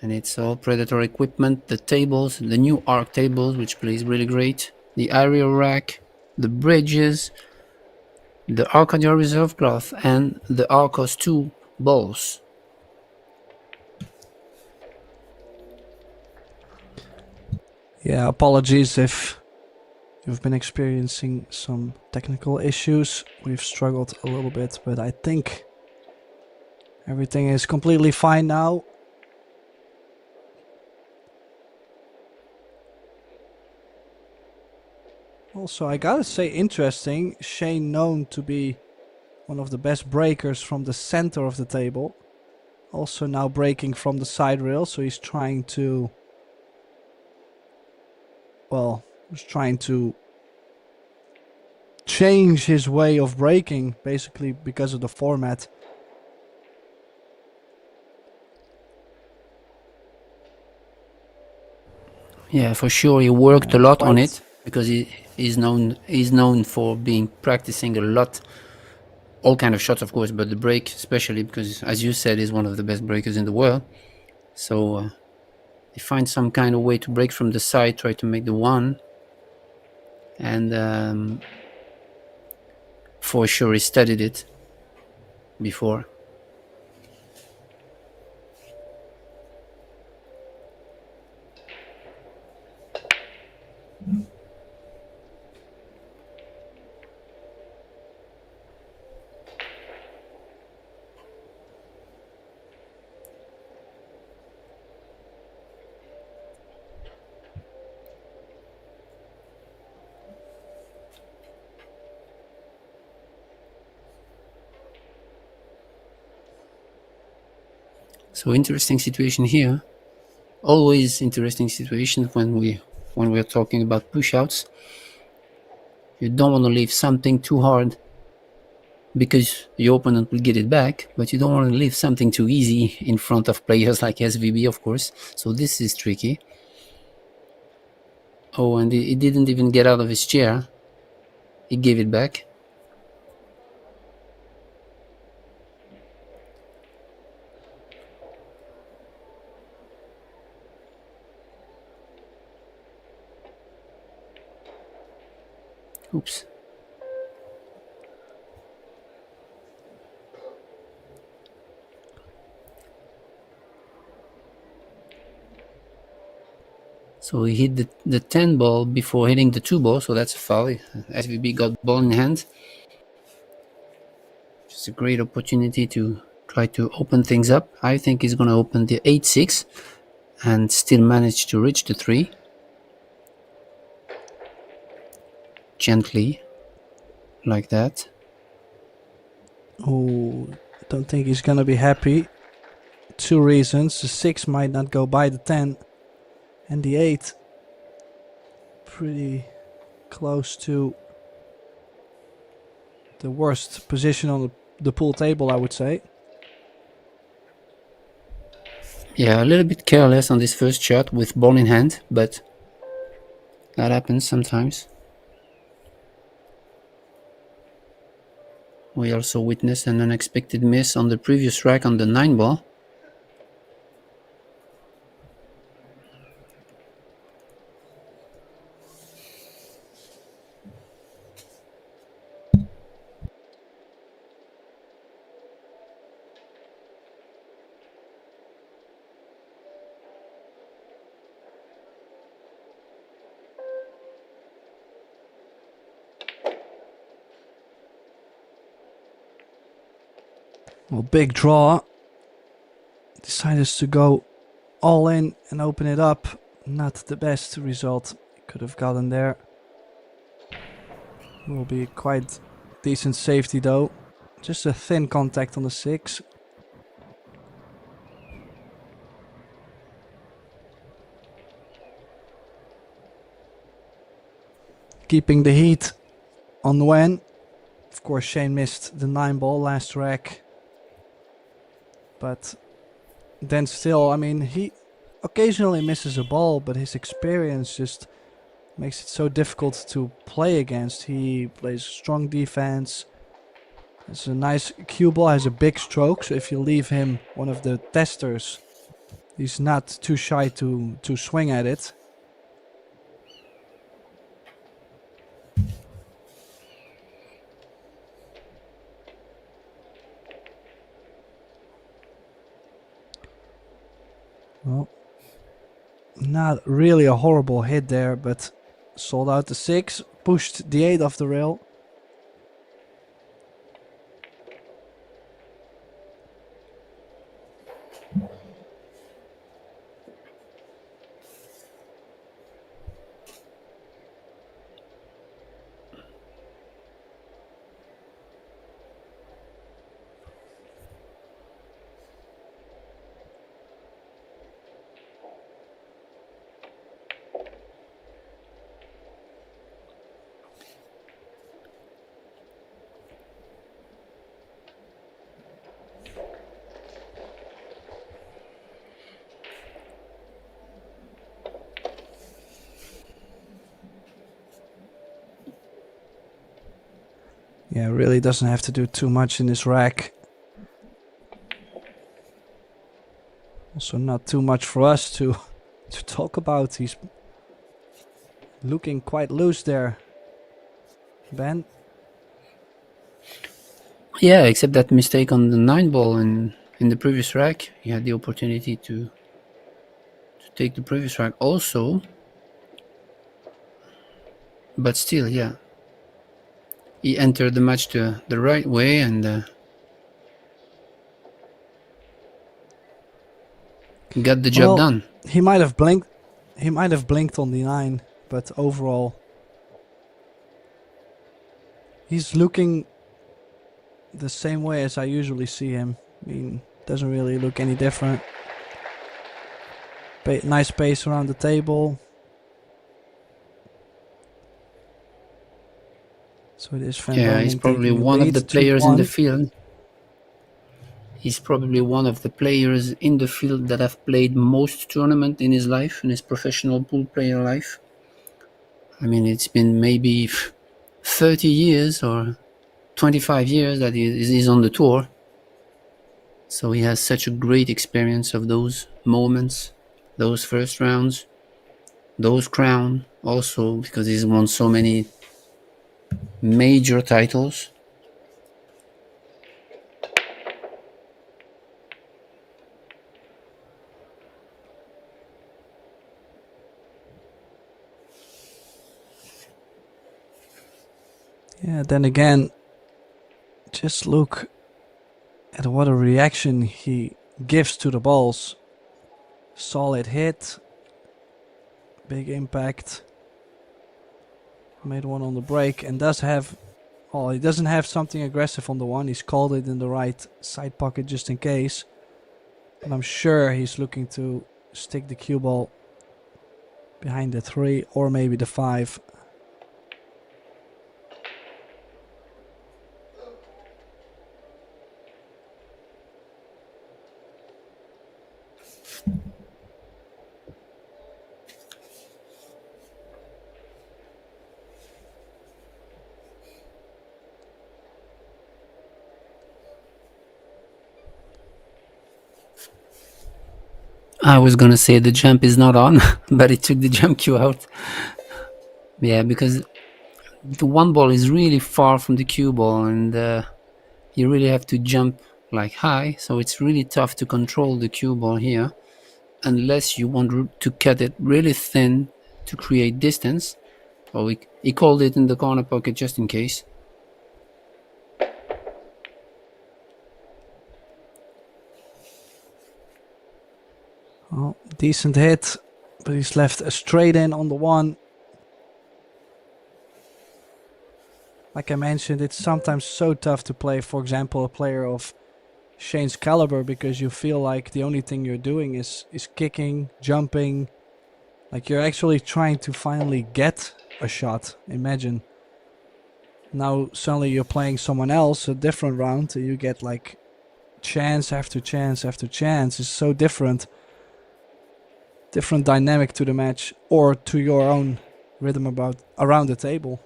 B: And it's all Predator equipment, the tables, the new arc tables, which plays really great, the aerial rack, the bridges, the Arcadia Reserve Cloth, and the Arcos 2 balls.
A: Yeah, apologies if you've been experiencing some technical issues. We've struggled a little bit, but I think everything is completely fine now. Also, I gotta say, interesting, Shane known to be one of the best breakers from the center of the table. Also now breaking from the side rail, so he's trying to... Well, he's trying to change his way of breaking, basically because of the format.
B: Yeah, for sure, he worked a lot on it because he's known for being practicing a lot, all kind of shots, of course, but the break especially because, as you said, he's one of the best breakers in the world. So he finds some kind of way to break from the side, try to make the one, and for sure he studied it before. So interesting situation here. Always interesting situation when we're talking about push-outs. You don't want to leave something too hard because your opponent will get it back, but you don't want to leave something too easy in front of players like SVB, of course. So this is tricky. Oh, and he didn't even get out of his chair. He gave it back. Oops. So he hit the 10 ball before hitting the 2 ball, so that's a foul. SVB got ball in hand. It's a great opportunity to try to open things up. I think he's going to open the 8-6 and still manage to reach the 3. Gently, like that.
A: Oh, don't think he's gonna be happy. 2 reasons. The 6 might not go by the 10. And the 8. Pretty close to the worst position on the pool table, I would say.
B: Yeah, a little bit careless on this first shot with ball in hand, but that happens sometimes. We also witnessed an unexpected miss on the previous rack on the 9 ball.
A: Well, big draw. Decided to go all in and open it up. Not the best result could have gotten there. Will be quite decent safety though. Just a thin contact on the 6. Keeping the heat on Nguyen. Of course, Shane missed the 9 ball last rack. But then still, I mean, he occasionally misses a ball, but his experience just makes it so difficult to play against. He plays strong defense. It's a nice cue ball, has a big stroke, so if you leave him one of the testers, he's not too shy to swing at it. Well, not really a horrible hit there, but sold out the 6, pushed the 8 off the rail. Yeah, really doesn't have to do too much in this rack. Also not too much for us to talk about. He's looking quite loose there. Ben?
B: Yeah, except that mistake on the 9 ball in the previous rack. He had the opportunity to take the previous rack also. But still, yeah. He entered the match the right way and got the job done.
A: He might have blinked. He might have blinked on the 9, but overall, he's looking the same way as I usually see him. I mean, doesn't really look any different. Nice pace around the table. So it is Van
B: Yeah, he's
A: Boening
B: probably
A: taking the
B: one of
A: lead,
B: the players in the
A: 2-1.
B: field. He's probably one of the players in the field that have played most tournament in his life, in his professional pool player life. I mean, it's been maybe 30 years or 25 years that he's on the tour. So he has such a great experience of those moments, those first rounds, those crown also, because he's won so many major titles.
A: Yeah, then again, just look at what a reaction he gives to the balls. Solid hit. Big impact. Made one on the break and does have... Oh, he doesn't have something aggressive on the 1. He's called it in the right side pocket just in case. But I'm sure he's looking to stick the cue ball behind the 3 or maybe the 5.
B: I was gonna say the jump is not on, but it took the jump cue out. Yeah, because the one ball is really far from the cue ball, and you really have to jump like high, so it's really tough to control the cue ball here, unless you want to cut it really thin to create distance. Oh, he called it in the corner pocket just in case.
A: Oh, decent hit, but he's left a straight in on the one. Like I mentioned, it's sometimes so tough to play, for example, a player of Shane's caliber, because you feel like the only thing you're doing is kicking, jumping. Like you're actually trying to finally get a shot. Imagine. Now suddenly you're playing someone else, a different round, and you get like chance after chance after chance. It's so different. Different dynamic to the match, or to your own rhythm around the table.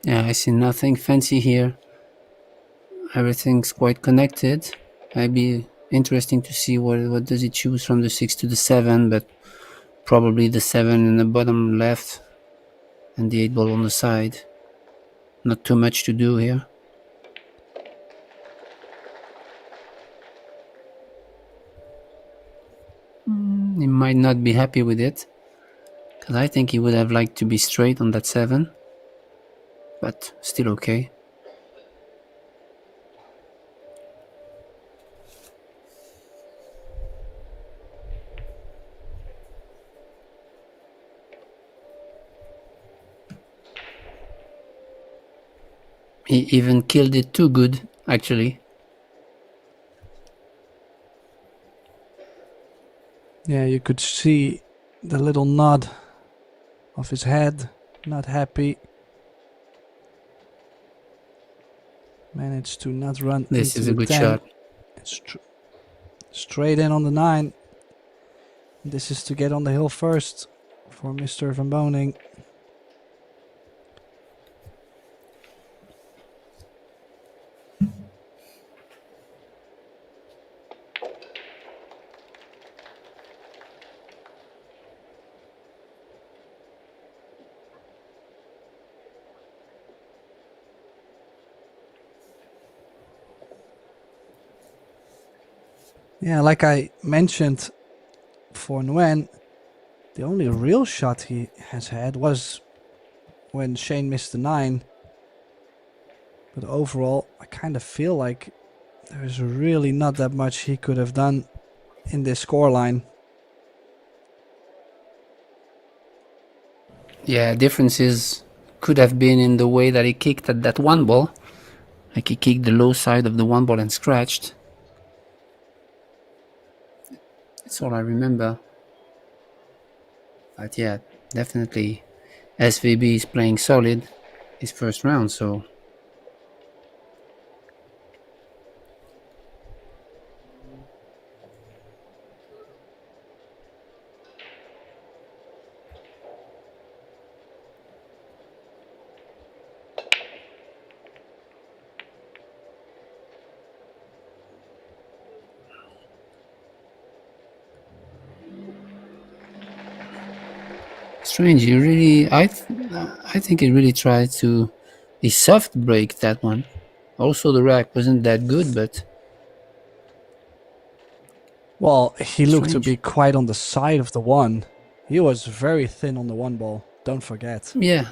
B: Yeah, I see nothing fancy here. Everything's quite connected. Maybe interesting to see what does he choose from the 6 to the 7, but probably the 7 in the bottom left and the 8 ball on the side. Not too much to do here. He might not be happy with it, because I think he would have liked to be straight on that 7, but still okay. He even killed it too good, actually.
A: Yeah, you could see the little nod of his head, not happy. Managed to not run
B: This
A: into
B: is a
A: the
B: good
A: 10.
B: shot.
A: Straight in on the 9. This is to get on the hill first for Mr. Van Boening. Yeah, like I mentioned for Nguyen, the only real shot he has had was when Shane missed the 9. But overall, I kind of feel like there's really not that much he could have done in this scoreline.
B: Yeah, differences could have been in the way that he kicked at that one ball. Like he kicked the low side of the one ball and scratched. That's all I remember. But yeah, definitely SVB is playing solid his first round, so strange. He really, I think he really tried to, he soft break that one. Also, the rack wasn't that good, but
A: Well, he looked to
B: Strange.
A: be quite on the side of the one. He was very thin on the one ball, don't forget.
B: Yeah.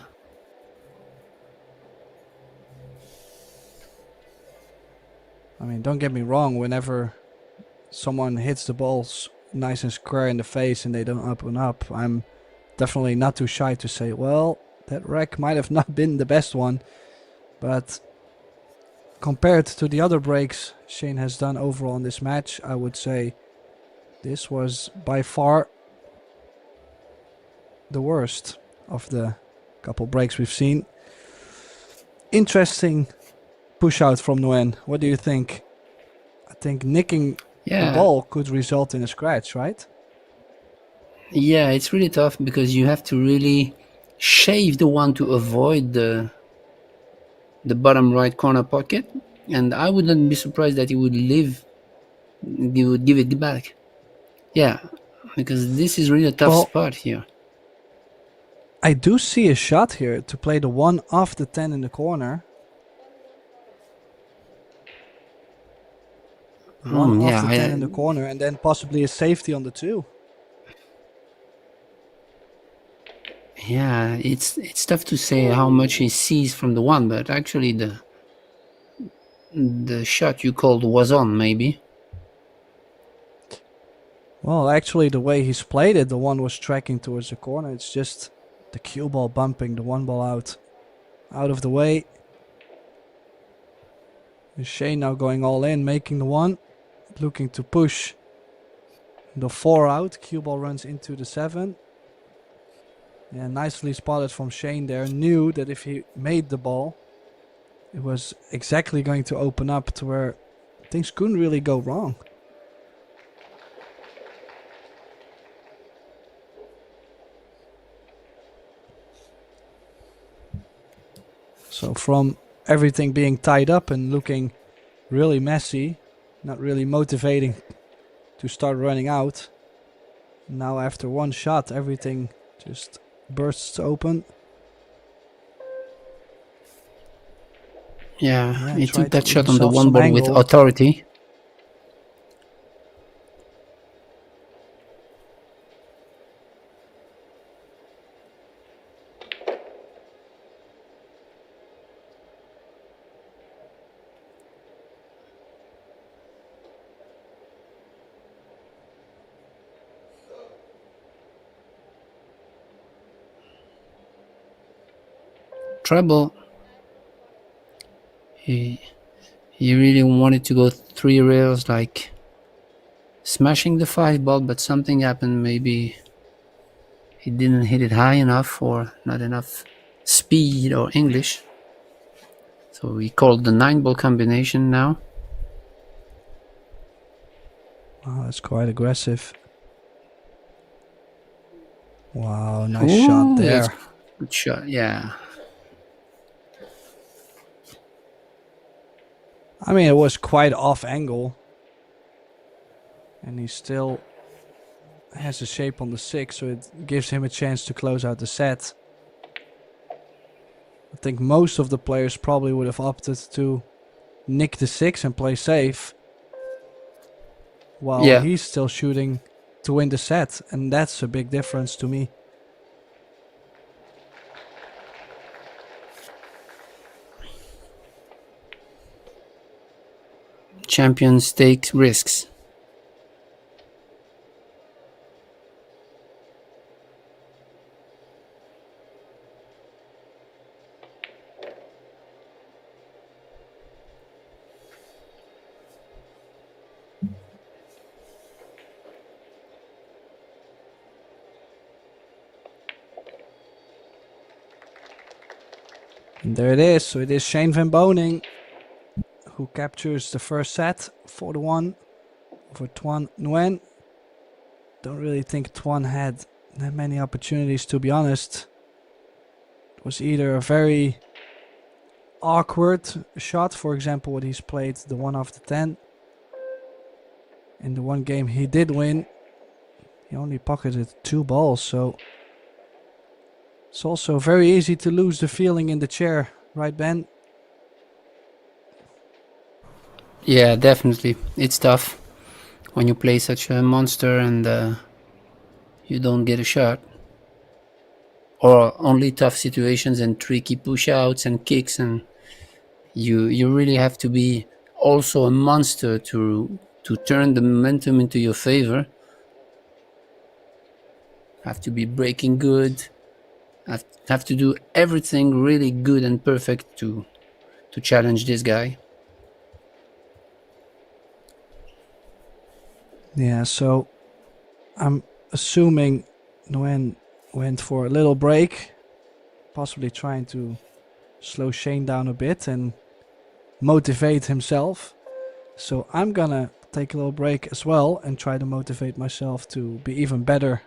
A: I mean, don't get me wrong, whenever someone hits the balls nice and square in the face and they don't open up, I'm definitely not too shy to say, well, that rack might have not been the best one, but compared to the other breaks Shane has done overall in this match, I would say this was by far the worst of the couple breaks we've seen. Interesting push out from Nguyen. What do you think? I think nicking the ball could result in a scratch, right?
B: Yeah, it's really tough because you have to really shave the one to avoid the bottom right corner pocket, and I wouldn't be surprised that he would give it back. Yeah, because this is really a tough
A: Well,
B: spot here.
A: I do see a shot here to play the 1 off the 10 in the corner. 1 off the 10 in the corner, and then possibly a safety on the 2.
B: Yeah, it's tough to say how much he sees from the one, but actually the shot you called was on, maybe.
A: Well, actually, the way he's played it, the one was tracking towards the corner. It's just the cue ball bumping the one ball out of the way. Shane now going all in, making the 1, looking to push the 4 out. Cue ball runs into the 7. Yeah, nicely spotted from Shane there. Knew that if he made the ball, it was exactly going to open up to where things couldn't really go wrong. So from everything being tied up and looking really messy, not really motivating to start running out, now after one shot everything just bursts open.
B: Yeah, he took
A: tried to
B: that shot
A: ease
B: on the
A: off
B: one
A: some
B: ball with
A: angle.
B: authority. Trouble. He really wanted to go 3 rails, like smashing the 5 ball, but something happened. Maybe he didn't hit it high enough or not enough speed or English. So we called the 9 ball combination now.
A: Oh, that's quite aggressive. Wow, nice shot there.
B: Good shot, yeah.
A: I mean, it was quite off angle. And he still has a shape on the 6, so it gives him a chance to close out the set. I think most of the players probably would have opted to nick the 6 and play safe, while he's still shooting to win the set, and that's a big difference to me.
B: Champions take risks.
A: And there it is. So it is Shane van Boening who captures the first set, 4-1 over Tuan Nguyen. Don't really think Tuan had that many opportunities, to be honest. It was either a very awkward shot, for example, what he's played the 1 off the 10. In the one game he did win, he only pocketed 2 balls, so it's also very easy to lose the feeling in the chair, right, Ben?
B: Yeah, definitely. It's tough. when you play such a monster and you don't get a shot, or only tough situations and tricky push outs and kicks, and you really have to be also a monster to turn the momentum into your favor. Have to be breaking good, have to do everything really good and perfect to challenge this guy.
A: Yeah, so I'm assuming Nguyen went for a little break, possibly trying to slow Shane down a bit and motivate himself. So I'm gonna take a little break as well and try to motivate myself to be even better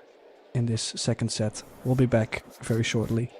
A: in this second set. We'll be back very shortly.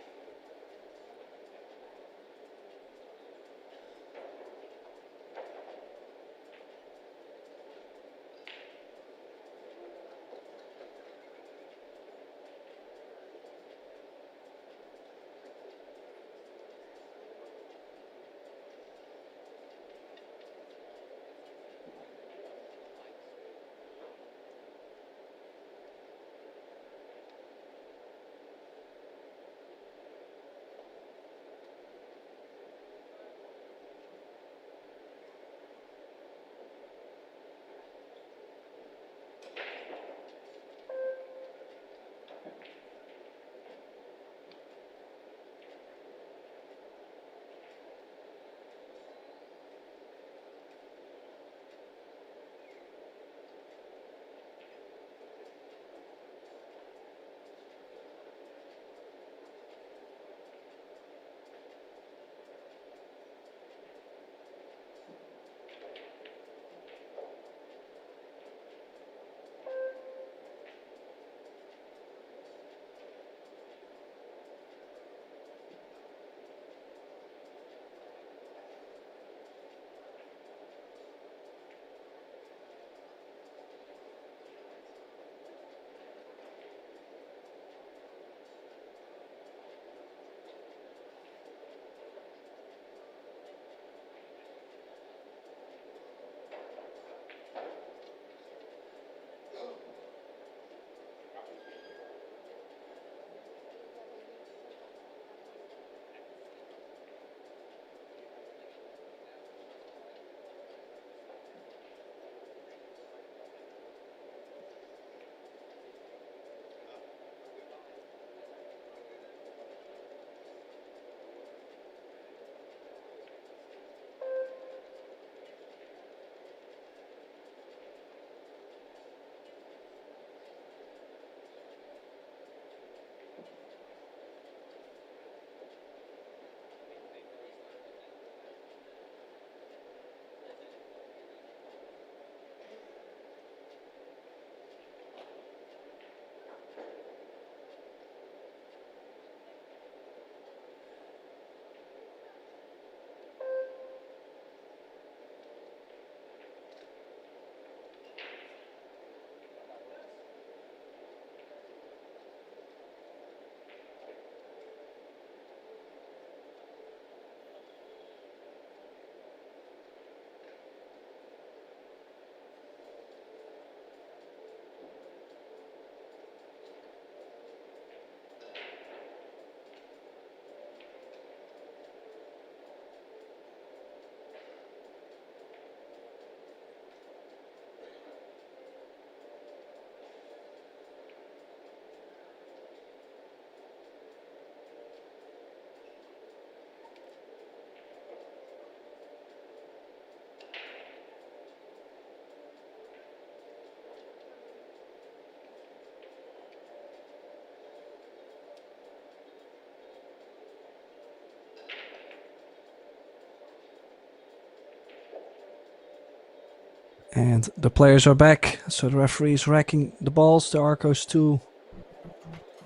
A: And the players are back, so the referee is racking the balls. The Arcos 2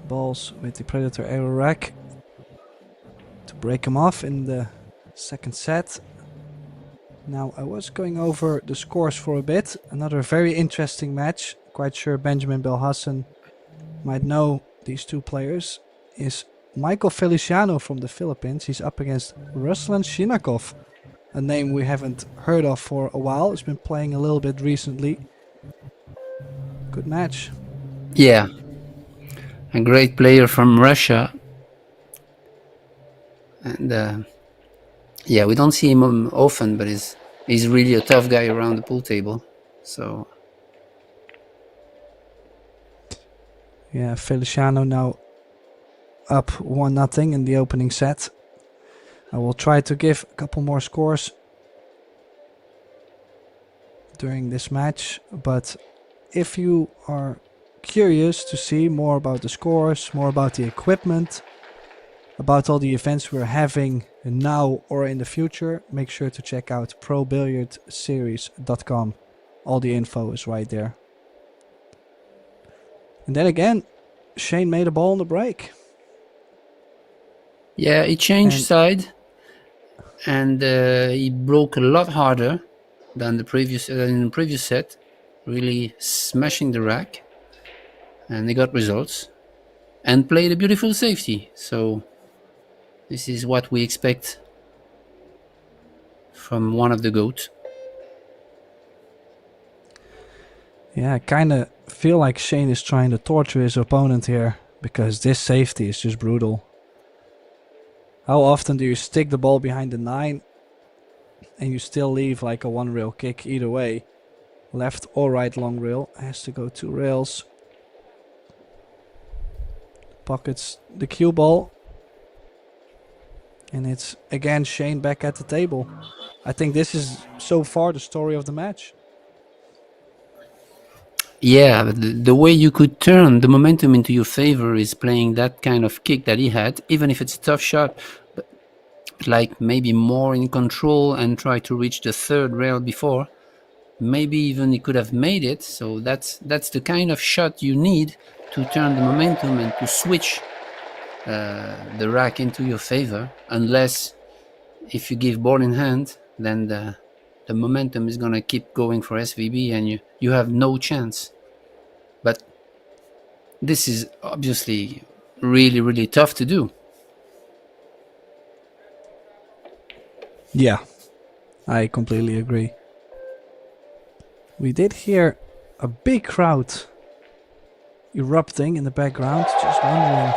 A: balls with the Predator Aero rack to break them off in the second set. Now I was going over the scores for a bit. Another very interesting match. Quite sure Benjamin Belhassan might know these two players. Is Michael Feliciano from the Philippines. He's up against Ruslan Shinakov, a name we haven't heard of for a while. He's been playing a little bit recently. Good match.
B: Yeah, a great player from Russia, and yeah, we don't see him often, but he's really a tough guy around the pool table. So
A: Yeah, Feliciano now up 1-0 in the opening set. I will try to give a couple more scores during this match, but if you are curious to see more about the scores, more about the equipment, about all the events we're having now or in the future, make sure to check out probilliardseries.com. All the info is right there. And then again, Shane made a ball on the break.
B: yeah, he changed
A: And
B: side, and he broke a lot harder than in the previous set, really smashing the rack, and he got results and played a beautiful safety. So this is what we expect from one of the GOATs.
A: yeah, I kind of feel like Shane is trying to torture his opponent here, because this safety is just brutal. How often do you stick the ball behind the 9 and you still leave like a 1-rail kick either way? Left or right long rail. Has to go 2 rails. Pockets the cue ball. And it's again Shane back at the table. I think this is so far the story of the match.
B: Yeah, but the way you could turn the momentum into your favor is playing that kind of kick that he had, even if it's a tough shot, but like maybe more in control and try to reach the 3rd rail before. Maybe even he could have made it. So that's the kind of shot you need to turn the momentum and to switch the rack into your favor. Unless if you give ball in hand, then the momentum is gonna keep going for SVB, and you have no chance. But this is obviously really, really tough to do.
A: Yeah, I completely agree. We did hear a big crowd erupting in the background. Just wondering.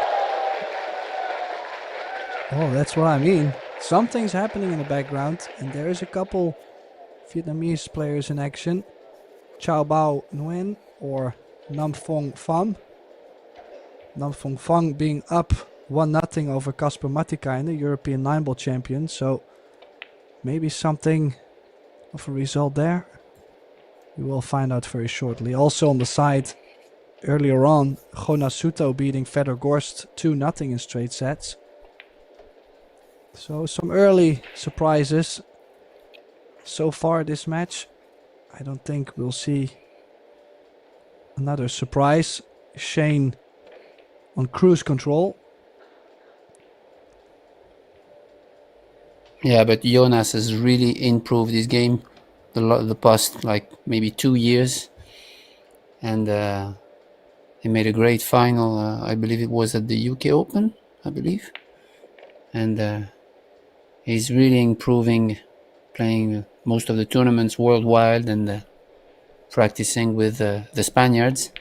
A: Oh, that's what I mean. Something's happening in the background, and there is a couple Vietnamese players in action. Chao Bao Nguyen or Nam Phong Pham. Nam Phong Pham being up 1-0 over Kasper Matikainen, the European 9-ball champion. So maybe something of a result there. We will find out very shortly. Also on the side, earlier on, Jonas Suto beating Fedor Gorst 2-0 in straight sets. So some early surprises. So far this match, I don't think we'll see another surprise. Shane on cruise control.
B: Yeah, but Jonas has really improved his game the past like maybe 2 years, and he made a great final. I believe it was at the UK Open, I believe, and he's really improving, playing most of the tournaments worldwide and practicing with the Spaniards.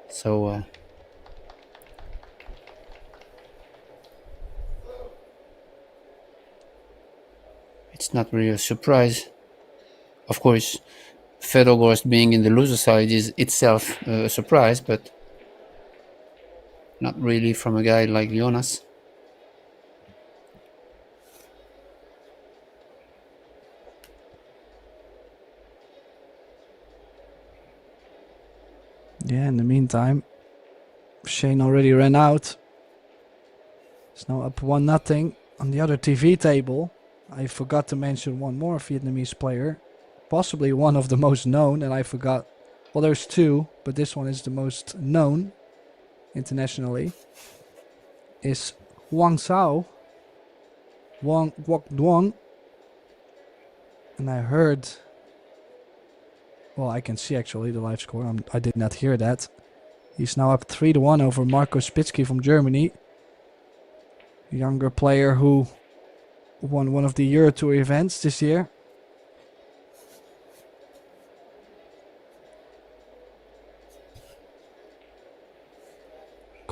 B: So it's not really a surprise. Of course, Fedor Gorst being in the loser side is itself a surprise, but not really from a guy like Jonas.
A: Yeah, in the meantime, Shane already ran out. It's now up 1-0 on the other TV table. I forgot to mention one more Vietnamese player, possibly one of the most known, and I forgot. Well, there's 2, but this one is the most known internationally. Is Huang Sao, Wang Guok Duong. And I heard, well, I can see actually the live score. I did not hear that. He's now up 3-1 over Marco Spitsky from Germany. A younger player who won one of the Euro Tour events this year.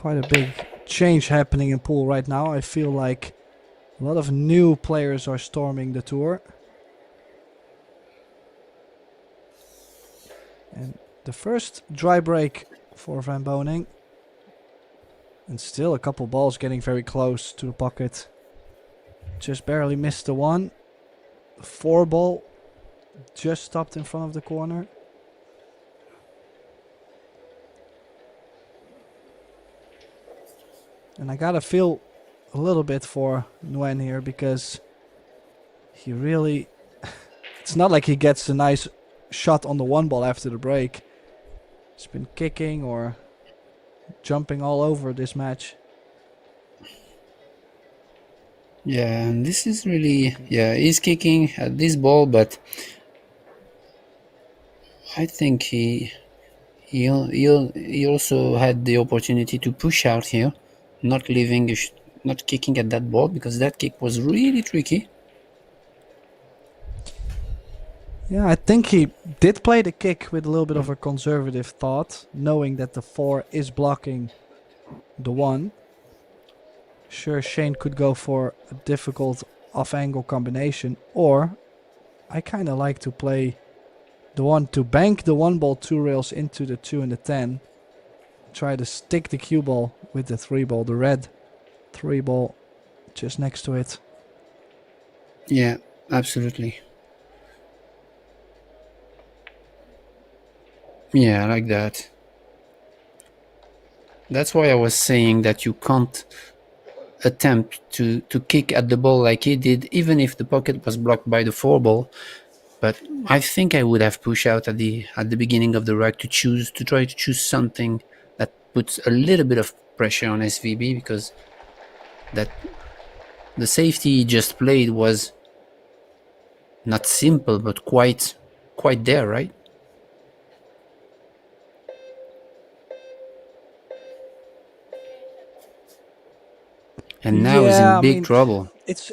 A: quite a big change happening in pool right now. I feel like a lot of new players are storming the tour. And the first dry break for Van Boening. And still a couple balls getting very close to the pocket. Just barely missed the one. The 4 ball just stopped in front of the corner. And I gotta feel a little bit for Nguyen here because he really... It's not like he gets a nice shot on the 1 ball after the break. He's been kicking or jumping all over this match.
B: Yeah, and this is really, he's kicking at this ball, but I think he also had the opportunity to push out here, not leaving, not kicking at that ball, because that kick was really tricky.
A: Yeah, I think he did play the kick with a little bit of a conservative thought, knowing that the 4 is blocking the 1. Sure, Shane could go for a difficult off-angle combination, or I kind of like to play the 1 to bank the 1 ball 2 rails into the 2 and the 10. Try to stick the cue ball with the 3 ball, the red 3 ball just next to it.
B: Yeah, absolutely. Yeah, I like that. That's why I was saying that you can't attempt to kick at the ball like he did, even if the pocket was blocked by the 4 ball. But I think I would have pushed out at the beginning of the rack to try to choose something that puts a little bit of pressure on SVB, because that the safety he just played was not simple but quite there, right? And now he's in big trouble.
A: It's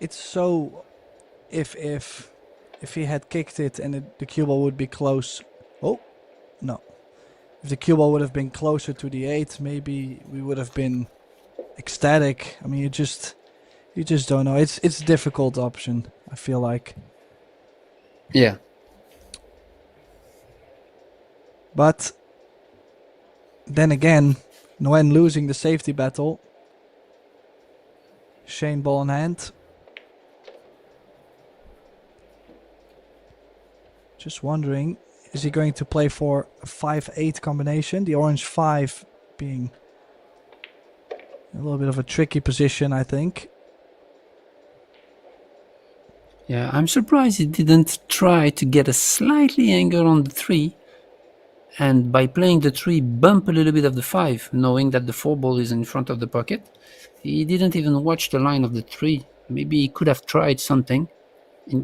A: so if he had kicked it and the cue ball would be close. Oh no! If the cue ball would have been closer to the 8, maybe we would have been ecstatic. I mean, you just don't know. It's a difficult option, I feel like.
B: Yeah.
A: But then again, Nguyen losing the safety battle. Shane ball in hand. Just wondering, is he going to play for a 5-8 combination? The orange 5 being a little bit of a tricky position, I think.
B: Yeah, I'm surprised he didn't try to get a slightly angle on the 3, and by playing the 3, bump a little bit of the 5, knowing that the 4 ball is in front of the pocket. He didn't even watch the line of the 3. Maybe he could have tried something,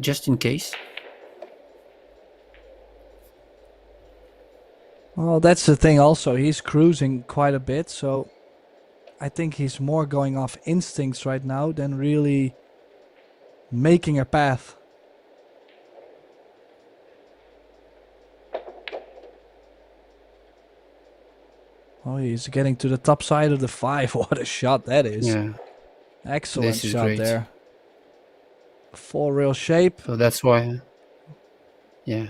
B: just in case.
A: Well, that's the thing also. He's cruising quite a bit, so I think he's more going off instincts right now than really making a path. Oh, he's getting to the top side of the 5. What a shot that is.
B: Yeah.
A: Excellent shot
B: great.
A: there. 4 rail shape.
B: So that's why, yeah,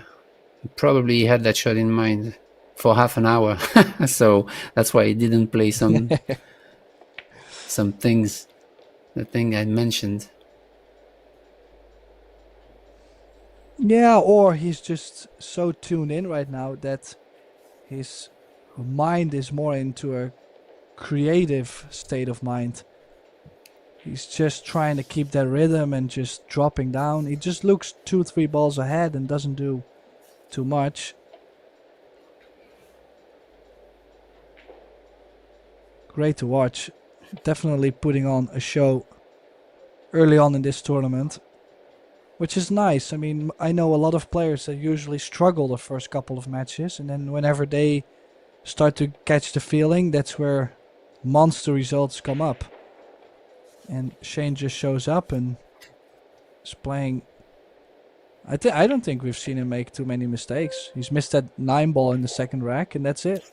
B: probably he had that shot in mind for half an hour. So that's why he didn't play some things, the thing I mentioned.
A: Yeah, or he's just so tuned in right now that his mind is more into a creative state of mind. He's just trying to keep that rhythm and just dropping down. He just looks 2-3 balls ahead and doesn't do too much. Great to watch. Definitely putting on a show early on in this tournament, which is nice. I mean, I know a lot of players that usually struggle the first couple of matches, and then whenever they start to catch the feeling, that's where monster results come up. And Shane just shows up and is playing. I don't think we've seen him make too many mistakes. He's missed that 9 ball in the second rack, and that's it.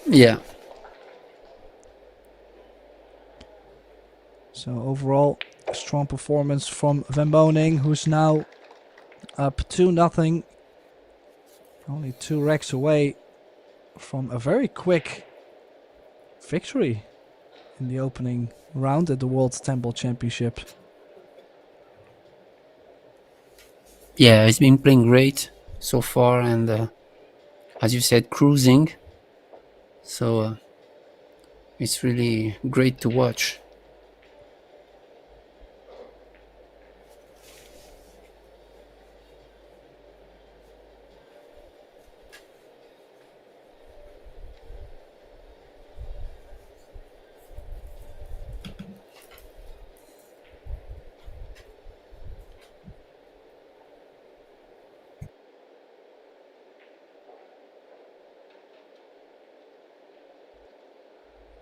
B: Yeah.
A: So overall, a strong performance from Van Boening, who's now up 2-0. Only 2 racks away from a very quick victory in the opening round at the World 10-Ball Championship.
B: Yeah, he's been playing great so far, and as you said, cruising. So it's really great to watch.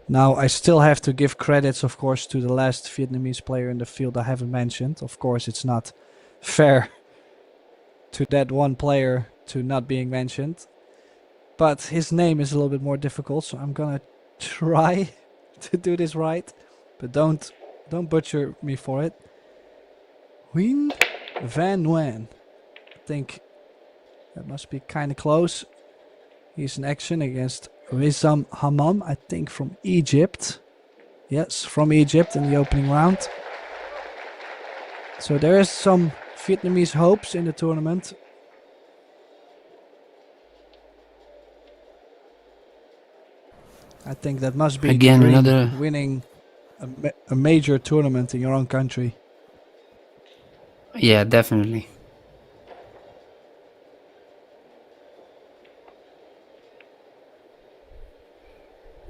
A: Now, I still have to give credits, of course, to the last Vietnamese player in the field I haven't mentioned. Of course, it's not fair to that one player to not being mentioned. But his name is a little bit more difficult, so I'm gonna try to do this right. But don't butcher me for it. Nguyen Van Nguyen. I think that must be kind of close. He's in action against Rizam Hammam, I think from Egypt. Yes, from Egypt in the opening round. So there is some Vietnamese hopes in the tournament. I think that must be
B: Again,
A: the dream,
B: another
A: winning a major tournament in your own country.
B: Yeah, definitely.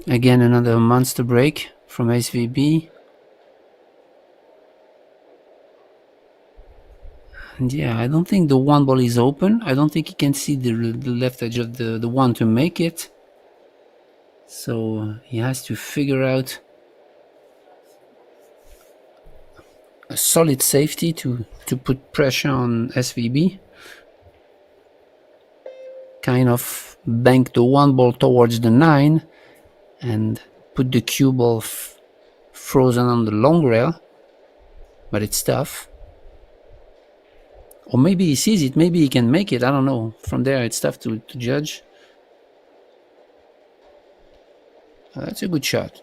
B: Again, another monster break from SVB. And yeah, I don't think the one ball is open. I don't think he can see the left edge of the one to make it. So he has to figure out a solid safety to put pressure on SVB. Kind of bank the one ball towards the 9 and put the cue ball frozen on the long rail. But it's tough. Or maybe he sees it, maybe he can make it, I don't know. From there it's tough to judge. That's a good shot.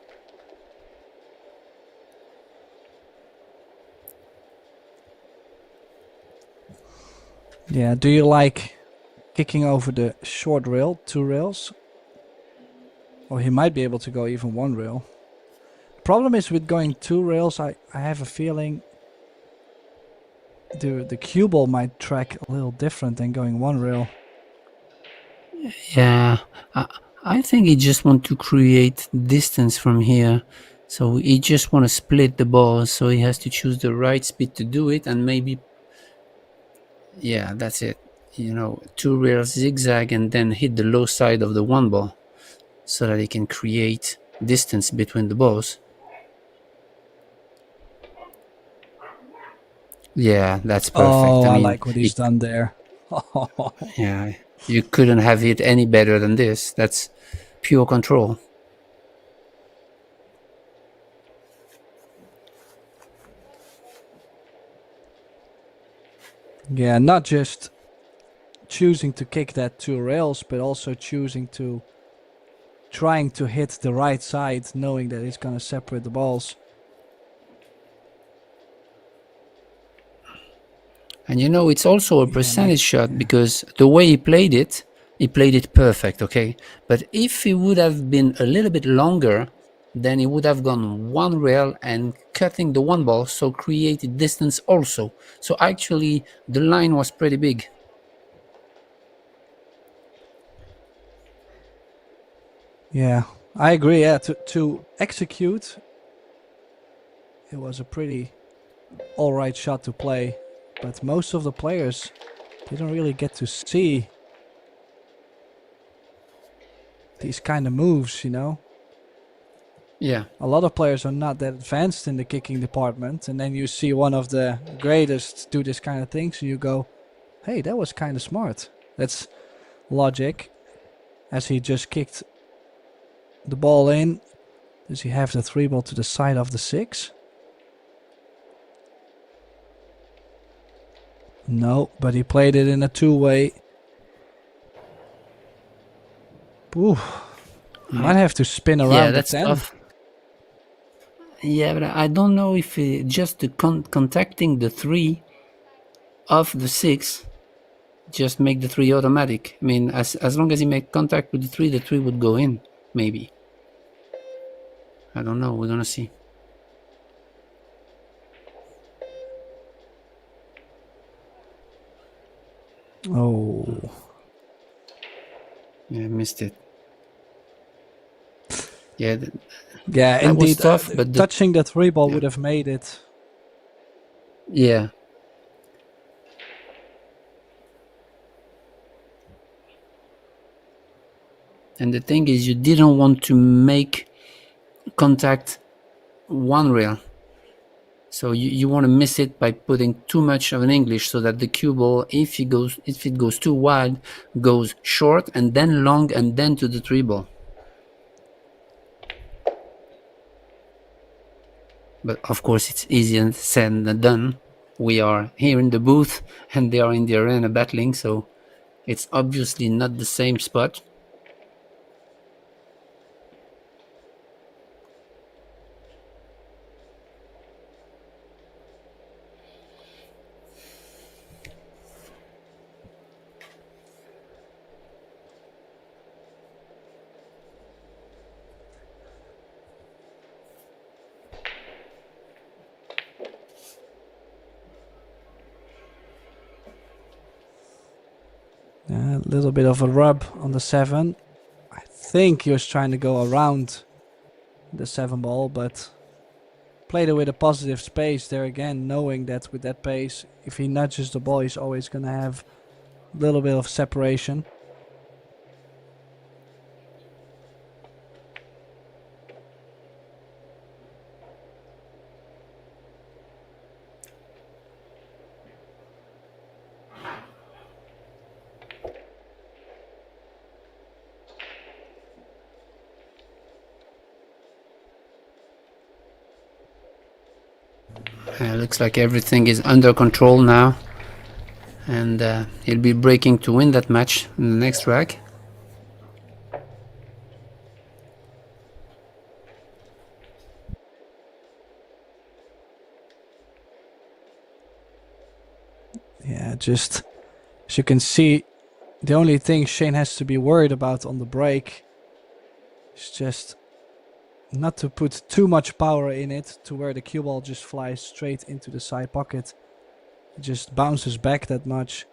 A: Yeah, do you like kicking over the short rail, 2 rails? Or he might be able to go even 1 rail. Problem is with going 2 rails, I have a feeling the cue ball might track a little different than going 1 rail.
B: Yeah, I think he just want to create distance from here. So he just want to split the ball, so he has to choose the right speed to do it, and maybe, yeah, that's it. 2 rails zigzag and then hit the low side of the one ball so that he can create distance between the balls. Yeah, that's perfect.
A: Oh, I
B: mean,
A: like what he's done there.
B: yeah, you couldn't have hit any better than this. That's pure control.
A: Yeah, not just choosing to kick that 2 rails, but also trying to hit the right side, knowing that it's gonna separate the balls.
B: And it's also a percentage shot, because the way he played it perfect, okay? But if he would have been a little bit longer, then he would have gone 1 rail and cutting the one ball, so created distance also. So actually, the line was pretty big.
A: Yeah, I agree. Yeah, to execute, it was a pretty alright shot to play. But most of the players didn't really get to see these kind of moves,
B: Yeah.
A: A lot of players are not that advanced in the kicking department, and then you see one of the greatest do this kind of things, and you go, hey, that was kind of smart. That's logic, as he just kicked the ball in. Does he have the 3 ball to the side of the 6? No, but he played it in a two-way. Ooh. You might have to spin
B: Yeah,
A: around the
B: that's
A: 10.
B: tough. Yeah, but I don't know if just the contacting the 3 of the 6 just make the 3 automatic. I mean, as long as he make contact with the 3 would go in, maybe. I don't know. We're gonna see.
A: Oh.
B: Yeah, missed it. Yeah,
A: Yeah,
B: that was
A: indeed.
B: tough, but
A: Touching the 3 ball
B: yeah.
A: would have made it.
B: Yeah. And the thing is, you didn't want to make contact one rail. So you want to miss it by putting too much of an English, so that the cue ball, if it goes too wide, goes short and then long and then to the 3 ball. But of course, it's easier said than done. We are here in the booth and they are in the arena battling, so it's obviously not the same spot.
A: A little bit of a rub on the 7. I think he was trying to go around the 7 ball, but played it with a positive space there again, knowing that with that pace, if he nudges the ball, he's always going to have a little bit of separation.
B: Looks like everything is under control now, and he'll be breaking to win that match in the next rack.
A: Yeah, just as you can see, the only thing Shane has to be worried about on the break is just not to put too much power in it to where the cue ball just flies straight into the side pocket. It just bounces back that much.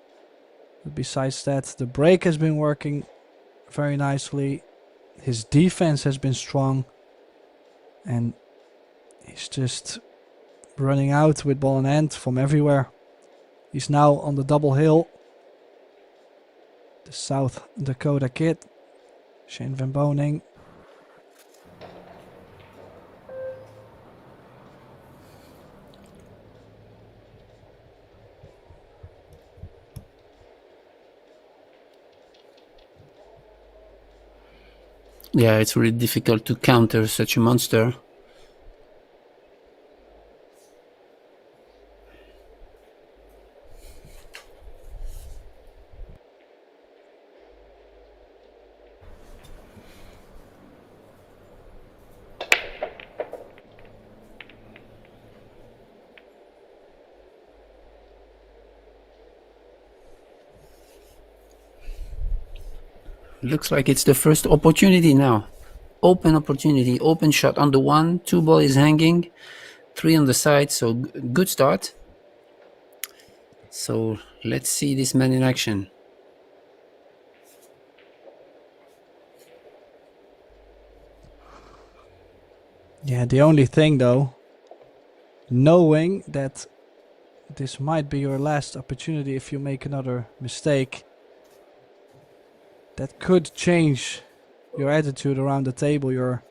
A: But besides that, the break has been working very nicely. His defense has been strong. And he's just running out with ball in hand from everywhere. He's now on the double hill. The South Dakota kid, Shane van Boening.
B: Yeah, it's really difficult to counter such a monster. Looks like it's the first opportunity now. Open opportunity, open shot on the 1, 2 ball is hanging, 3 on the side, so good start. So let's see this man in action.
A: Yeah, the only thing though, knowing that this might be your last opportunity if you make another mistake, that could change your attitude around the table, your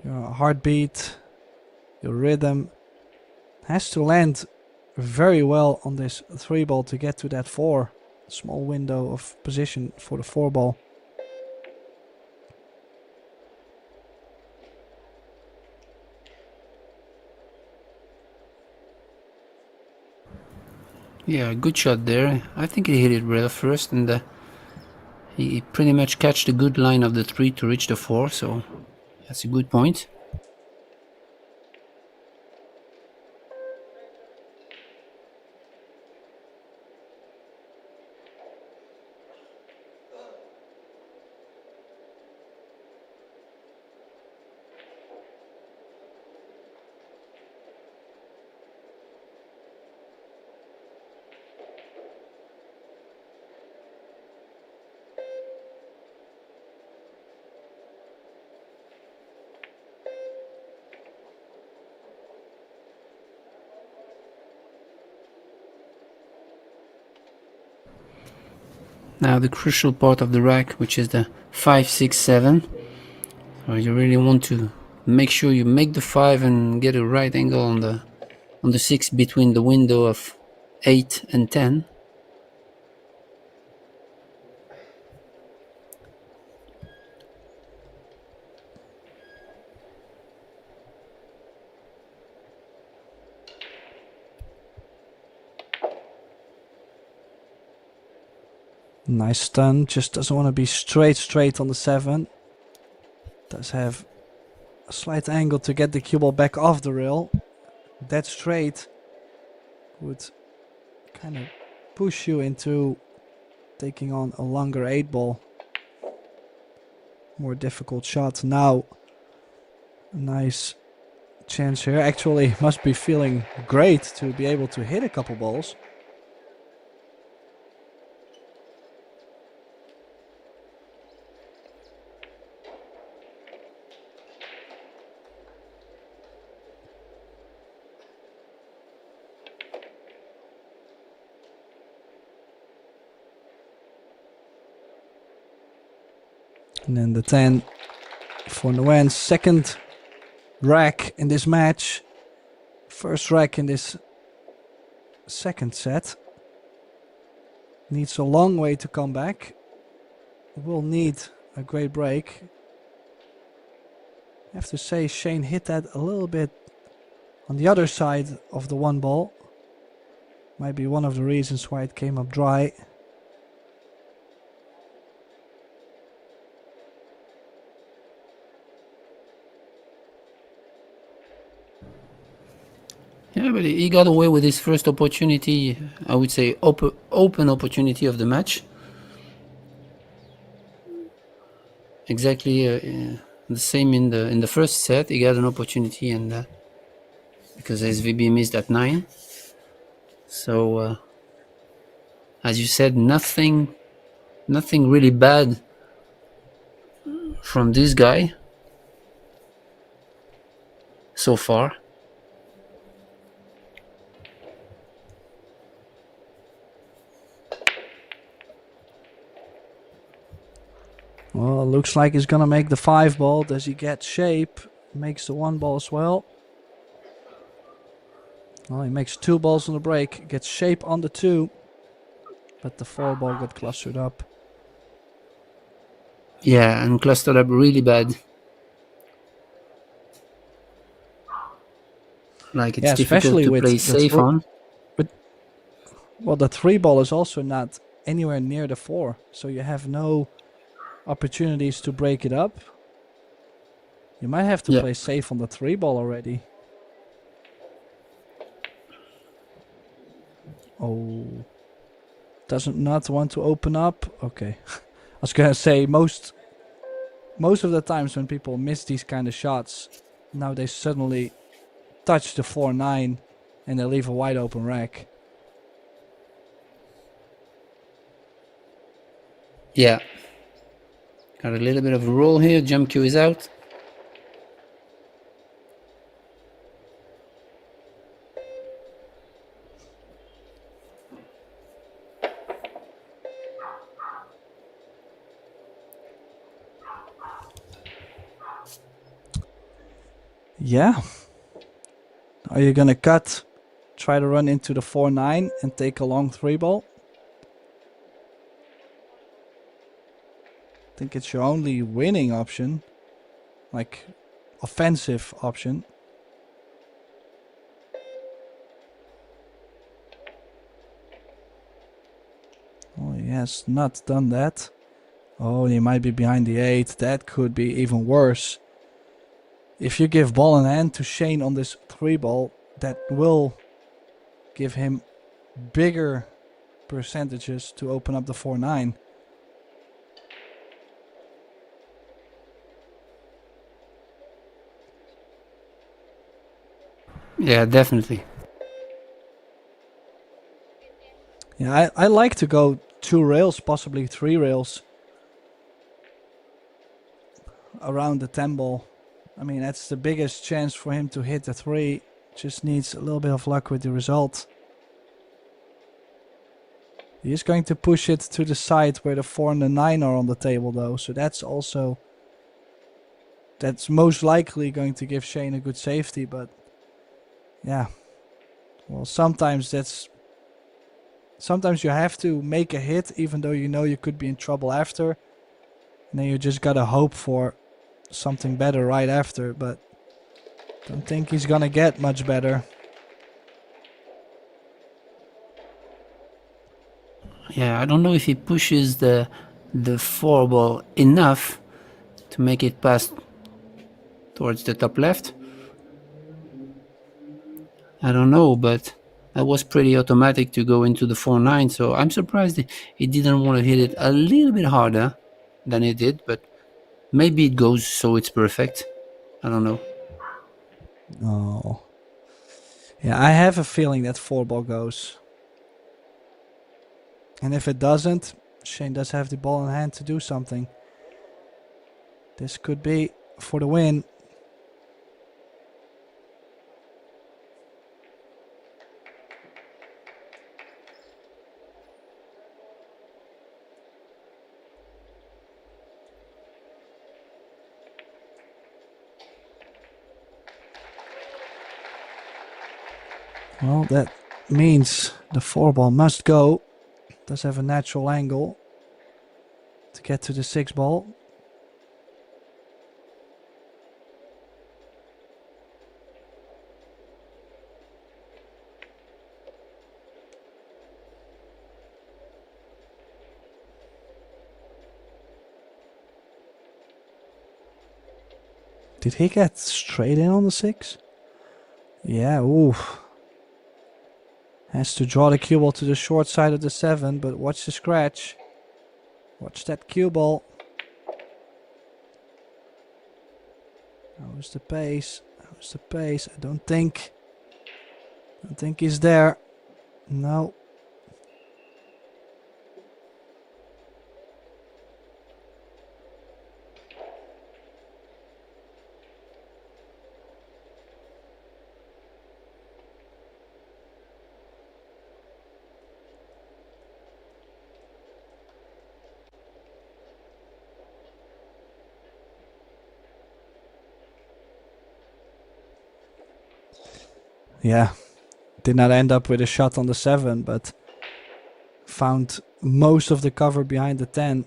A: heartbeat, your rhythm. Has to land very well on this 3 ball to get to that 4. Small window of position for the 4 ball.
B: Yeah, good shot there. I think he hit it well first, and he pretty much catched a good line of the 3 to reach the 4, so that's a good point. Now the crucial part of the rack, which is the 5, 6, 7. So you really want to make sure you make the 5 and get a right angle on the 6 between the window of 8 and 10.
A: Nice stun, just doesn't want to be straight on the 7. Does have a slight angle to get the cue ball back off the rail. That straight would kind of push you into taking on a longer 8 ball. More difficult shot. Now, a nice chance here. Actually, must be feeling great to be able to hit a couple balls. And then the 10 for Nguyen's second rack in this match. First rack in this second set. Needs a long way to come back. Will need a great break. I have to say Shane hit that a little bit on the other side of the 1 ball. Might be one of the reasons why it came up dry.
B: Yeah, but he got away with his first opportunity, I would say open opportunity of the match. Exactly the same in the first set. He got an opportunity, and because SVB missed at 9. So, as you said, nothing really bad from this guy so far.
A: Well, looks like he's gonna make the 5 ball. Does he get shape? Makes the 1 ball as well. Well, he makes 2 balls on the break. Gets shape on the 2. But the 4 ball got clustered up.
B: Yeah, and clustered up really bad. Like it's difficult to play safe on.
A: Well, the 3 ball is also not anywhere near the 4. So you have no opportunities to break it up. You might have to play safe on the 3 ball already. Oh. Doesn't not want to open up. Okay. I was gonna say most of the times when people miss these kind of shots, now they suddenly touch the 4-9 and they leave a wide open rack.
B: Yeah. Got a little bit of a roll here. Jump cue is out.
A: Yeah. Are you gonna cut, try to run into the 4-9 and take a long 3 ball? I think it's your only winning option. Like, offensive option. has not done that. Oh, he might be behind the 8. That could be even worse. If you give ball in hand to Shane on this 3 ball, that will give him bigger percentages to open up the 4-9.
B: Yeah, definitely.
A: Yeah, I like to go 2 rails, possibly 3 rails around the 10 ball. I mean, that's the biggest chance for him to hit the 3. Just needs a little bit of luck with the result. He is going to push it to the side where the 4 and the 9 are on the table though. So that's most likely going to give Shane a good safety, but yeah. Well, sometimes you have to make a hit even though you know you could be in trouble after. And then you just gotta hope for something better right after, but don't think he's gonna get much better.
B: Yeah, I don't know if he pushes the 4 ball enough to make it pass towards the top left. I don't know, but that was pretty automatic to go into the 4-9, so I'm surprised he didn't want to hit it a little bit harder than he did, but maybe it goes so it's perfect. I don't know.
A: Oh. Yeah, I have a feeling that 4 ball goes. And if it doesn't, Shane does have the ball in hand to do something. This could be for the win. Well, that means the 4 ball must go. Does have a natural angle to get to the 6 ball. Did he get straight in on the 6? Yeah, ooh. Has to draw the cue ball to the short side of the 7, but watch the scratch. Watch that cue ball. How's the pace? How's the pace? I don't think he's there. No. Yeah, did not end up with a shot on the 7, but found most of the cover behind the 10.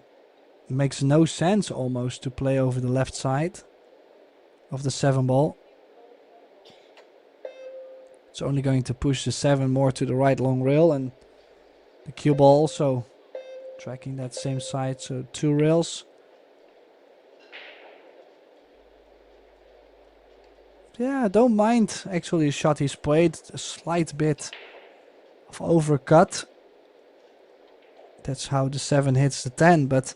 A: Makes no sense almost to play over the left side of the 7 ball. It's only going to push the 7 more to the right long rail, and the cue ball also tracking that same side, so 2 rails. Yeah, I don't mind actually the shot he's played. A slight bit of overcut. That's how the 7 hits the 10, but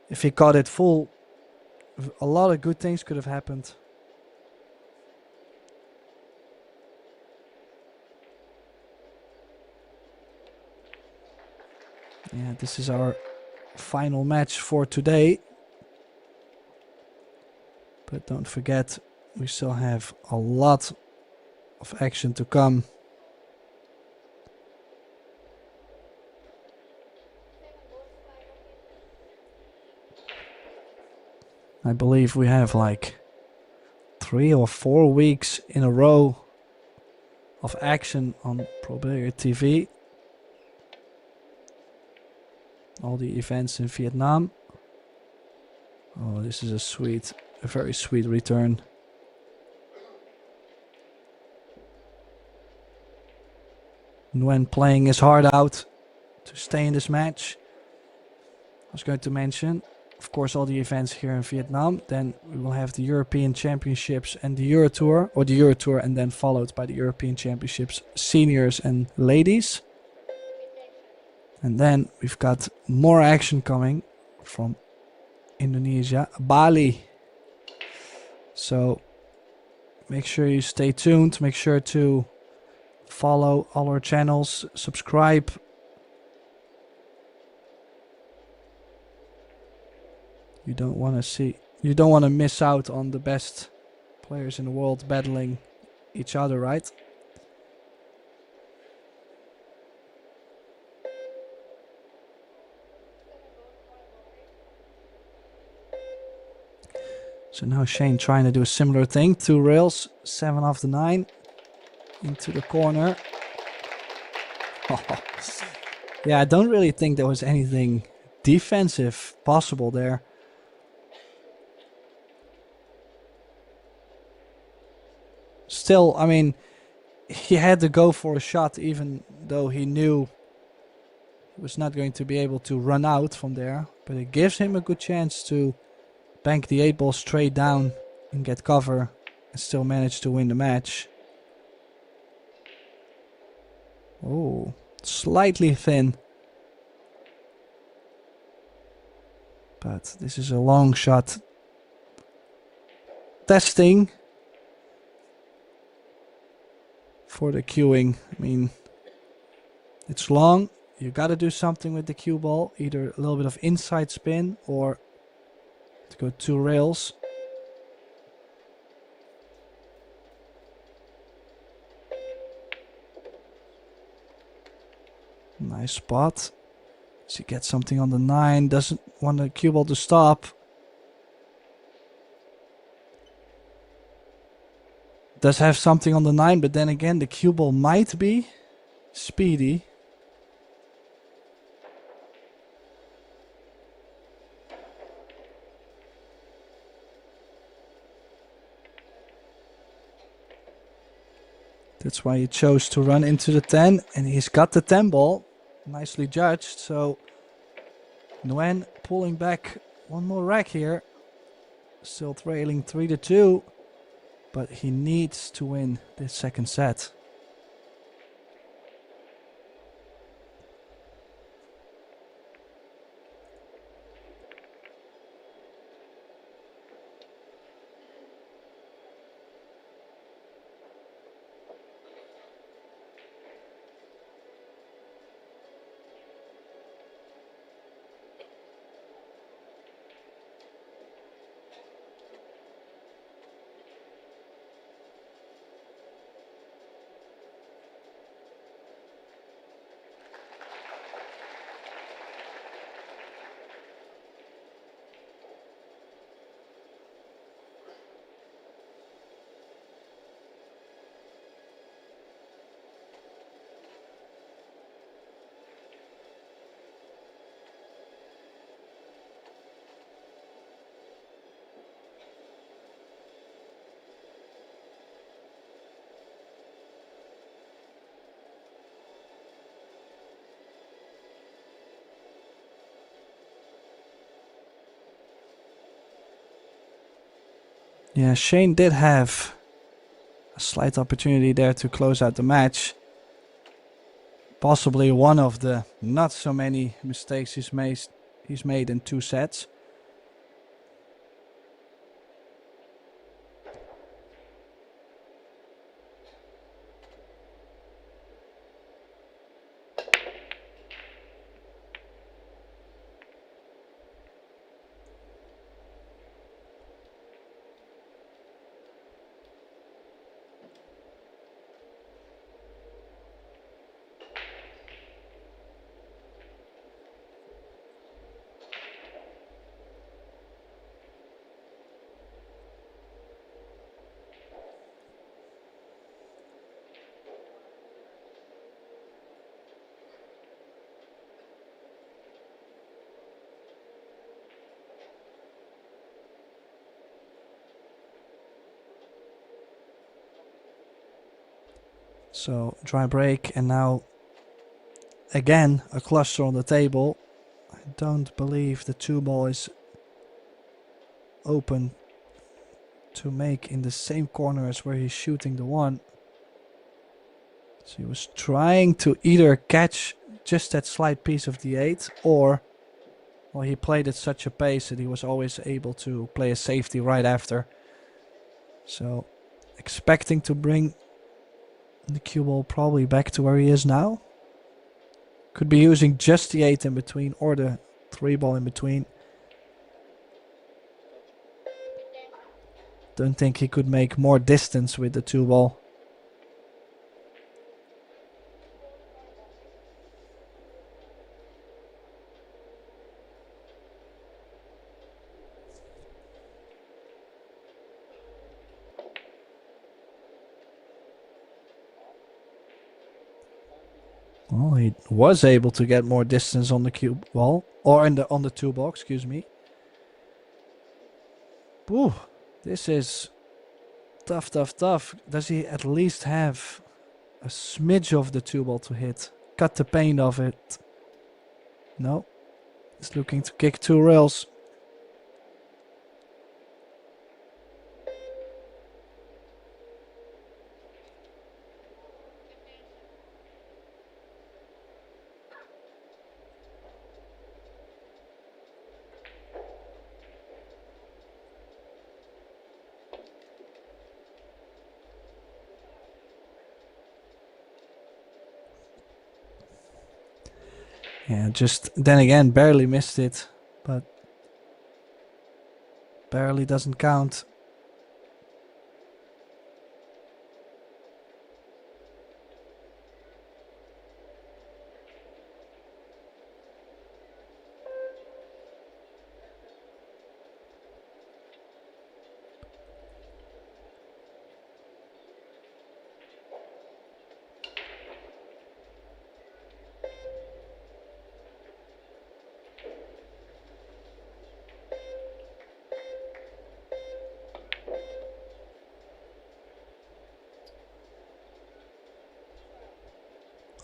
A: if he caught it full, a lot of good things could have happened. Yeah, this is our final match for today. But don't forget, we still have a lot of action to come. I believe we have like 3 or 4 weeks in a row of action on Pro Billiard TV. All the events in Vietnam. Oh, this is a very sweet return. Nguyen playing his heart out to stay in this match. I was going to mention, of course, all the events here in Vietnam. Then we will have the European Championships and the Euro Tour, or the Euro Tour, and then followed by the European Championships, seniors and ladies. And then we've got more action coming from Indonesia, Bali. So make sure you stay tuned. Make sure to follow all our channels, subscribe. You don't want to miss out on the best players in the world battling each other, right? So now Shane trying to do a similar thing. 2 rails, 7 off the 9. Into the corner. Yeah, I don't really think there was anything defensive possible there. Still, I mean, he had to go for a shot even though he knew he was not going to be able to run out from there. But it gives him a good chance to bank the 8 ball straight down and get cover and still manage to win the match. Oh, slightly thin. But this is a long shot. Testing for the cueing. I mean, it's long. You got to do something with the cue ball. Either a little bit of inside spin or to go 2 rails. Nice spot. Does he get something on the 9? Doesn't want the cue ball to stop. Does have something on the 9, but then again the cue ball might be speedy. That's why he chose to run into the 10, and he's got the 10 ball. Nicely judged. So Nguyen pulling back one more rack here. Still trailing 3-2, but he needs to win this second set. Yeah, Shane did have a slight opportunity there to close out the match. Possibly one of the not so many mistakes he's made in 2 sets. So dry break, and now again a cluster on the table. don't believe the 2-ball is open to make in the same corner as where he's shooting the 1. So he was trying to either catch just that slight piece of the 8, or well, he played at such a pace that he was always able to play a safety right after. So expecting to bring the cue ball probably back to where he is now. Could be using just the 8 in between or the 3-ball in between. Don't think he could make more distance with the 2-ball. Well, he was able to get more distance on the cue ball, or on the 2-ball, excuse me. Ooh, this is tough, tough, tough. Does he at least have a smidge of the 2-ball to hit? Cut the paint of it. No. He's looking to kick 2 rails. Yeah, just then again, barely missed it, but barely doesn't count.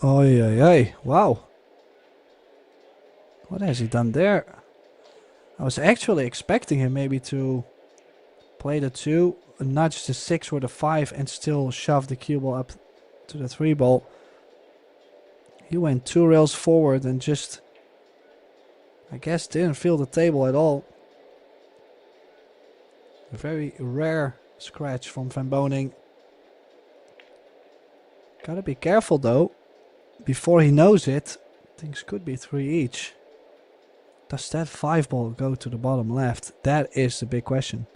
A: Oi, oi, oi. Wow. What has he done there? I was actually expecting him maybe to play the 2, nudge the 6 or the 5 and still shove the cue ball up to the 3-ball. He went 2 rails forward and just, I guess, didn't feel the table at all. A very rare scratch from Van Boening. Gotta be careful though. Before he knows it, things could be 3 each. Does that 5-ball go to the bottom left? That is the big question.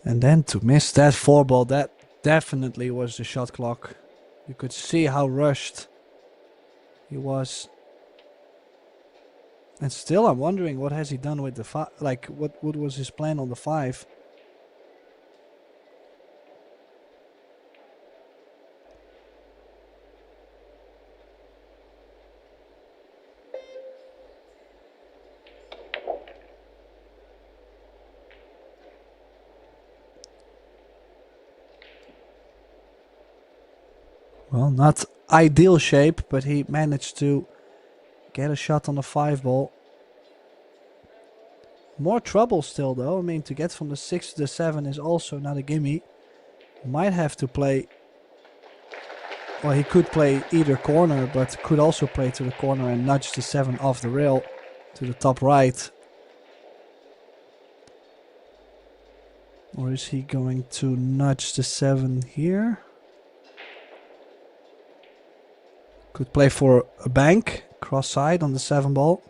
A: And then to miss that 4-ball, that definitely was the shot clock. You could see how rushed he was. And still I'm wondering what has he done with the 5, like what was his plan on the 5? Well, not ideal shape, but he managed to get a shot on the 5-ball. More trouble still though. I mean, to get from the 6 to the 7 is also not a gimme. Might have to play, well, he could play either corner, but could also play to the corner and nudge the 7 off the rail to the top right. Or is he going to nudge the 7 here? Could play for a bank, cross side on the 7-ball.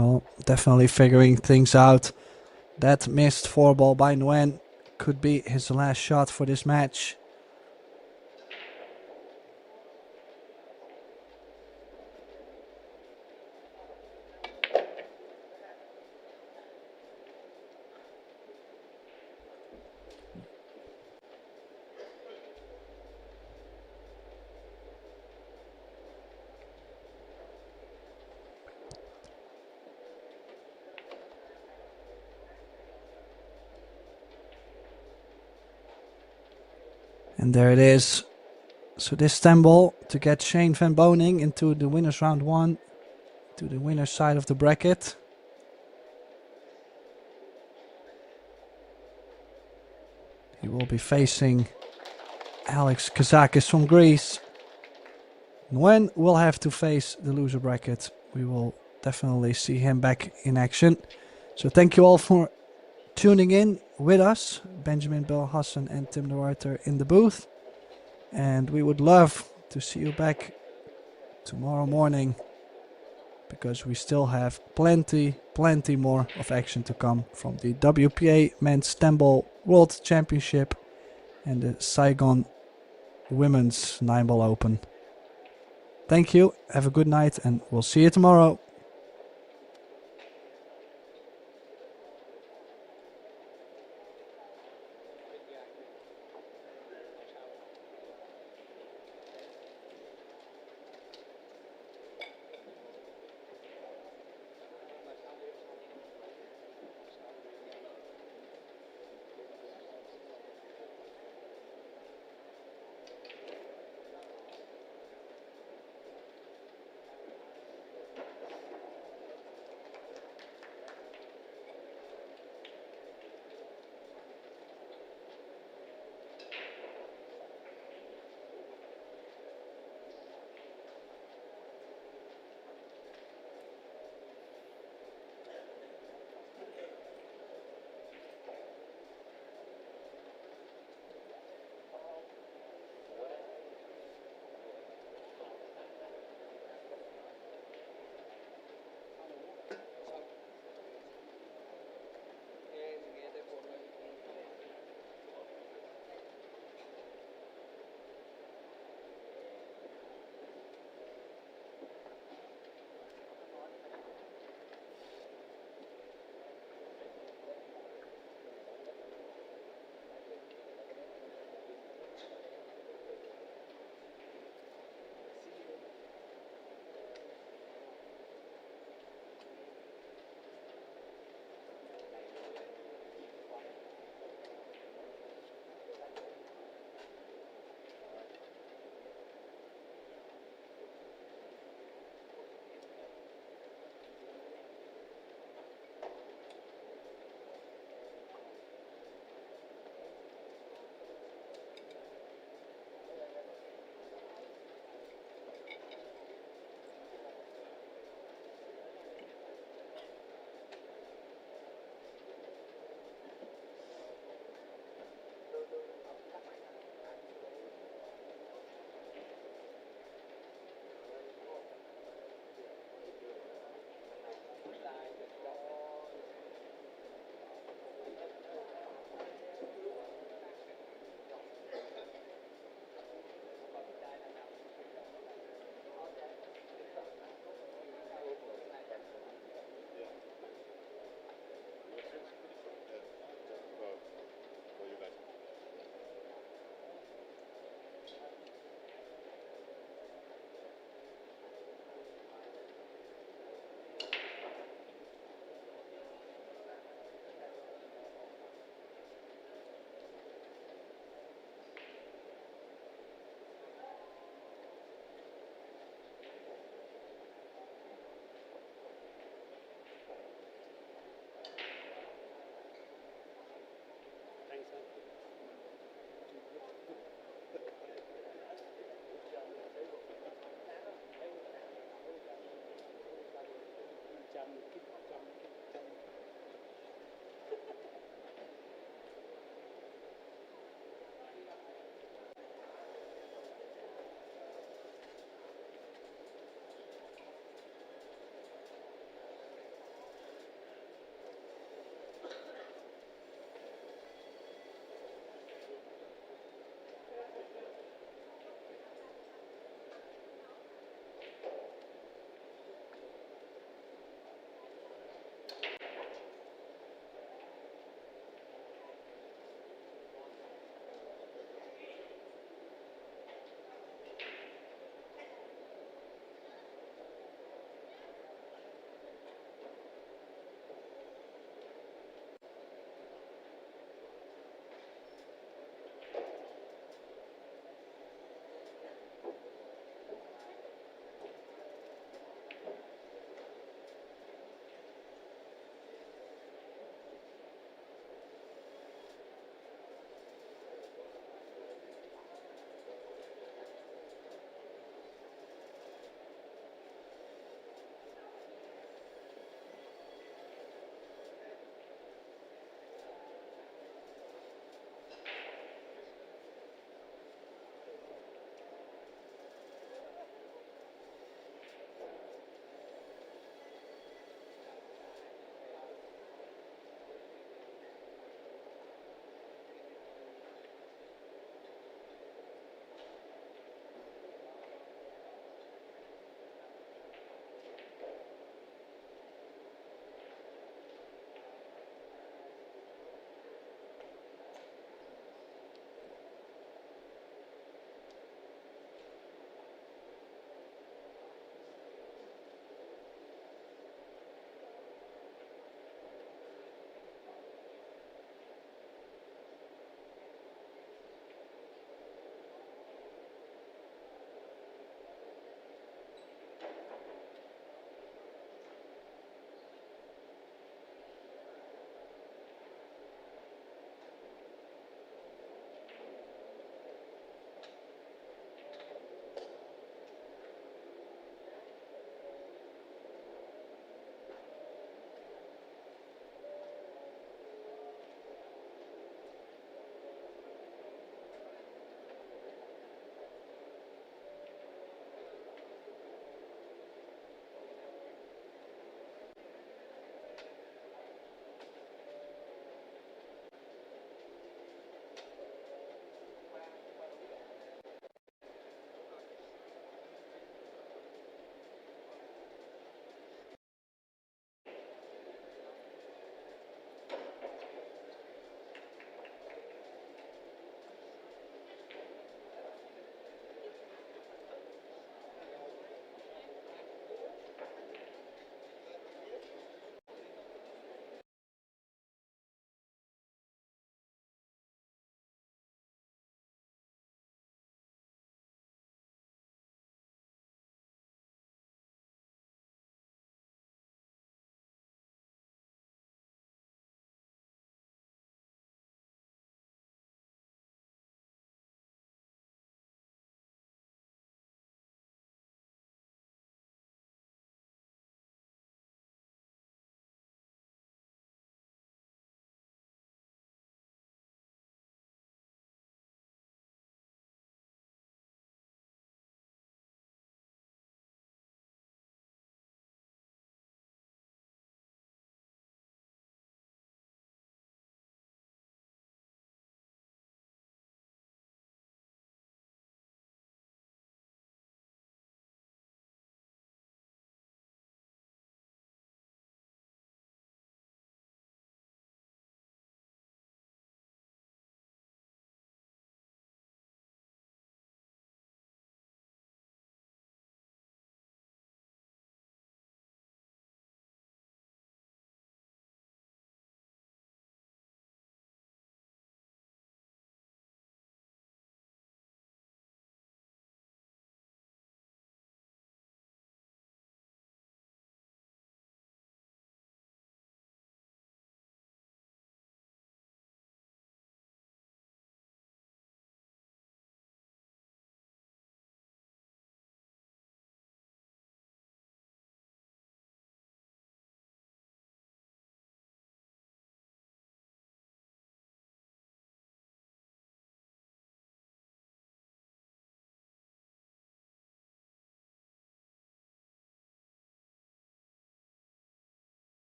A: Well, definitely figuring things out. That missed 4-ball by Nguyen could be his last shot for this match. And there it is. So this 10-ball to get Shane van Boening into the winners round 1, to the winner's side of the bracket. He will be facing Alex Kazakis from Greece. Nguyen will have to face the loser bracket. We will definitely see him back in action. So thank you all for tuning in with us. Benjamin Bell Hassan and Tim de Ruiter in the booth. And we would love to see you back tomorrow morning, because we still have plenty more of action to come from the WPA Men's 10-ball World Championship and the Saigon Women's 9-ball Open. Thank you, have a good night, and we'll see you tomorrow.